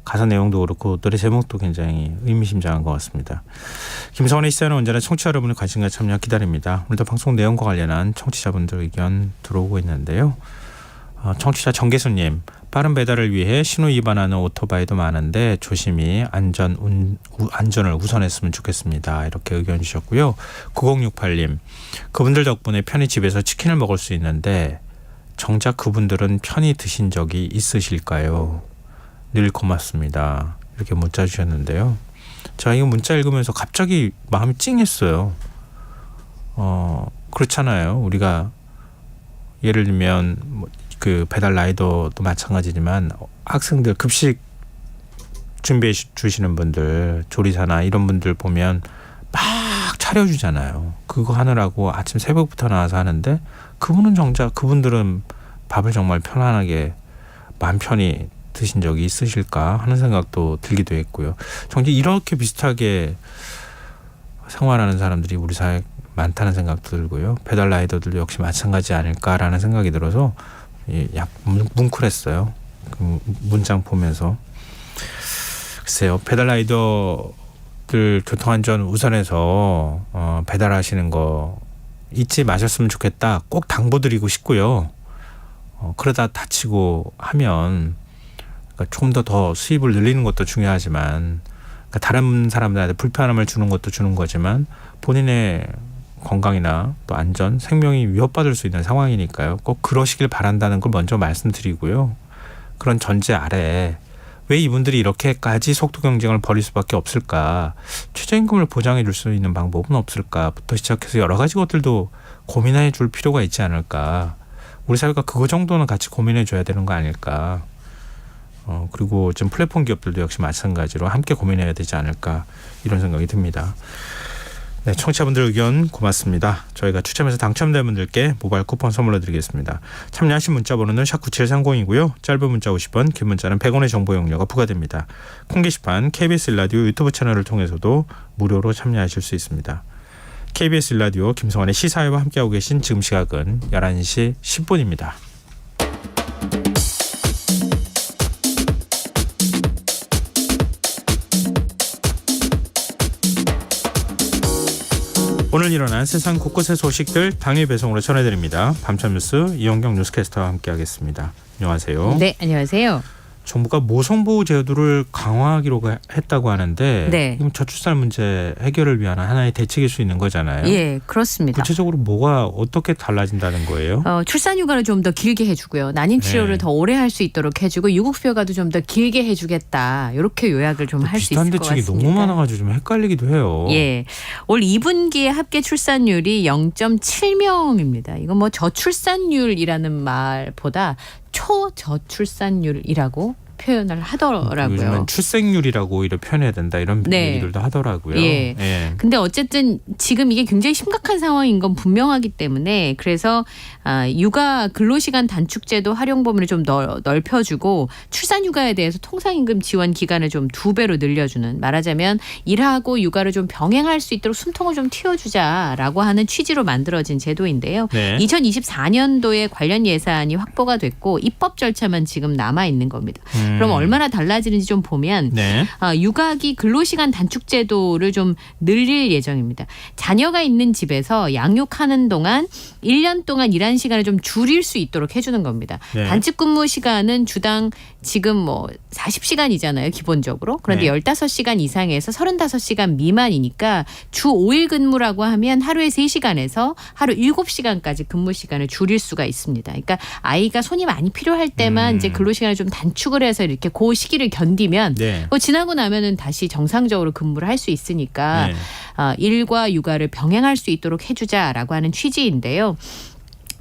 가사 내용도 그렇고 노래 제목도 굉장히 의미심장한 것 같습니다. 김성원의 시사는 언제나 청취자 여러분의 관심과 참여 기다립니다. 오늘도 방송 내용과 관련한 청취자분들 의견 들어오고 있는데요. 청취자 정계수님, 빠른 배달을 위해 신호 위반하는 오토바이도 많은데 조심히 안전을 우선했으면 좋겠습니다. 이렇게 의견 주셨고요. 9068님, 그분들 덕분에 편히 집에서 치킨을 먹을 수 있는데 정작 그분들은 편히 드신 적이 있으실까요? 늘 고맙습니다. 이렇게 문자 주셨는데요. 제가 이 문자 읽으면서 갑자기 마음이 찡했어요. 그렇잖아요. 우리가 예를 들면 그 배달 라이더도 마찬가지지만 학생들 급식 준비해 주시는 분들, 조리사나 이런 분들 보면 막 차려주잖아요. 그거 하느라고 아침 새벽부터 나와서 하는데 그분들은 밥을 정말 편안하게 마음 편히 드신 적이 있으실까 하는 생각도 들기도 했고요. 정말 이렇게 비슷하게 생활하는 사람들이 우리 사회에 많다는 생각도 들고요. 배달 라이더들도 역시 마찬가지 아닐까라는 생각이 들어서 약 뭉클했어요. 그 문장 보면서. 글쎄요. 배달 라이더들 교통안전 우선해서 배달하시는 거 잊지 마셨으면 좋겠다. 꼭 당부드리고 싶고요. 그러다 다치고 하면 좀 더 수입을 늘리는 것도 중요하지만 다른 사람들한테 불편함을 주는 것도 주는 거지만 본인의 건강이나 또 안전, 생명이 위협받을 수 있는 상황이니까요. 꼭 그러시길 바란다는 걸 먼저 말씀드리고요. 그런 전제 아래 왜 이분들이 이렇게까지 속도 경쟁을 벌일 수밖에 없을까? 최저임금을 보장해 줄 수 있는 방법은 없을까?부터 시작해서 여러 가지 것들도 고민해 줄 필요가 있지 않을까? 우리 사회가 그거 정도는 같이 고민해 줘야 되는 거 아닐까? 그리고 지금 플랫폼 기업들도 역시 마찬가지로 함께 고민해야 되지 않을까 이런 생각이 듭니다. 네, 청취자분들 의견 고맙습니다. 저희가 추첨해서 당첨된 분들께 모바일 쿠폰 선물로 드리겠습니다. 참여하신 문자 번호는 샵9730이고요. 짧은 문자 50원, 긴 문자는 100원의 정보 용료가 부과됩니다. 콩 게시판 KBS 일라디오 유튜브 채널을 통해서도 무료로 참여하실 수 있습니다. KBS 일라디오 김성환의 시사회와 함께하고 계신 지금 시각은 11시 10분입니다. 오늘 일어난 세상 곳곳의 소식들 당일 배송으로 전해드립니다. 밤참 뉴스 이용경 뉴스캐스터와 함께하겠습니다. 안녕하세요. 네, 안녕하세요. 정부가 모성보호 제도를 강화하기로 했다고 하는데 네. 이건 저출산 문제 해결을 위한 하나의 대책일 수 있는 거잖아요. 예, 그렇습니다. 구체적으로 뭐가 어떻게 달라진다는 거예요? 출산 휴가를 좀 더 길게 해주고요. 난임 치료를 네. 더 오래 할 수 있도록 해주고 유급휴가도 좀 더 길게 해주겠다. 이렇게 요약을 좀 할 수 있을 것 같습니다. 비슷한 대책이 너무 많아가지고 좀 헷갈리기도 해요. 예, 올 2분기의 합계 출산율이 0.7명입니다. 이건 뭐 저출산율이라는 말보다 초저출산율이라고 표현을 하더라고요. 요즘은 출생률이라고 오히려 표현해야 된다 이런 네. 얘기들도 하더라고요. 예. 예. 근데 어쨌든 지금 이게 굉장히 심각한 상황인 건 분명하기 때문에 그래서 육아 근로시간 단축제도 활용 범위를 좀 넓혀주고 출산휴가에 대해서 통상임금 지원 기간을 좀 2배로 늘려주는, 말하자면 일하고 육아를 좀 병행할 수 있도록 숨통을 좀 틔워주자라고 하는 취지로 만들어진 제도인데요. 네. 2024년도에 관련 예산이 확보가 됐고 입법 절차만 지금 남아 있는 겁니다. 그럼 얼마나 달라지는지 좀 보면 네. 육아기 근로시간 단축제도를 좀 늘릴 예정입니다. 자녀가 있는 집에서 양육하는 동안 1년 동안 일한 시간을 좀 줄일 수 있도록 해주는 겁니다. 네. 단축 근무 시간은 주당 지금 뭐 40시간이잖아요. 기본적으로. 그런데 네. 15시간 이상에서 35시간 미만이니까 주 5일 근무라고 하면 하루에 3시간에서 하루 7시간까지 근무 시간을 줄일 수가 있습니다. 그러니까 아이가 손이 많이 필요할 때만 이제 근로시간을 좀 단축을 해서 이렇게 그 시기를 견디면 네. 지나고 나면은 다시 정상적으로 근무를 할 수 있으니까 네. 일과 육아를 병행할 수 있도록 해주자라고 하는 취지인데요.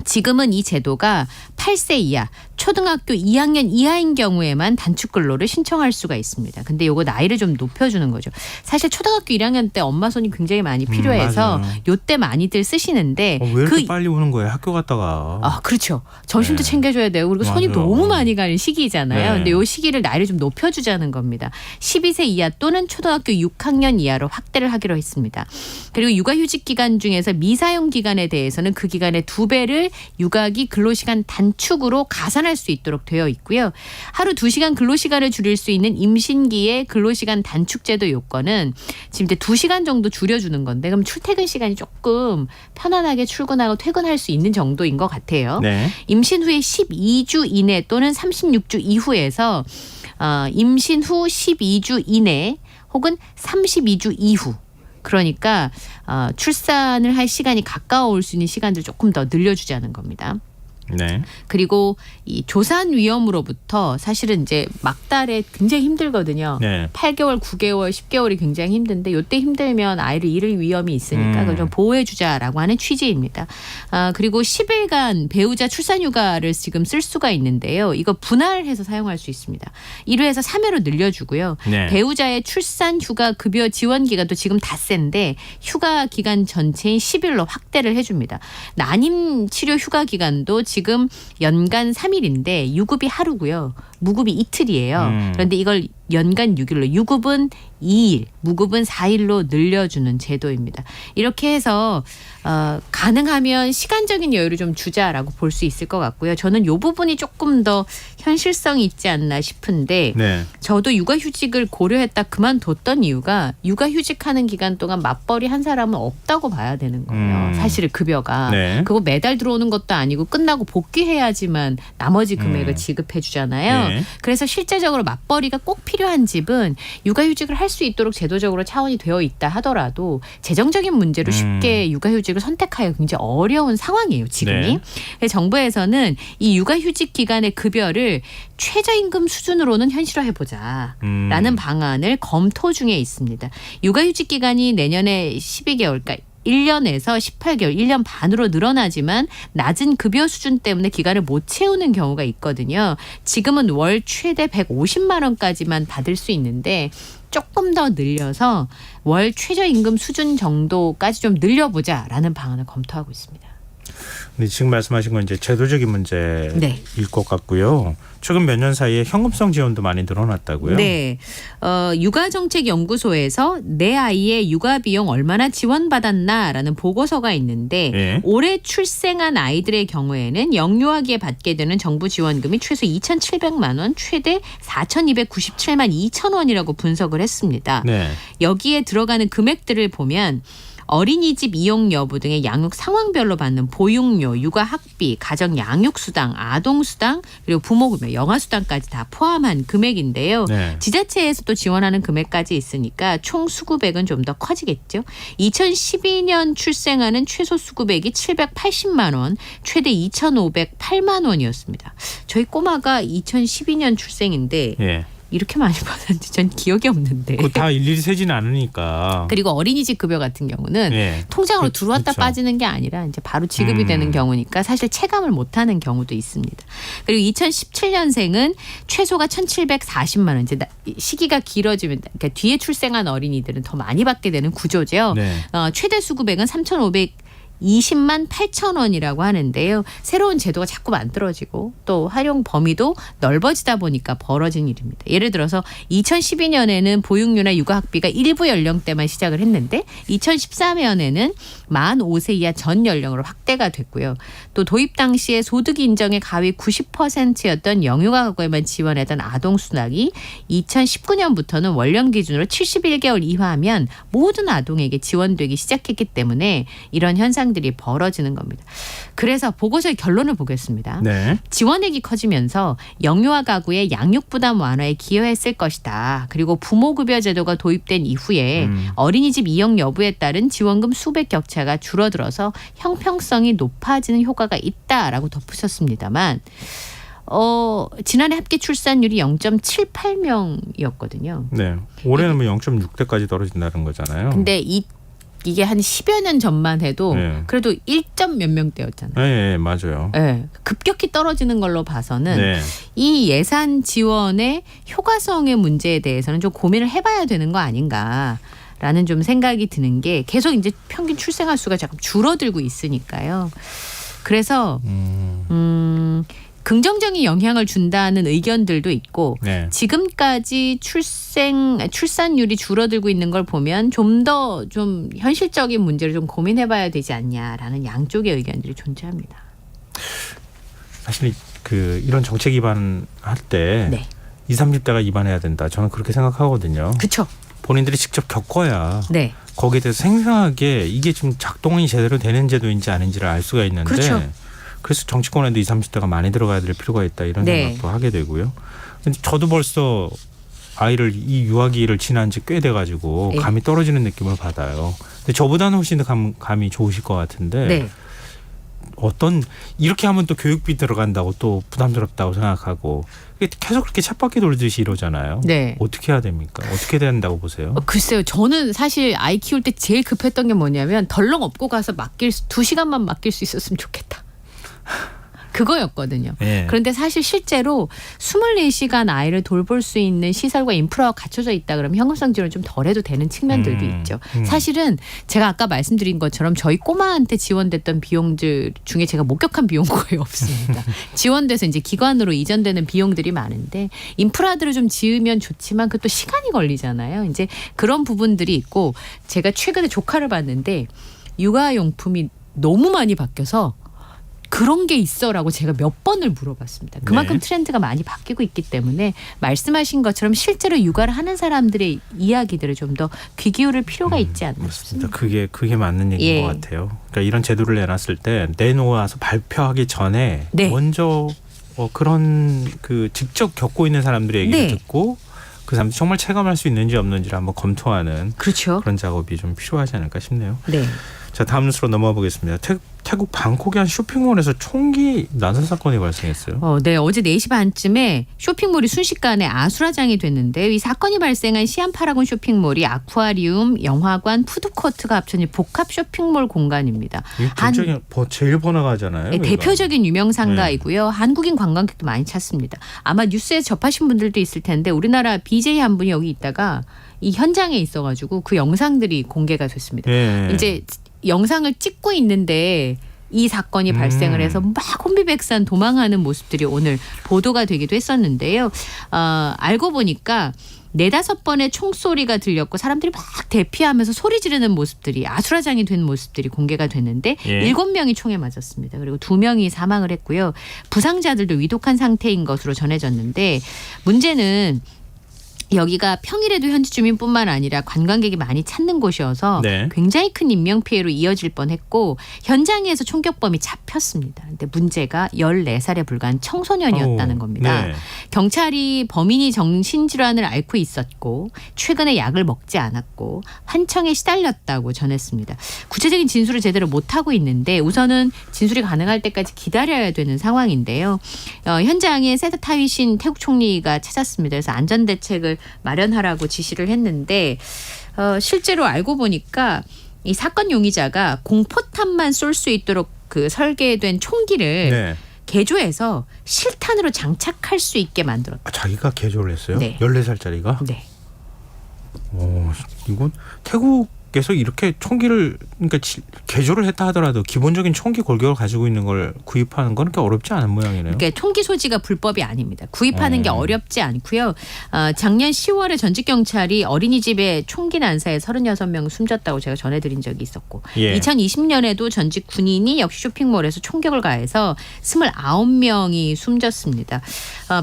지금은 이 제도가 8세 이하, 초등학교 2학년 이하인 경우에만 단축 근로를 신청할 수가 있습니다. 근데 요거 나이를 좀 높여주는 거죠. 사실 초등학교 1학년 때 엄마 손이 굉장히 많이 필요해서 요때 많이들 쓰시는데 왜 이렇게 빨리 오는 거예요? 학교 갔다가. 아, 그렇죠. 점심도 챙겨줘야 돼요. 그리고 손이 맞아요. 너무 많이 가는 시기잖아요. 네. 근데 요 시기를 나이를 좀 높여주자는 겁니다. 12세 이하 또는 초등학교 6학년 이하로 확대를 하기로 했습니다. 그리고 육아휴직 기간 중에서 미사용 기간에 대해서는 그 기간의 2배를 육아기 근로시간 단축으로 가산할 수 있도록 되어 있고요. 하루 2시간 근로시간을 줄일 수 있는 임신기의 근로시간 단축제도 요건은 지금 이제 2시간 정도 줄여주는 건데 그럼 출퇴근 시간이 조금 편안하게 출근하고 퇴근할 수 있는 정도인 것 같아요. 네. 임신 후에 12주 이내 또는 36주 이후에서 임신 후 12주 이내 혹은 32주 이후 그러니까 출산을 할 시간이 가까워올 수 있는 시간들 조금 더 늘려주자는 겁니다. 네. 그리고 이 조산 위험으로부터 사실은 이제 막달에 굉장히 힘들거든요. 네. 8개월, 9개월, 10개월이 굉장히 힘든데 이때 힘들면 아이를 잃을 위험이 있으니까 그걸 좀 보호해주자라고 하는 취지입니다. 그리고 10일간 배우자 출산휴가를 지금 쓸 수가 있는데요. 이거 분할해서 사용할 수 있습니다. 1회에서 3회로 늘려주고요. 네. 배우자의 출산휴가 급여 지원 기간도 지금 닷새인데 휴가 기간 전체인 10일로 확대를 해줍니다. 난임 치료 휴가 기간도 지금 연간 3일인데 유급이 하루고요. 무급이 이틀이에요. 그런데 이걸 연간 6일로 유급은 2일, 무급은 4일로 늘려주는 제도입니다. 이렇게 해서 가능하면 시간적인 여유를 좀 주자라고 볼 수 있을 것 같고요. 저는 이 부분이 조금 더 현실성이 있지 않나 싶은데 네. 저도 육아휴직을 고려했다 그만뒀던 이유가 육아휴직하는 기간 동안 맞벌이 한 사람은 없다고 봐야 되는 거예요. 사실은 급여가. 네. 그거 매달 들어오는 것도 아니고 끝나고 복귀해야지만 나머지 금액을 지급해 주잖아요. 네. 그래서 실제적으로 맞벌이가 꼭 필요한 집은 육아휴직을 할 수 있도록 제도적으로 차원이 되어 있다 하더라도 재정적인 문제로 쉽게 육아휴직을 선택하기가 굉장히 어려운 상황이에요. 지금이. 네. 그래서 정부에서는 이 육아휴직 기간의 급여를 최저임금 수준으로는 현실화해보자 라는 방안을 검토 중에 있습니다. 육아휴직 기간이 내년에 12개월, 그러니까 1년에서 18개월, 1년 반으로 늘어나지만 낮은 급여 수준 때문에 기간을 못 채우는 경우가 있거든요. 지금은 월 최대 150만 원까지만 받을 수 있는데 조금 더 늘려서 월 최저임금 수준 정도까지 좀 늘려보자라는 방안을 검토하고 있습니다. 근데 지금 말씀하신 건 이제 제도적인 문제일 네. 것 같고요. 최근 몇 년 사이에 현금성 지원도 많이 늘어났다고요. 네. 육아정책연구소에서 내 아이의 육아 비용 얼마나 지원받았나라는 보고서가 있는데 네. 올해 출생한 아이들의 경우에는 영유아기에 받게 되는 정부 지원금이 최소 2,700만 원, 최대 4,297만 2천 원이라고 분석을 했습니다. 네. 여기에 들어가는 금액들을 보면 어린이집 이용 여부 등의 양육 상황별로 받는 보육료, 육아학비, 가정 양육수당, 아동수당, 그리고 부모급여, 영아수당까지 다 포함한 금액인데요. 네. 지자체에서 또 지원하는 금액까지 있으니까 총 수급액은 좀 더 커지겠죠. 2012년 출생하는 최소 수급액이 780만 원, 최대 2,508만 원이었습니다. 저희 꼬마가 2012년 출생인데 예. 이렇게 많이 받았는지 전 기억이 없는데. 그거 다 일일이 세지는 않으니까. 그리고 어린이집 급여 같은 경우는 예. 통장으로 들어왔다 그렇죠. 빠지는 게 아니라 이제 바로 지급이 되는 경우니까 사실 체감을 못하는 경우도 있습니다. 그리고 2017년생은 최소가 1,740만 원. 이제 시기가 길어지면 그러니까 뒤에 출생한 어린이들은 더 많이 받게 되는 구조죠. 네. 최대 수급액은 3,520만 8천 원이라고 하는데요. 새로운 제도가 자꾸 만들어지고 또 활용 범위도 넓어지다 보니까 벌어진 일입니다. 예를 들어서 2012년에는 보육료나 육아학비가 일부 연령대만 시작을 했는데 2013년에는 만 5세 이하 전 연령으로 확대가 됐고요. 또 도입 당시에 소득 인정의 가위 90%였던 영유아 가구에만 지원하던 아동수당이 2019년부터는 원령 기준으로 71개월 이하면 모든 아동에게 지원되기 시작했기 때문에 이런 현상들이 벌어지는 겁니다. 그래서 보고서의 결론을 보겠습니다. 네. 지원액이 커지면서 영유아 가구의 양육 부담 완화에 기여했을 것이다. 그리고 부모급여 제도가 도입된 이후에 어린이집 이용 여부에 따른 지원금 수백 격차가 줄어들어서 형평성이 높아지는 효과가 있다라고 덧붙였습니다만 지난해 합계 출산율이 0.78명이었거든요. 네. 올해는 뭐 0.6대까지 떨어진다는 거잖아요. 근데 이게 한 10여 년 전만 해도 네. 그래도 1점 몇 명대였잖아요. 네, 맞아요. 네, 급격히 떨어지는 걸로 봐서는 네. 이 예산 지원의 효과성의 문제에 대해서는 좀 고민을 해봐야 되는 거 아닌가라는 좀 생각이 드는 게 계속 이제 평균 출생아 수가 자꾸 줄어들고 있으니까요. 그래서 긍정적인 영향을 준다는 의견들도 있고 네. 지금까지 출산율이 줄어들고 있는 걸 보면 좀 더 좀 현실적인 문제를 좀 고민해봐야 되지 않냐라는 양쪽의 의견들이 존재합니다. 사실 이런 정책 입안할 때 네. 20, 30대가 입안해야 된다. 저는 그렇게 생각하거든요. 그렇죠. 본인들이 직접 겪어야 네. 거기에 대해서 생생하게 이게 지금 작동이 제대로 되는 제도인지 아닌지를 알 수가 있는데 그렇죠. 그래서 정치권에도 20, 30대가 많이 들어가야 될 필요가 있다 이런 네. 생각도 하게 되고요. 근데 저도 벌써 아이를 이 유아기를 지난 지 꽤 돼가지고 네. 감이 떨어지는 느낌을 받아요. 근데 저보다는 훨씬 더 감이 좋으실 것 같은데 네. 이렇게 하면 또 교육비 들어간다고 또 부담스럽다고 생각하고 계속 그렇게 쳇바퀴 돌듯이 이러잖아요. 네. 어떻게 해야 됩니까? 어떻게 된다고 보세요? 글쎄요. 저는 사실 아이 키울 때 제일 급했던 게 뭐냐면 덜렁 업고 가서 2시간만 맡길 수 있었으면 좋겠다. 그거였거든요. 네. 그런데 사실 실제로 24시간 아이를 돌볼 수 있는 시설과 인프라가 갖춰져 있다 그러면 현금성 지원을 좀 덜 해도 되는 측면들도 있죠. 사실은 제가 아까 말씀드린 것처럼 저희 꼬마한테 지원됐던 비용들 중에 제가 목격한 비용은 거의 없습니다. 지원돼서 이제 기관으로 이전되는 비용들이 많은데 인프라들을 좀 지으면 좋지만 그것도 시간이 걸리잖아요. 이제 그런 부분들이 있고 제가 최근에 조카를 봤는데 육아용품이 너무 많이 바뀌어서 그런 게 있어라고 제가 몇 번을 물어봤습니다. 그만큼 네. 트렌드가 많이 바뀌고 있기 때문에 말씀하신 것처럼 실제로 육아를 하는 사람들의 이야기들을 좀 더 귀 기울일 필요가 있지 않나 맞습니다. 싶습니다. 그게 맞는 얘기인 예. 것 같아요. 그러니까 이런 제도를 내놨을 때 내놓아서 발표하기 전에 네. 먼저 그런 직접 겪고 있는 사람들의 얘기를 네. 듣고 그 사람들이 정말 체감할 수 있는지 없는지를 한번 검토하는 그렇죠. 그런 작업이 좀 필요하지 않을까 싶네요. 네. 자, 다음 뉴스로 넘어가 보겠습니다. 태국 방콕의 한 쇼핑몰에서 총기 난사 사건이 발생했어요. 네. 어제 4시 반쯤에 쇼핑몰이 순식간에 아수라장이 됐는데 이 사건이 발생한 시안 파라곤 쇼핑몰이 아쿠아리움, 영화관, 푸드코트가 합쳐진 복합 쇼핑몰 공간입니다. 이게 굉장히 제일 번화가잖아요. 네, 여기가. 대표적인 유명 상가이고요. 한국인 관광객도 많이 찾습니다. 아마 뉴스에 접하신 분들도 있을 텐데 우리나라 BJ 한 분이 여기 있다가 이 현장에 있어가지고 그 영상들이 공개가 됐습니다. 예. 이제 영상을 찍고 있는데 이 사건이 발생을 해서 막 혼비백산 도망하는 모습들이 오늘 보도가 되기도 했었는데요. 알고 보니까 4-5번의 총소리가 들렸고 사람들이 막 대피하면서 소리 지르는 모습들이 아수라장이 된 모습들이 공개가 됐는데 예. 7명이 총에 맞았습니다. 그리고 2명이 사망을 했고요. 부상자들도 위독한 상태인 것으로 전해졌는데 문제는 여기가 평일에도 현지 주민뿐만 아니라 관광객이 많이 찾는 곳이어서 네. 굉장히 큰 인명피해로 이어질 뻔했고 현장에서 총격범이 잡혔습니다. 근데 문제가 14살에 불과한 청소년이었다는 겁니다. 네. 경찰이 범인이 정신질환을 앓고 있었고 최근에 약을 먹지 않았고 환청에 시달렸다고 전했습니다. 구체적인 진술을 제대로 못하고 있는데 우선은 진술이 가능할 때까지 기다려야 되는 상황인데요. 현장에 세타 타위신 태국 총리가 찾았습니다. 그래서 안전대책을 마련하라고 지시를 했는데 실제로 알고 보니까 이 사건 용의자가 공포탄만 쏠 수 있도록 설계된 총기를 네. 개조해서 실탄으로 장착할 수 있게 만들었다. 자기가 개조를 했어요? 네. 14살짜리가? 네. 이건 태국에서 이렇게 총기를 개조를 했다 하더라도 기본적인 총기 골격을 가지고 있는 걸 구입하는 건 그렇게 어렵지 않은 모양이네요. 그러니까 총기 소지가 불법이 아닙니다. 구입하는 게 어렵지 않고요. 작년 10월에 전직 경찰이 어린이집에 총기 난사에 36명 숨졌다고 제가 전해드린 적이 있었고 예. 2020년에도 전직 군인이 역시 쇼핑몰에서 총격을 가해서 29명이 숨졌습니다.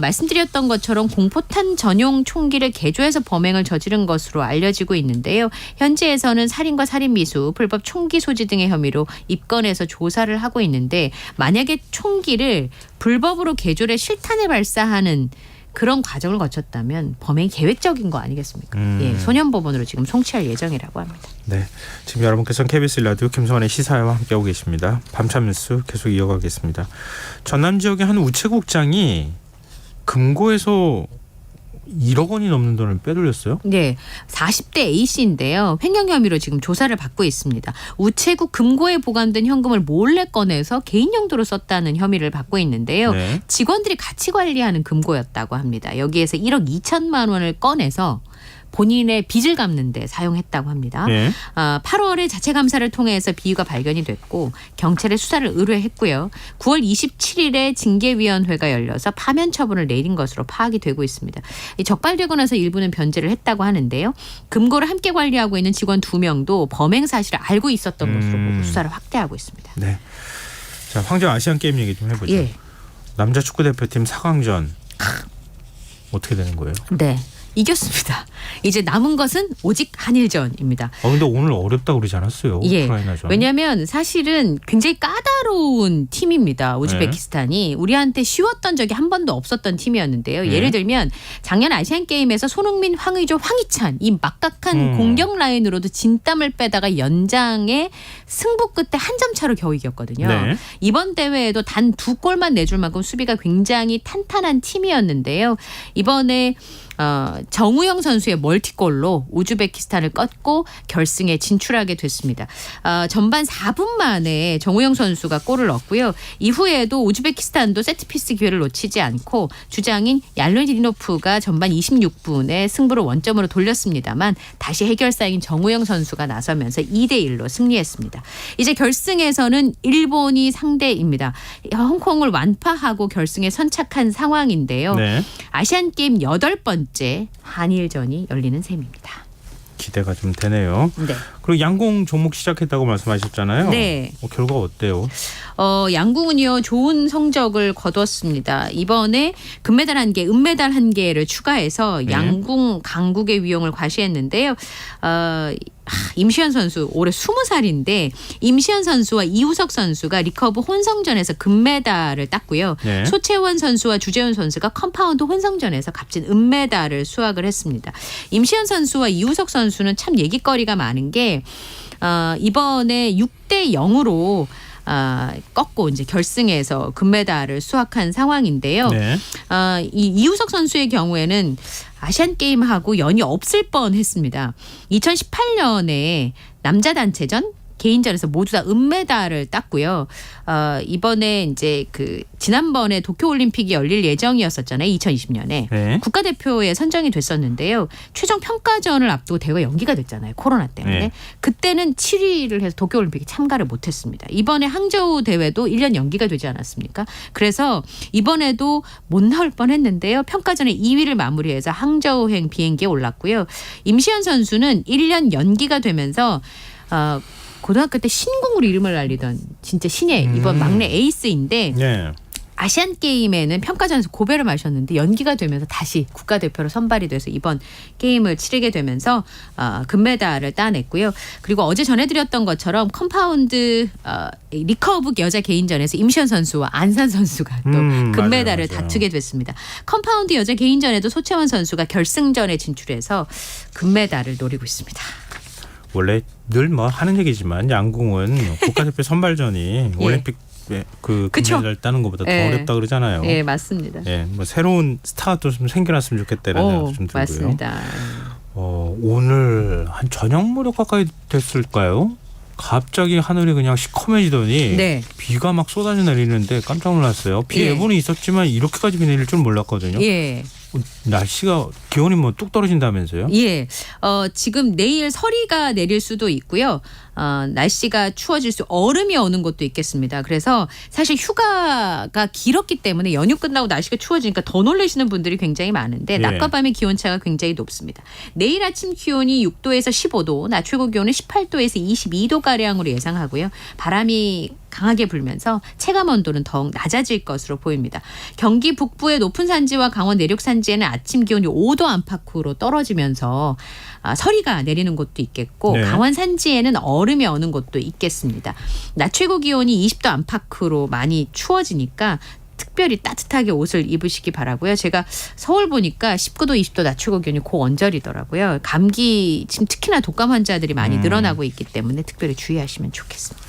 말씀드렸던 것처럼 공포탄 전용 총기를 개조해서 범행을 저지른 것으로 알려지고 있는데요. 현지에서는 살인과 살인미수, 불법 총기 소지 등의 혐의로 입건해서 조사를 하고 있는데 만약에 총기를 불법으로 개조해 실탄을 발사하는 그런 과정을 거쳤다면 범행 계획적인 거 아니겠습니까? 예, 소년법원으로 지금 송치할 예정이라고 합니다. 네, 지금 여러분께서는 KBS 라디오 김성환의 시사회와 함께하고 계십니다. 밤참 뉴스 계속 이어가겠습니다. 전남 지역의 한 우체국장이 금고에서 1억 원이 넘는 돈을 빼돌렸어요? 네, 40대 A씨인데요. 횡령 혐의로 지금 조사를 받고 있습니다. 우체국 금고에 보관된 현금을 몰래 꺼내서 개인 용도로 썼다는 혐의를 받고 있는데요. 네. 직원들이 같이 관리하는 금고였다고 합니다. 여기에서 1억 2천만 원을 꺼내서 본인의 빚을 갚는 데 사용했다고 합니다. 네. 8월에 자체 감사를 통해서 비위가 발견이 됐고 경찰에 수사를 의뢰했고요. 9월 27일에 징계위원회가 열려서 파면 처분을 내린 것으로 파악이 되고 있습니다. 적발되고 나서 일부는 변제를 했다고 하는데요. 금고를 함께 관리하고 있는 직원 2명도 범행 사실을 알고 있었던 것으로 보고 수사를 확대하고 있습니다. 네. 자, 황정 아시안 게임 얘기 좀 해보죠. 예. 남자 축구 대표팀 4강전 어떻게 되는 거예요? 네. 이겼습니다. 이제 남은 것은 오직 한일전입니다. 근데 오늘 어렵다고 그러지 않았어요? 예. 우크라이나전. 왜냐하면 사실은 굉장히 까다로운 팀입니다. 우즈베키스탄이. 우리한테 쉬웠던 적이 한 번도 없었던 팀이었는데요. 네. 예를 들면 작년 아시안게임에서 손흥민, 황의조, 황희찬 이 막강한 공격 라인으로도 진땀을 빼다가 연장에 승부 끝에 한 점 차로 겨우 이겼거든요. 네. 이번 대회에도 단 2골만 내줄 만큼 수비가 굉장히 탄탄한 팀이었는데요. 이번에 정우영 선수의 멀티골로 우즈베키스탄을 꺾고 결승에 진출하게 됐습니다. 전반 4분 만에 정우영 선수가 골을 넣었고요. 이후에도 우즈베키스탄도 세트피스 기회를 놓치지 않고 주장인 얄루디노프가 전반 26분에 승부를 원점으로 돌렸습니다만 다시 해결사인 정우영 선수가 나서면서 2대1로 승리했습니다. 이제 결승에서는 일본이 상대입니다. 홍콩을 완파하고 결승에 선착한 상황인데요. 네. 아시안게임 8번째 한일전이 열리는 셈입니다. 기대가 좀 되네요. 네. 그리고 양궁 종목 시작했다고 말씀하셨잖아요. 네. 결과 어때요? 양궁은요 좋은 성적을 거두었습니다. 이번에 금메달 1개, 은메달 1개를 추가해서 네. 양궁 강국의 위용을 과시했는데요. 임시현 선수 올해 20살인데 임시현 선수와 이우석 선수가 리커브 혼성전에서 금메달을 땄고요. 네. 소채원 선수와 주재훈 선수가 컴파운드 혼성전에서 값진 은메달을 수확을 했습니다. 임시현 선수와 이우석 선수는 참 얘기거리가 많은 게 이번에 6대 0으로 꺾고 이제 결승에서 금메달을 수확한 상황인데요. 네. 이 이우석 선수의 경우에는 아시안 게임하고 연이 없을 뻔했습니다. 2018년에 남자 단체전 개인전에서 모두 다 은메달을 땄고요. 이번에 이제 지난번에 도쿄올림픽이 열릴 예정이었었잖아요. 2020년에. 네. 국가대표에 선정이 됐었는데요. 최종 평가전을 앞두고 대회가 연기가 됐잖아요. 코로나 때문에. 네. 그때는 7위를 해서 도쿄올림픽에 참가를 못했습니다. 이번에 항저우 대회도 1년 연기가 되지 않았습니까? 그래서 이번에도 못 나올 뻔했는데요. 평가전에 2위를 마무리해서 항저우행 비행기에 올랐고요. 임시현 선수는 1년 연기가 되면서 고등학교 때 신궁으로 이름을 알리던 진짜 신예 이번 막내 에이스인데 네. 아시안게임에는 평가전에서 고배를 마셨는데 연기가 되면서 다시 국가대표로 선발이 돼서 이번 게임을 치르게 되면서 금메달을 따냈고요. 그리고 어제 전해드렸던 것처럼 컴파운드 리커브 여자 개인전에서 임시현 선수와 안산 선수가 또 금메달을 맞아요. 다투게 됐습니다. 컴파운드 여자 개인전에도 소채원 선수가 결승전에 진출해서 금메달을 노리고 있습니다. 원래 늘 하는 얘기지만 양궁은 국가대표 선발전이 예. 올림픽 그쵸. 금메달 따는 것보다 더 예. 어렵다 그러잖아요. 네, 맞습니다. 예, 새로운 스타도 좀 생겨났으면 좋겠다는 생각도 좀 들고요. 맞습니다. 오늘 한 저녁 무렵 가까이 됐을까요? 갑자기 하늘이 그냥 시커매지더니 네. 비가 막 쏟아져 내리는데 깜짝 놀랐어요. 비 예. 예보는 있었지만 이렇게까지 비 내릴 줄 몰랐거든요. 예. 날씨가 기온이 뚝 떨어진다면서요? 예. 지금 내일 서리가 내릴 수도 있고요. 날씨가 추워질 얼음이 오는 곳도 있겠습니다. 그래서 사실 휴가가 길었기 때문에 연휴 끝나고 날씨가 추워지니까 더 놀라시는 분들이 굉장히 많은데 예. 낮과 밤의 기온차가 굉장히 높습니다. 내일 아침 기온이 6도에서 15도, 낮 최고 기온은 18도에서 22도가량으로 예상하고요. 바람이 강하게 불면서 체감 온도는 더욱 낮아질 것으로 보입니다. 경기 북부의 높은 산지와 강원 내륙 산지에는 아침 기온이 5도 안팎으로 떨어지면서 서리가 내리는 곳도 있겠고 네. 강원 산지에는 얼음이 오는 곳도 있겠습니다. 낮 최고 기온이 20도 안팎으로 많이 추워지니까 특별히 따뜻하게 옷을 입으시기 바라고요. 제가 서울 보니까 19도, 20도 낮 최고 기온이 고언절이더라고요. 감기 지금 특히나 독감 환자들이 많이 늘어나고 있기 때문에 특별히 주의하시면 좋겠습니다.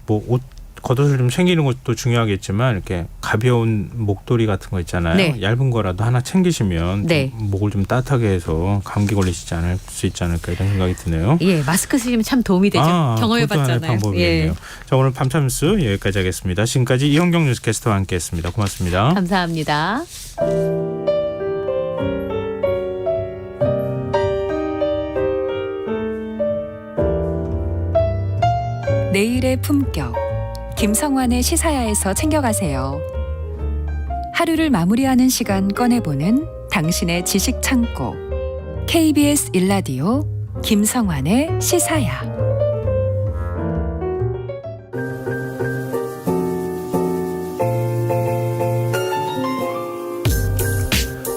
옷 겉옷을 좀 챙기는 것도 중요하겠지만 이렇게 가벼운 목도리 같은 거 있잖아요. 네. 얇은 거라도 하나 챙기시면 네. 좀 목을 좀 따뜻하게 해서 감기 걸리시지 않을 수 있지 않을까 이런 생각이 드네요. 예, 마스크 쓰시면 참 도움이 되죠. 그것도 하나의 경험해봤잖아요. 방법이겠네요. 예. 자, 오늘 밤참 뉴스 여기까지 하겠습니다. 지금까지 이현경 뉴스캐스터와 함께했습니다. 고맙습니다. 감사합니다. 내일의 품격. 김성환의 시사야에서 챙겨가세요. 하루를 마무리하는 시간 꺼내보는 당신의 지식 창고. KBS 일라디오 김성환의 시사야.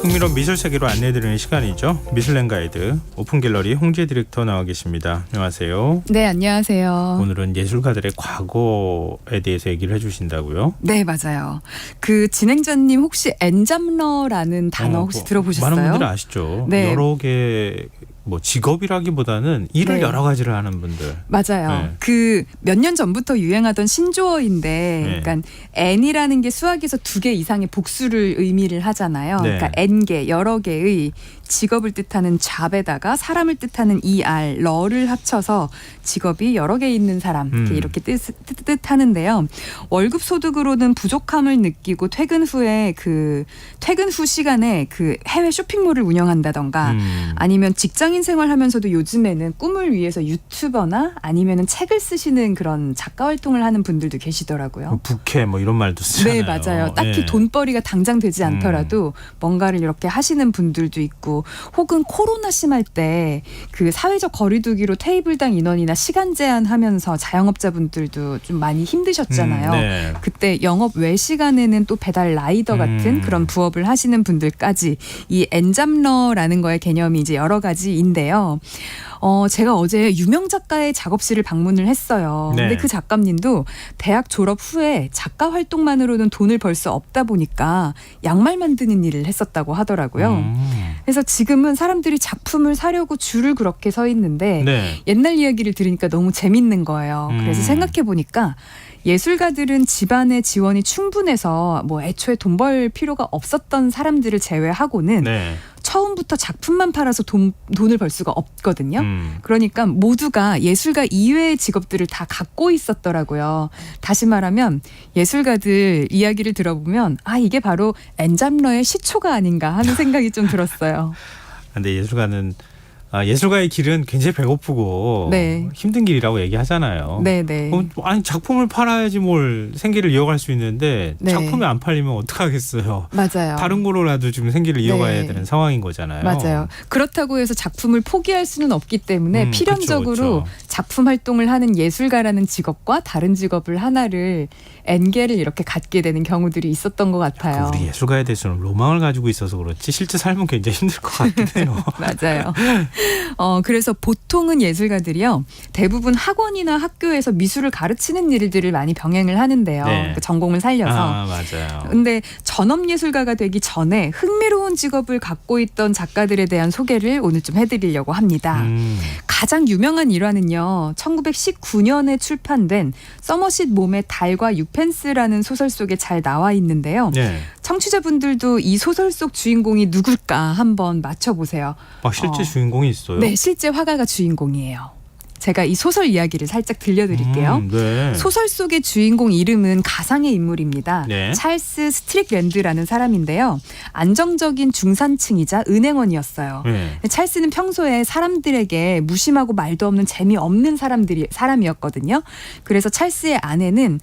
흥미로운 미술 세계로 안내해드리는 시간이죠. 미술랭 가이드 오픈 갤러리 홍지혜 디렉터 나와 계십니다. 안녕하세요. 네, 안녕하세요. 오늘은 예술가들의 과거에 대해서 얘기를 해주신다고요? 네, 맞아요. 그 진행자님 혹시 엔잡러라는 단어 혹시 들어보셨어요? 많은 분들 아시죠. 네. 여러 개 뭐 직업이라기보다는 일을 네. 여러 가지를 하는 분들. 맞아요. 네. 그 몇 년 전부터 유행하던 신조어인데, 네. 그러니까 n이라는 게 수학에서 2개 이상의 복수를 의미를 하잖아요. 네. 그러니까 n개, 여러 개의 직업을 뜻하는 잡에다가 사람을 뜻하는 er, 러를 합쳐서 직업이 여러 개 있는 사람 이렇게 뜻하는데요. 월급 소득으로는 부족함을 느끼고 퇴근 후 시간에 그 해외 쇼핑몰을 운영한다던가 아니면 직장인 생활하면서도 요즘에는 꿈을 위해서 유튜버나 아니면은 책을 쓰시는 그런 작가 활동을 하는 분들도 계시더라고요. 부캐 뭐 이런 말도 쓰잖아요. 네, 맞아요. 딱히 네. 돈벌이가 당장 되지 않더라도 뭔가를 이렇게 하시는 분들도 있고, 혹은 코로나 심할 때 그 사회적 거리두기로 테이블당 인원이나 시간 제한하면서 자영업자분들도 좀 많이 힘드셨잖아요. 네. 그때 영업 외 시간에는 또 배달 라이더 같은 그런 부업을 하시는 분들까지 이 엔잡러라는 거의 개념이 이제 여러 가지인데요. 제가 어제 유명 작가의 작업실을 방문을 했어요. 네. 근데 그 작가님도 대학 졸업 후에 작가 활동만으로는 돈을 벌 수 없다 보니까 양말 만드는 일을 했었다고 하더라고요. 그래서 지금은 사람들이 작품을 사려고 줄을 그렇게 서 있는데 네. 옛날 이야기를 들으니까 너무 재밌는 거예요. 그래서 생각해 보니까 예술가들은 집안의 지원이 충분해서 뭐 애초에 돈 벌 필요가 없었던 사람들을 제외하고는 네. 처음부터 작품만 팔아서 돈을 벌 수가 없거든요. 그러니까 모두가 예술가 이외의 직업들을 다 갖고 있었더라고요. 다시 말하면 예술가들 이야기를 들어보면 이게 바로 엔잡러의 시초가 아닌가 하는 생각이 좀 들었어요. 근데 예술가의 길은 굉장히 배고프고 네. 힘든 길이라고 얘기하잖아요. 네네. 아니 작품을 팔아야지 뭘 생계를 이어갈 수 있는데 네. 작품이 안 팔리면 어떡하겠어요. 맞아요. 다른 거로라도 지금 생계를 이어가야 네. 되는 상황인 거잖아요. 맞아요. 그렇다고 해서 작품을 포기할 수는 없기 때문에 필연적으로 그쵸. 작품 활동을 하는 예술가라는 직업과 다른 직업을 하나를 N개를 이렇게 갖게 되는 경우들이 있었던 것 같아요. 우리 예술가에 대해서는 로망을 가지고 있어서 그렇지 실제 삶은 굉장히 힘들 것 같긴 해요. 맞아요. 그래서 보통은 예술가들이요, 대부분 학원이나 학교에서 미술을 가르치는 일들을 많이 병행을 하는데요. 네. 그 전공을 살려서. 맞아요. 근데 전업 예술가가 되기 전에 흥미로운 직업을 갖고 있던 작가들에 대한 소개를 오늘 좀 해드리려고 합니다. 가장 유명한 일화는요, 1919년에 출판된 서머싯 몸의 달과 유펜스라는 소설 속에 잘 나와 있는데요. 네. 청취자분들도 이 소설 속 주인공이 누굴까 한번 맞춰보세요. 실제 주인공이 있어요? 네, 실제 화가가 주인공이에요. 제가 이 소설 이야기를 살짝 들려드릴게요. 네. 소설 속의 주인공 이름은 가상의 인물입니다. 네. 찰스 스트릭랜드라는 사람인데요. 안정적인 중산층이자 은행원이었어요. 네. 찰스는 평소에 사람들에게 무심하고 말도 없는 재미없는 사람이었거든요. 그래서 찰스의 아내는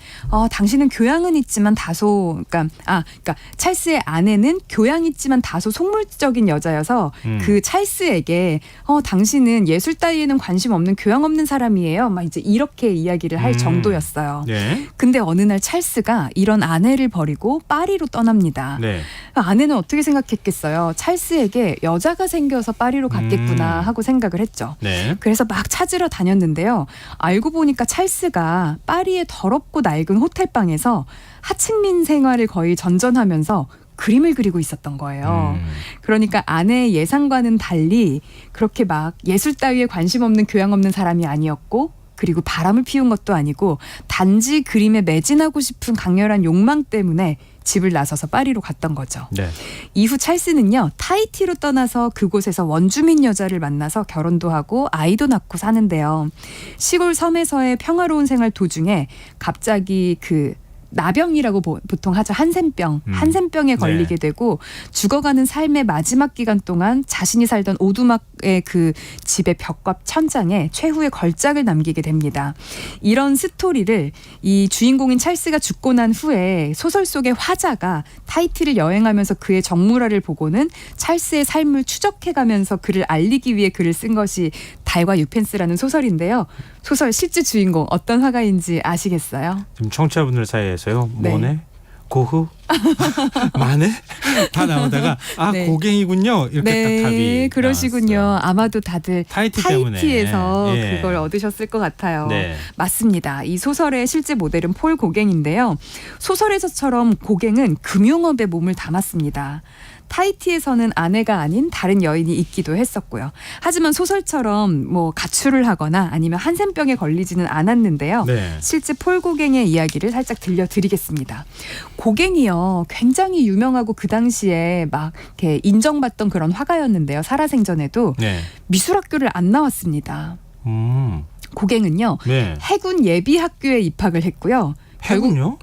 당신은 교양은 있지만 그러니까 찰스의 아내는 교양 있지만 다소 속물적인 여자여서 그 찰스에게 당신은 예술 따위에는 관심 없는 교양 없는 사람이에요. 막 이제 이렇게 이야기를 할 정도였어요. 네. 근데 어느 날 찰스가 이런 아내를 버리고 파리로 떠납니다. 네. 아내는 어떻게 생각했겠어요? 찰스에게 여자가 생겨서 파리로 갔겠구나 하고 생각을 했죠. 네. 그래서 막 찾으러 다녔는데요. 알고 보니까 찰스가 파리의 더럽고 낡은 호텔방에서 하층민 생활을 거의 전전하면서 그림을 그리고 있었던 거예요. 그러니까 아내의 예상과는 달리 그렇게 막 예술 따위에 관심 없는 교양 없는 사람이 아니었고, 그리고 바람을 피운 것도 아니고 단지 그림에 매진하고 싶은 강렬한 욕망 때문에 집을 나서서 파리로 갔던 거죠. 네. 이후 찰스는요, 타히티로 떠나서 그곳에서 원주민 여자를 만나서 결혼도 하고 아이도 낳고 사는데요. 시골 섬에서의 평화로운 생활 도중에 갑자기 그 나병이라고 보통 하죠. 한센병에 걸리게 되고 죽어가는 삶의 마지막 기간 동안 자신이 살던 오두막의 그 집의 벽과 천장에 최후의 걸작을 남기게 됩니다. 이런 스토리를 이 주인공인 찰스가 죽고 난 후에 소설 속의 화자가 타히티를 여행하면서 그의 정물화를 보고는 찰스의 삶을 추적해가면서 그를 알리기 위해 글을 쓴 것이 달과 유펜스라는 소설인데요. 소설 실제 주인공 어떤 화가인지 아시겠어요? 지금 청취자분들 사이에서요. 네. 뭐네? 고흐? 마네? 다 나오다가 네. 고갱이군요. 이렇게 딱 답이 그러시군요. 나왔어요. 아마도 다들 타히티에서 예. 그걸 얻으셨을 것 같아요. 네. 맞습니다. 이 소설의 실제 모델은 폴 고갱인데요. 소설에서처럼 고갱은 금융업에 몸을 담았습니다. 타히티에서는 아내가 아닌 다른 여인이 있기도 했었고요. 하지만 소설처럼 뭐 가출을 하거나 아니면 한센병에 걸리지는 않았는데요. 네. 실제 폴 고갱의 이야기를 살짝 들려드리겠습니다. 고갱이요, 굉장히 유명하고 그 당시에 막 이렇게 인정받던 그런 화가였는데요. 살아생전에도 네. 미술학교를 안 나왔습니다. 고갱은요, 네. 해군 예비학교에 입학을 했고요. 해군요?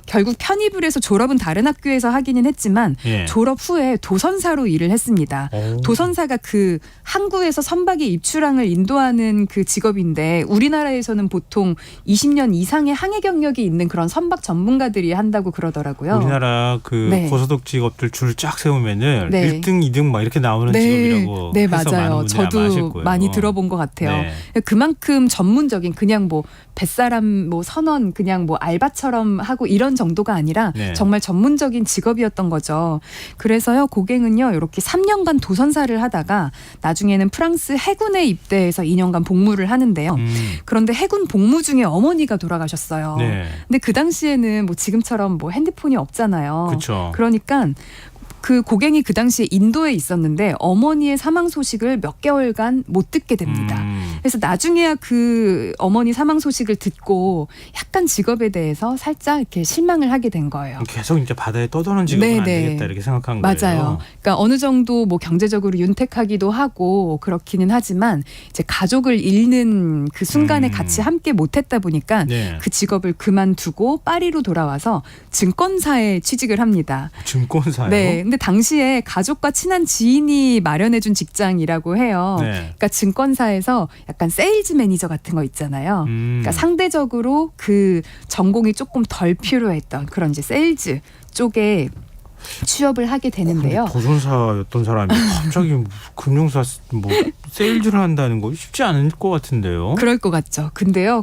결국 편입을 해서 졸업은 다른 학교에서 하기는 했지만 예. 졸업 후에 도선사로 일을 했습니다. 오. 도선사가 그 항구에서 선박의 입출항을 인도하는 그 직업인데 우리나라에서는 보통 20년 이상의 항해 경력이 있는 그런 선박 전문가들이 한다고 그러더라고요. 우리나라 그 네. 고소득 직업들 줄 쫙 세우면은 네. 1등, 2등 막 이렇게 나오는 직업이라고 네, 해서 많은 맞아요. 분들이 아마 아실 저도 거예요. 많이 들어본 것 같아요. 네. 그만큼 전문적인 그냥 뭐 뱃사람 뭐 선원 그냥 뭐 알바처럼 하고 이런 정도가 아니라 네. 정말 전문적인 직업이었던 거죠. 그래서요, 고갱은요 이렇게 3년간 도선사를 하다가 나중에는 프랑스 해군에 입대해서 2년간 복무를 하는데요. 그런데 해군 복무 중에 어머니가 돌아가셨어요. 네. 근데 그 당시에는 뭐 지금처럼 뭐 핸드폰이 없잖아요. 그렇죠. 그러니까 그 고갱이 그 당시에 인도에 있었는데 어머니의 사망 소식을 몇 개월간 못 듣게 됩니다. 그래서 나중에야 그 어머니 사망 소식을 듣고 약간 직업에 대해서 살짝 이렇게 실망을 하게 된 거예요. 계속 이제 바다에 떠도는 직업은 안 되겠다 이렇게 생각한 거예요. 맞아요. 그러니까 어느 정도 뭐 경제적으로 윤택하기도 하고 그렇기는 하지만 이제 가족을 잃는 그 순간에 같이 함께 못했다 보니까 네. 그 직업을 그만두고 파리로 돌아와서 증권사에 취직을 합니다. 증권사요? 네. 근데 당시에 가족과 친한 지인이 마련해준 직장이라고 해요. 네. 그러니까 증권사에서 약간 세일즈 매니저 같은 거 있잖아요. 그러니까 상대적으로 그 전공이 조금 덜 필요했던 그런 이제 세일즈 쪽에 취업을 하게 되는데요. 도선사였던 사람이 갑자기 금융사 뭐 세일즈를 한다는 거 쉽지 않을 것 같은데요. 그럴 것 같죠. 근데요,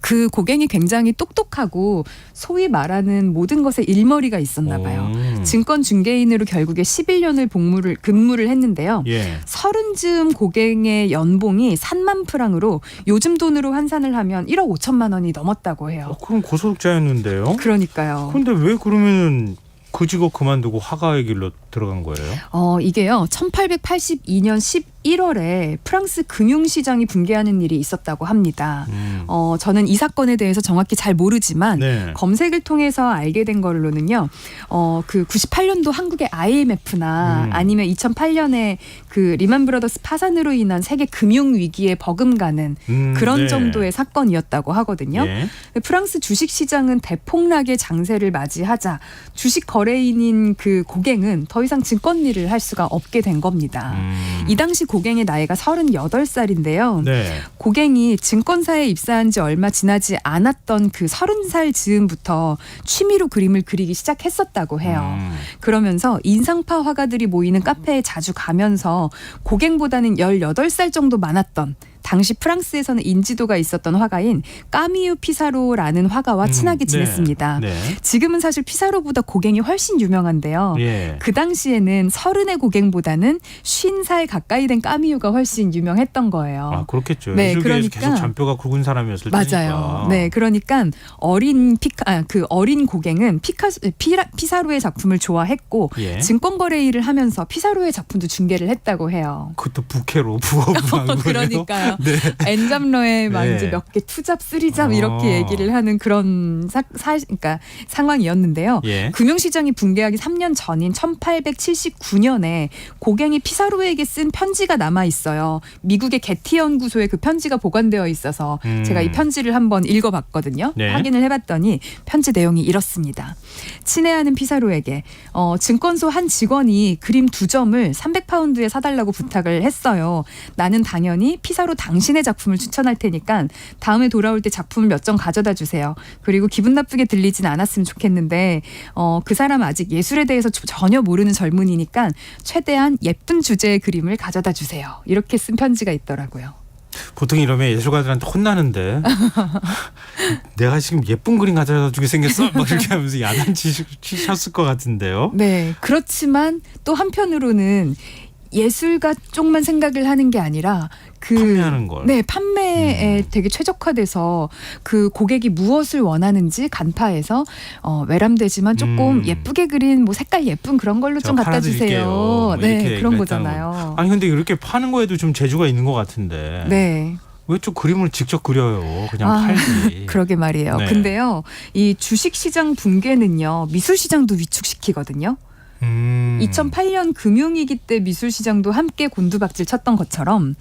그 고갱이 굉장히 똑똑하고 소위 말하는 모든 것에 일머리가 있었나 봐요. 증권 중개인으로 결국에 11년을 근무를 했는데요. 예. 30쯤 고갱의 연봉이 3만 프랑으로 요즘 돈으로 환산을 하면 1억 5천만 원이 넘었다고 해요. 그럼 고소득자였는데요. 그러니까요. 근데 왜 그러면은 그 직업 그만두고 화가의 길로 들어간 거예요? 이게요, 1882년 11월에 프랑스 금융시장이 붕괴하는 일이 있었다고 합니다. 저는 이 사건에 대해서 정확히 잘 모르지만 네. 검색을 통해서 알게 된 걸로는요, 그 98년도 한국의 IMF나 아니면 2008년에 그 리만 브라더스 파산으로 인한 세계 금융 위기에 버금가는 그런 네. 정도의 사건이었다고 하거든요. 예. 프랑스 주식시장은 대폭락의 장세를 맞이하자 주식 거래인인 그 고갱은 더 이상 증권 일을 할 수가 없게 된 겁니다. 이 당시 고갱의 나이가 38살인데요. 네. 고갱이 증권사에 입사한 지 얼마 지나지 않았던 그 30살 즈음부터 취미로 그림을 그리기 시작했었다고 해요. 그러면서 인상파 화가들이 모이는 카페에 자주 가면서 고갱보다는 18살 정도 많았던 당시 프랑스에서는 인지도가 있었던 화가인 까미유 피사로라는 화가와 친하게 지냈습니다. 네. 지금은 사실 피사로보다 고갱이 훨씬 유명한데요. 예. 그 당시에는 30의 고갱보다는 50살 가까이 된 까미유가 훨씬 유명했던 거예요. 아, 그렇겠죠. 네, 예술계에서 그러니까 계속 잔뼈가 굵은 사람이었을 맞아요. 테니까. 네, 그러니까 어린 고갱은 피사로의 작품을 좋아했고 예. 증권거래 일을 하면서 피사로의 작품도 중개를 했다고 해요. 그것도 부캐로 부업한 거예요. 그러니까요. 네. N잡러에 막 네. 이제 몇 개 투잡, 쓰리잡 이렇게 얘기를 하는 그런 그러니까 상황이었는데요. 예. 금융시장이 붕괴하기 3년 전인 1879년에 고갱이 피사로에게 쓴 편지가 남아 있어요. 미국의 게티 연구소에 그 편지가 보관되어 있어서 제가 이 편지를 한번 읽어봤거든요. 네. 확인을 해봤더니 편지 내용이 이렇습니다. 친애하는 피사로에게 증권소 한 직원이 그림 2점을 300파운드에 사달라고 부탁을 했어요. 나는 당연히 피사로 당신의 작품을 추천할 테니까 다음에 돌아올 때 작품을 몇 점 가져다 주세요. 그리고 기분 나쁘게 들리진 않았으면 좋겠는데 그 사람 아직 예술에 대해서 전혀 모르는 젊은이니까 최대한 예쁜 주제의 그림을 가져다 주세요. 이렇게 쓴 편지가 있더라고요. 보통 이러면 예술가들한테 혼나는데 내가 지금 예쁜 그림 가져다 주게 생겼어? 막 이렇게 하면서 야단치셨을 것 같은데요. 네. 그렇지만 또 한편으로는 예술가 쪽만 생각을 하는 게 아니라 판매하는 걸. 네, 판매에 되게 최적화돼서 그 고객이 무엇을 원하는지 간파해서 외람되지만 조금 예쁘게 그린 뭐 색깔 예쁜 그런 걸로 좀 갖다 주세요. 뭐 네, 그런 거잖아요. 아니 근데 이렇게 파는 거에도 좀 재주가 있는 것 같은데. 네. 왜 좀 그림을 직접 그려요? 그냥 팔지. 그러게 말이에요. 네. 근데요, 이 주식시장 붕괴는요, 미술시장도 위축시키거든요. 2008년 금융위기 때 미술시장도 함께 곤두박질 쳤던 것처럼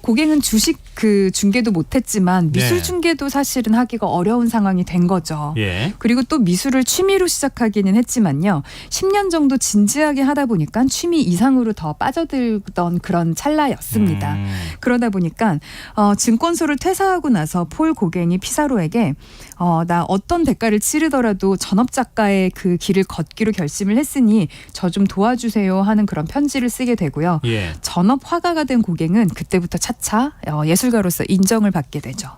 고갱은 주식 그 중개도 못했지만 미술 네. 중개도 사실은 하기가 어려운 상황이 된 거죠. 예. 그리고 또 미술을 취미로 시작하기는 했지만요. 10년 정도 진지하게 하다 보니까 취미 이상으로 더 빠져들던 그런 찰나였습니다. 그러다 보니까 증권소를 퇴사하고 나서 폴 고갱이 피사로에게 나 어떤 대가를 치르더라도 전업작가의 그 길을 걷기로 결심을 했으니 저 좀 도와주세요 하는 그런 편지를 쓰게 되고요. 예. 전업 화가가 된 고갱은 그때부터 차차 예술가로서 인정을 받게 되죠.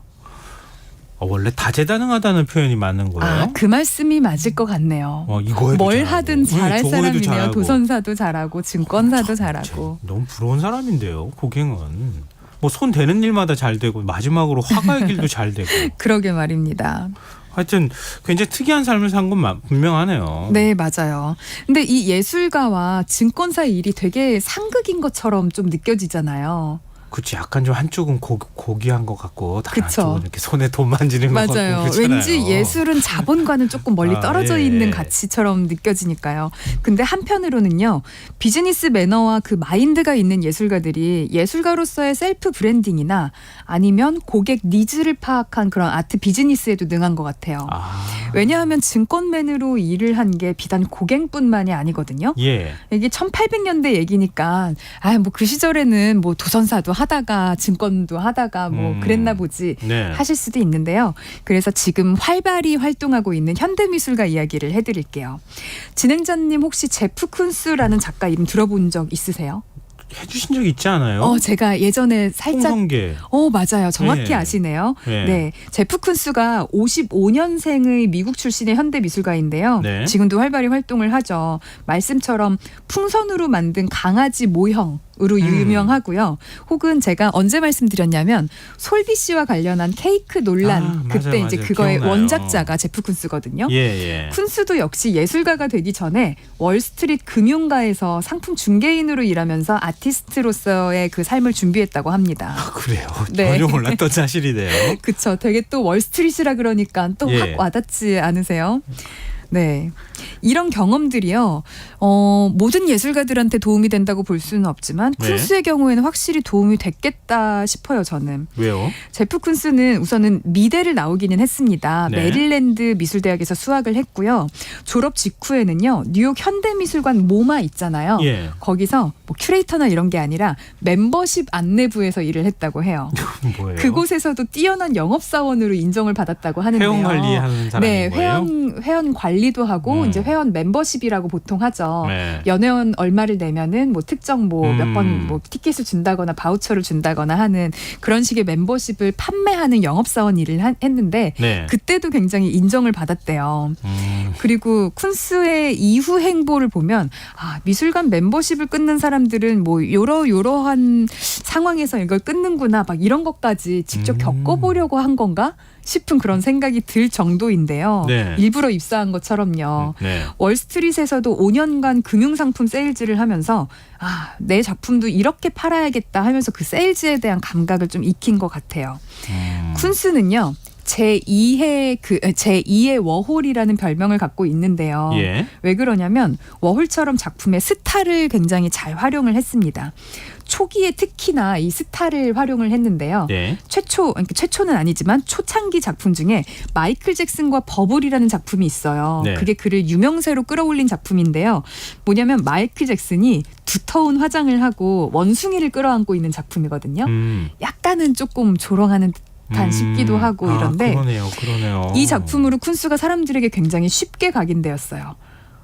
원래 다재다능하다는 표현이 맞는 거예요? 그 말씀이 맞을 것 같네요. 이거 해도 뭘 잘하고. 하든 잘할 저거 해도 사람이네요. 잘하고. 도선사도 잘하고 증권사도 잘하고. 너무 부러운 사람인데요. 고갱은. 뭐 손 대는 일마다 잘 되고 마지막으로 화가의 길도 잘 되고. 그러게 말입니다. 하여튼 굉장히 특이한 삶을 산 건 분명하네요. 네, 맞아요. 근데 이 예술가와 증권사 일이 되게 상극인 것처럼 좀 느껴지잖아요. 그렇지. 약간 좀 한쪽은 고귀한 것 같고 다른 그쵸. 한쪽은 이렇게 손에 돈 만지는 것 같고 맞아요. 그렇잖아요. 왠지 예술은 자본과는 조금 멀리 떨어져 예. 있는 가치처럼 느껴지니까요. 근데 한편으로는요. 비즈니스 매너와 그 마인드가 있는 예술가들이 예술가로서의 셀프 브랜딩이나 아니면 고객 니즈를 파악한 그런 아트 비즈니스에도 능한 것 같아요. 왜냐하면 증권맨으로 일을 한 게 비단 고갱뿐만이 아니거든요. 예. 이게 1800년대 얘기니까 뭐 그 시절에는 뭐 도선사도 하다가 증권도 하다가 뭐 그랬나 보지 네. 하실 수도 있는데요. 그래서 지금 활발히 활동하고 있는 현대미술가 이야기를 해드릴게요. 진행자님 혹시 제프 쿤스라는 작가 이름 들어본 적 있으세요? 해주신 적 있지 않아요? 제가 예전에 살짝 홍성계. 맞아요. 정확히 네. 아시네요. 네. 네. 제프 쿤스가 55년생의 미국 출신의 현대 미술가인데요. 네. 지금도 활발히 활동을 하죠. 말씀처럼 풍선으로 만든 강아지 모형 으로 유명하고요. 혹은 제가 언제 말씀드렸냐면 솔비 씨와 관련한 케이크 논란 그때 맞아요, 이제 맞아요. 그거의 기억나요. 원작자가 제프 쿤스거든요. 예. 쿤스도 역시 예술가가 되기 전에 월스트리트 금융가에서 상품 중개인으로 일하면서 아티스트로서의 그 삶을 준비했다고 합니다. 그래요. 네. 전혀 몰랐던 사실이네요. 그렇죠. 되게 또 월스트리트라 그러니까 또 확 예. 와닿지 않으세요? 네. 이런 경험들이요. 모든 예술가들한테 도움이 된다고 볼 수는 없지만 네. 쿤스의 경우에는 확실히 도움이 됐겠다 싶어요. 저는. 왜요? 제프 쿤스는 우선은 미대를 나오기는 했습니다. 네. 메릴랜드 미술대학에서 수학을 했고요. 졸업 직후에는요. 뉴욕 현대미술관 모마 있잖아요. 예. 거기서 뭐 큐레이터나 이런 게 아니라 멤버십 안내부에서 일을 했다고 해요. 뭐예요? 그곳에서도 뛰어난 영업사원으로 인정을 받았다고 하는데요. 회원 관리하는 사람인 네, 거예요? 회원 관리도 하고 이제 회원 멤버십이라고 보통 하죠. 네. 연회원 얼마를 내면은 뭐 특정 뭐 몇 번 뭐 티켓을 준다거나 바우처를 준다거나 하는 그런 식의 멤버십을 판매하는 영업사원 일을 했는데 네. 그때도 굉장히 인정을 받았대요. 그리고 쿤스의 이후 행보를 보면 미술관 멤버십을 끊는 사람들은 뭐 이러한 상황에서 이걸 끊는구나 막 이런 것까지 직접 겪어보려고 한 건가? 싶은 그런 생각이 들 정도인데요. 네. 일부러 입사한 것처럼요. 네. 월스트리트에서도 5년간 금융상품 세일즈를 하면서 내 작품도 이렇게 팔아야겠다 하면서 그 세일즈에 대한 감각을 좀 익힌 것 같아요. 쿤스는요. 제2의 워홀이라는 별명을 갖고 있는데요. 예. 왜 그러냐면 워홀처럼 작품의 스타를 굉장히 잘 활용을 했습니다. 초기에 특히나 이 스타를 활용을 했는데요. 네. 최초는 아니지만 초창기 작품 중에 마이클 잭슨과 버블이라는 작품이 있어요. 네. 그게 그를 유명세로 끌어올린 작품인데요. 뭐냐면 마이클 잭슨이 두터운 화장을 하고 원숭이를 끌어안고 있는 작품이거든요. 약간은 조금 조롱하는 듯한 싶기도 하고 이런데 그러네요. 이 작품으로 쿤스가 사람들에게 굉장히 쉽게 각인되었어요.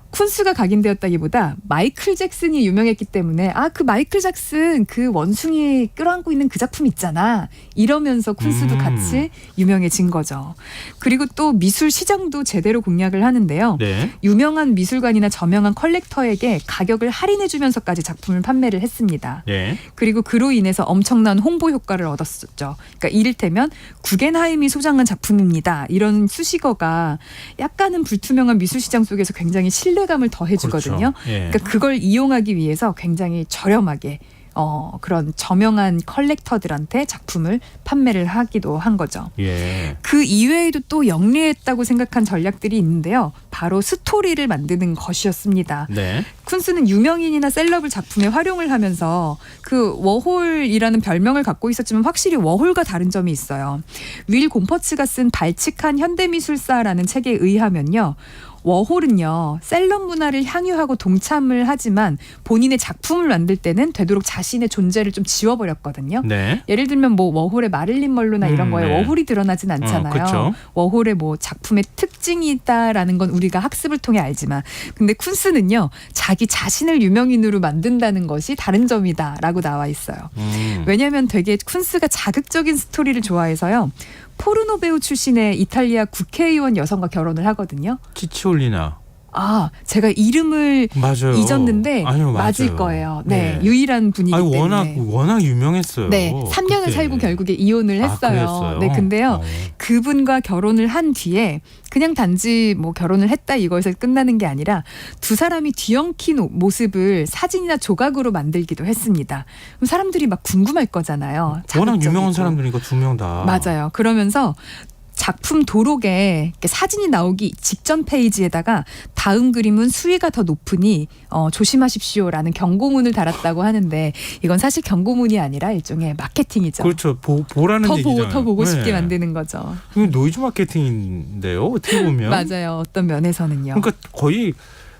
쿤스가 각인되었다기보다 마이클 잭슨이 유명했기 때문에 그 마이클 잭슨 그 원숭이 끌어안고 있는 그 작품 있잖아 이러면서 쿤스도 같이 유명해진 거죠. 그리고 또 미술 시장도 제대로 공략을 하는데요. 네. 유명한 미술관이나 저명한 컬렉터에게 가격을 할인해 주면서까지 작품을 판매를 했습니다. 네. 그리고 그로 인해서 엄청난 홍보 효과를 얻었었죠. 그러니까 이를테면 구겐하임이 소장한 작품입니다. 이런 수식어가 약간은 불투명한 미술 시장 속에서 굉장히 신뢰감을 더해주거든요. 그렇죠. 예. 그러니까 그걸 이용하기 위해서 굉장히 저렴하게 그런 저명한 컬렉터들한테 작품을 판매를 하기도 한 거죠. 예. 그 이외에도 또 영리했다고 생각한 전략들이 있는데요. 바로 스토리를 만드는 것이었습니다. 네. 쿤스는 유명인이나 셀럽을 작품에 활용을 하면서 그 워홀이라는 별명을 갖고 있었지만 확실히 워홀과 다른 점이 있어요. 윌 곰퍼츠가 쓴 발칙한 현대미술사라는 책에 의하면요. 워홀은요. 셀럽 문화를 향유하고 동참을 하지만 본인의 작품을 만들 때는 되도록 자신의 존재를 좀 지워버렸거든요. 네. 예를 들면 뭐 워홀의 마릴린 먼로나 이런 거에 네. 워홀이 드러나진 않잖아요. 그렇죠. 워홀의 뭐 작품의 특징이 있다라는 건 우리가 학습을 통해 알지만 근데 쿤스는요. 자기 자신을 유명인으로 만든다는 것이 다른 점이다라고 나와 있어요. 왜냐하면 되게 쿤스가 자극적인 스토리를 좋아해서요. 포르노 배우 출신의 이탈리아 국회의원 여성과 결혼을 하거든요. 치치올리나. 제가 이름을 맞아요. 잊었는데 아니요, 맞을 맞아요. 거예요. 네, 네. 유일한 분이기 때문에. 워낙 유명했어요. 네, 3년을 그때. 살고 결국에 이혼을 했어요. 그랬어요? 네, 근데요. 그분과 결혼을 한 뒤에 그냥 단지 뭐 결혼을 했다 이것에서 끝나는 게 아니라 두 사람이 뒤엉킨 모습을 사진이나 조각으로 만들기도 했습니다. 그럼 사람들이 막 궁금할 거잖아요. 워낙 자극적이고. 유명한 사람들이니까 두 명 다. 맞아요. 그러면서 작품 도록에 사진이 나오기 직전 페이지에다가 다음 그림은 수위가 더 높으니 조심하십시오라는 경고문을 달았다고 하는데 이건 사실 경고문이 아니라 일종의 마케팅이죠. 그렇죠. 보라는 얘기잖아요. 더 보고 싶게 네. 만드는 거죠. 이건 노이즈 마케팅인데요. 어떻게 보면. 맞아요. 어떤 면에서는요. 그러니까 거의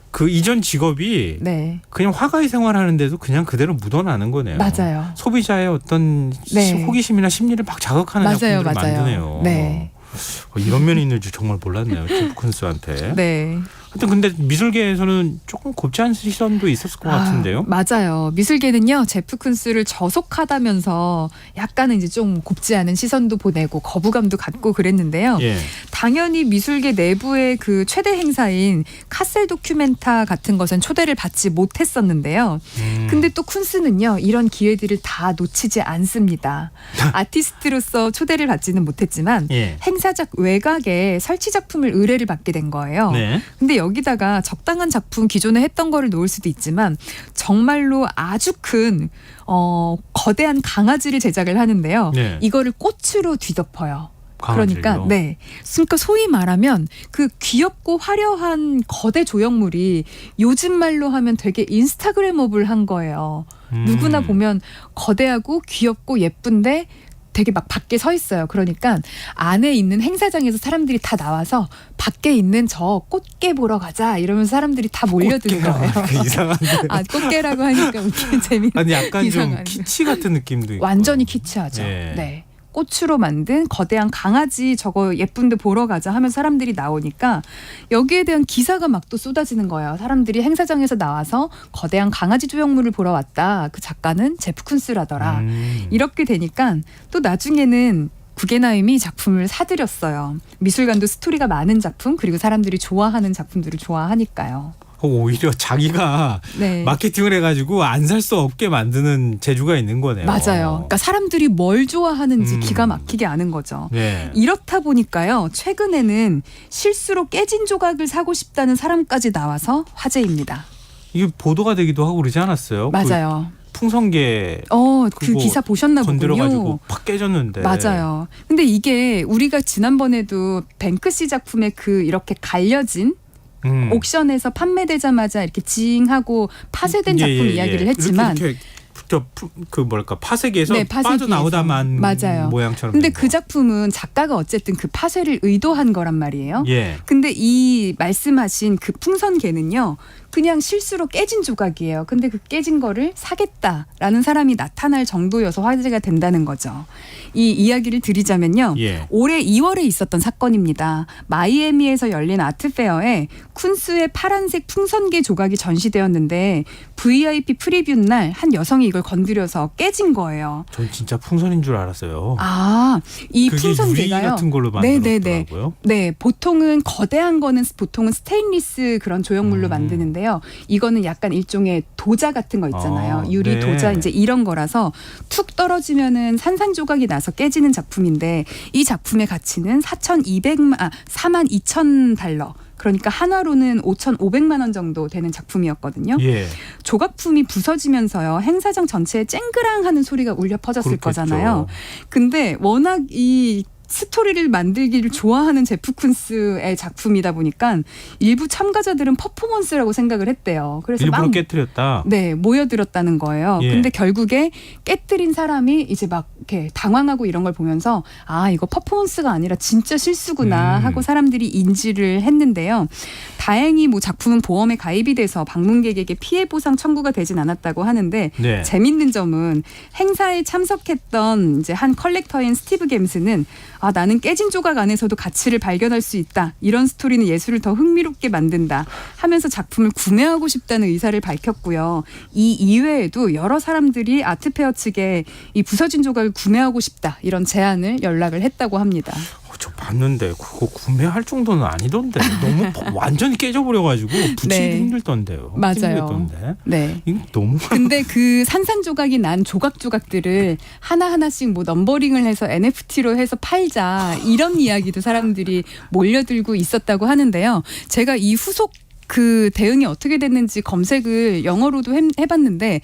그 이전 직업이 네. 그냥 화가의 생활하는데도 그냥 그대로 묻어나는 거네요. 맞아요. 소비자의 어떤 네. 호기심이나 심리를 막 자극하는 작품들을 만드네요. 네. 이런 면이 있는 줄 정말 몰랐네요. 제프 쿤스한테. 네. 하여튼 근데 미술계에서는 조금 곱지 않은 시선도 있었을 것 같은데요. 맞아요. 미술계는요. 제프 쿤스를 저속하다면서 약간은 이제 좀 곱지 않은 시선도 보내고 거부감도 갖고 그랬는데요. 예. 당연히 미술계 내부의 그 최대 행사인 카셀 도큐멘타 같은 것은 초대를 받지 못했었는데요. 근데 또 쿤스는요. 이런 기회들을 다 놓치지 않습니다. 아티스트로서 초대를 받지는 못했지만 예. 행사장 외곽에 설치 작품을 의뢰를 받게 된 거예요. 네. 근데 여기다가 적당한 작품 기존에 했던 거를 놓을 수도 있지만 정말로 아주 큰 거대한 강아지를 제작을 하는데요. 네. 이거를 꽃으로 뒤덮어요. 강아지를요? 그러니까 그러니까 소위 말하면 그 귀엽고 화려한 거대 조형물이 요즘 말로 하면 되게 인스타그래머블한 거예요. 누구나 보면 거대하고 귀엽고 예쁜데 되게 막 밖에 서 있어요. 그러니까 안에 있는 행사장에서 사람들이 다 나와서 밖에 있는 저 꽃게 보러 가자 이러면서 사람들이 다 몰려드는 거예요. 이상한데. 꽃게라고 하니까 재미는 아니 약간 이상하네요. 좀 키치 같은 느낌도 있고. 완전히 키치하죠. 예. 네. 꽃으로 만든 거대한 강아지 저거 예쁜데 보러 가자 하면 사람들이 나오니까 여기에 대한 기사가 막 또 쏟아지는 거예요. 사람들이 행사장에서 나와서 거대한 강아지 조형물을 보러 왔다. 그 작가는 제프 쿤스라더라. 이렇게 되니까 또 나중에는 구겐하임이 작품을 사들였어요. 미술관도 스토리가 많은 작품 그리고 사람들이 좋아하는 작품들을 좋아하니까요. 오히려 자기가 네. 마케팅을 해가지고 안 살 수 없게 만드는 재주가 있는 거네요. 맞아요. 그러니까 사람들이 뭘 좋아하는지 기가 막히게 아는 거죠. 네. 이렇다 보니까요. 최근에는 실수로 깨진 조각을 사고 싶다는 사람까지 나와서 화제입니다. 이게 보도가 되기도 하고 그러지 않았어요? 맞아요. 그 풍선개 그 기사 보셨나 보군요. 건드려가지고 팍 깨졌는데. 맞아요. 근데 이게 우리가 지난번에도 뱅크시 작품에 이렇게 갈려진 옥션에서 판매되자마자 이렇게 징하고 파쇄된 작품 이야기를 했지만 이렇게 그 뭐랄까 파쇄기에서 네, 파쇄기에서. 빠져나오다만 맞아요. 모양처럼. 근데 그 작품은 작가가 어쨌든 그 파쇄를 의도한 거란 말이에요. 예. 근데 이 말씀하신 그 풍선개는요. 그냥 실수로 깨진 조각이에요. 근데 그 깨진 거를 사겠다라는 사람이 나타날 정도여서 화제가 된다는 거죠. 이 이야기를 드리자면요. 예. 올해 2월에 있었던 사건입니다. 마이애미에서 열린 아트페어에 쿤스의 파란색 풍선개 조각이 전시되었는데 VIP 프리뷰 날 한 여성이 이걸 건드려서 깨진 거예요. 전 진짜 풍선인 줄 알았어요. 이 그게 풍선개가요. 유리 같은 걸로 만들었더라고요. 네, 보통은 거대한 거는 보통은 스테인리스 그런 조형물로 만드는데요. 이거는 약간 일종의 도자 같은 거 있잖아요. 유리 네. 도자 이제 이런 거라서 툭 떨어지면은 산산조각이 나서 깨지는 작품인데 이 작품의 가치는 42,000달러. 그러니까 한화로는 5,500만 원 정도 되는 작품이었거든요. 예. 조각품이 부서지면서요. 행사장 전체에 쨍그랑하는 소리가 울려 퍼졌을 그렇겠죠. 거잖아요. 근데 워낙 이 스토리를 만들기를 좋아하는 제프 쿤스의 작품이다 보니까 일부 참가자들은 퍼포먼스라고 생각을 했대요. 그래서 일부러 깨뜨렸다. 네, 모여들었다는 거예요. 예. 근데 결국에 깨뜨린 사람이 이제 막 이렇게 당황하고 이런 걸 보면서 이거 퍼포먼스가 아니라 진짜 실수구나 하고 사람들이 인지를 했는데요. 다행히 작품은 보험에 가입이 돼서 방문객에게 피해 보상 청구가 되진 않았다고 하는데 네. 재밌는 점은 행사에 참석했던 이제 한 컬렉터인 스티브 겜스는 나는 깨진 조각 안에서도 가치를 발견할 수 있다. 이런 스토리는 예술을 더 흥미롭게 만든다. 하면서 작품을 구매하고 싶다는 의사를 밝혔고요. 이 이외에도 여러 사람들이 아트페어 측에 이 부서진 조각을 구매하고 싶다. 이런 제안을 연락을 했다고 합니다. 저 봤는데 그거 구매할 정도는 아니던데 너무 완전히 깨져버려가지고 붙이기 네. 힘들던데요. 맞아요. 힘들던데. 네. 이거 너무. 근데 그 산산조각이 난 조각들을 하나하나씩 넘버링을 해서 NFT로 해서 팔자 이런 이야기도 사람들이 몰려들고 있었다고 하는데요. 제가 이 후속 그 대응이 어떻게 됐는지 검색을 영어로도 해봤는데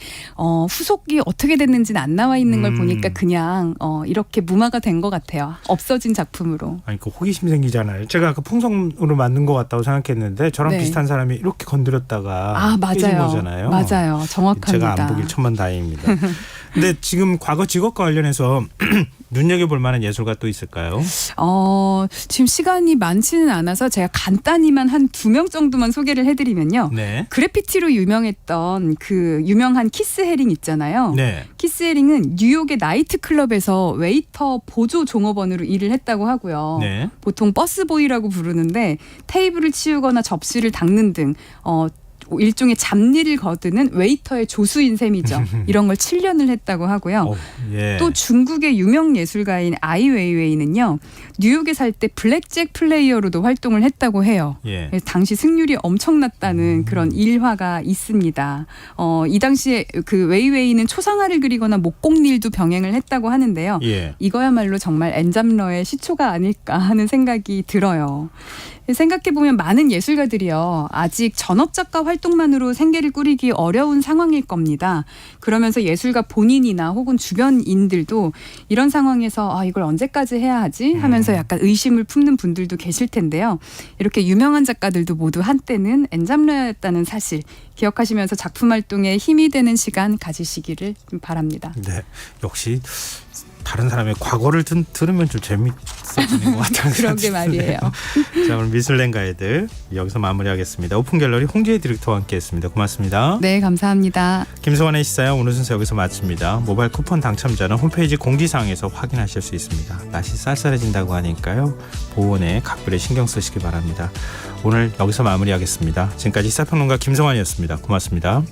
후속이 어떻게 됐는지는 안 나와 있는 걸 보니까 그냥 이렇게 무마가 된 것 같아요. 없어진 작품으로. 아니 그 호기심 생기잖아요. 제가 아까 풍선으로 만든 것 같다고 생각했는데 저랑 네. 비슷한 사람이 이렇게 건드렸다가 깨진 거잖아요. 맞아요. 정확합니다. 제가 안 보길 천만다행입니다. 근데 지금 과거 직업과 관련해서 눈여겨볼 만한 예술가 또 있을까요? 지금 시간이 많지는 않아서 제가 간단히만 한 2명 정도만 소개를 해드리면요. 네. 그래피티로 유명했던 그 유명한 키스 헤링 있잖아요. 네. 키스 헤링은 뉴욕의 나이트클럽에서 웨이터 보조 종업원으로 일을 했다고 하고요. 네. 보통 버스보이라고 부르는데 테이블을 치우거나 접시를 닦는 등 일종의 잡일을 거두는 웨이터의 조수인 셈이죠. 이런 걸 7년을 했다고 하고요. 예. 또 중국의 유명 예술가인 아이 웨이웨이는요. 뉴욕에 살 때 블랙잭 플레이어로도 활동을 했다고 해요. 예. 그래서 당시 승률이 엄청났다는 그런 일화가 있습니다. 이 당시에 그 웨이웨이는 초상화를 그리거나 목공일도 병행을 했다고 하는데요. 예. 이거야말로 정말 엔잡러의 시초가 아닐까 하는 생각이 들어요. 생각해보면 많은 예술가들이요. 아직 전업작가 활동만으로 생계를 꾸리기 어려운 상황일 겁니다. 그러면서 예술가 본인이나 혹은 주변인들도 이런 상황에서 이걸 언제까지 해야 하지? 하면서 약간 의심을 품는 분들도 계실 텐데요. 이렇게 유명한 작가들도 모두 한때는 엔잡러였다는 사실 기억하시면서 작품 활동에 힘이 되는 시간 가지시기를 좀 바랍니다. 네. 역시 다른 사람의 과거를 들으면 좀 재밌어지는 것 같아요. 그러게 말이에요. 자, 오늘 미술랭 가이드 여기서 마무리하겠습니다. 오픈갤러리 홍지혜 디렉터와 함께했습니다. 고맙습니다. 네, 감사합니다. 김성환의 시사야 오늘 순서 여기서 마칩니다. 모바일 쿠폰 당첨자는 홈페이지 공지사항에서 확인하실 수 있습니다. 날씨 쌀쌀해진다고 하니까요. 보온에 각별히 신경 쓰시기 바랍니다. 오늘 여기서 마무리하겠습니다. 지금까지 시사평론가 김성환이었습니다. 고맙습니다.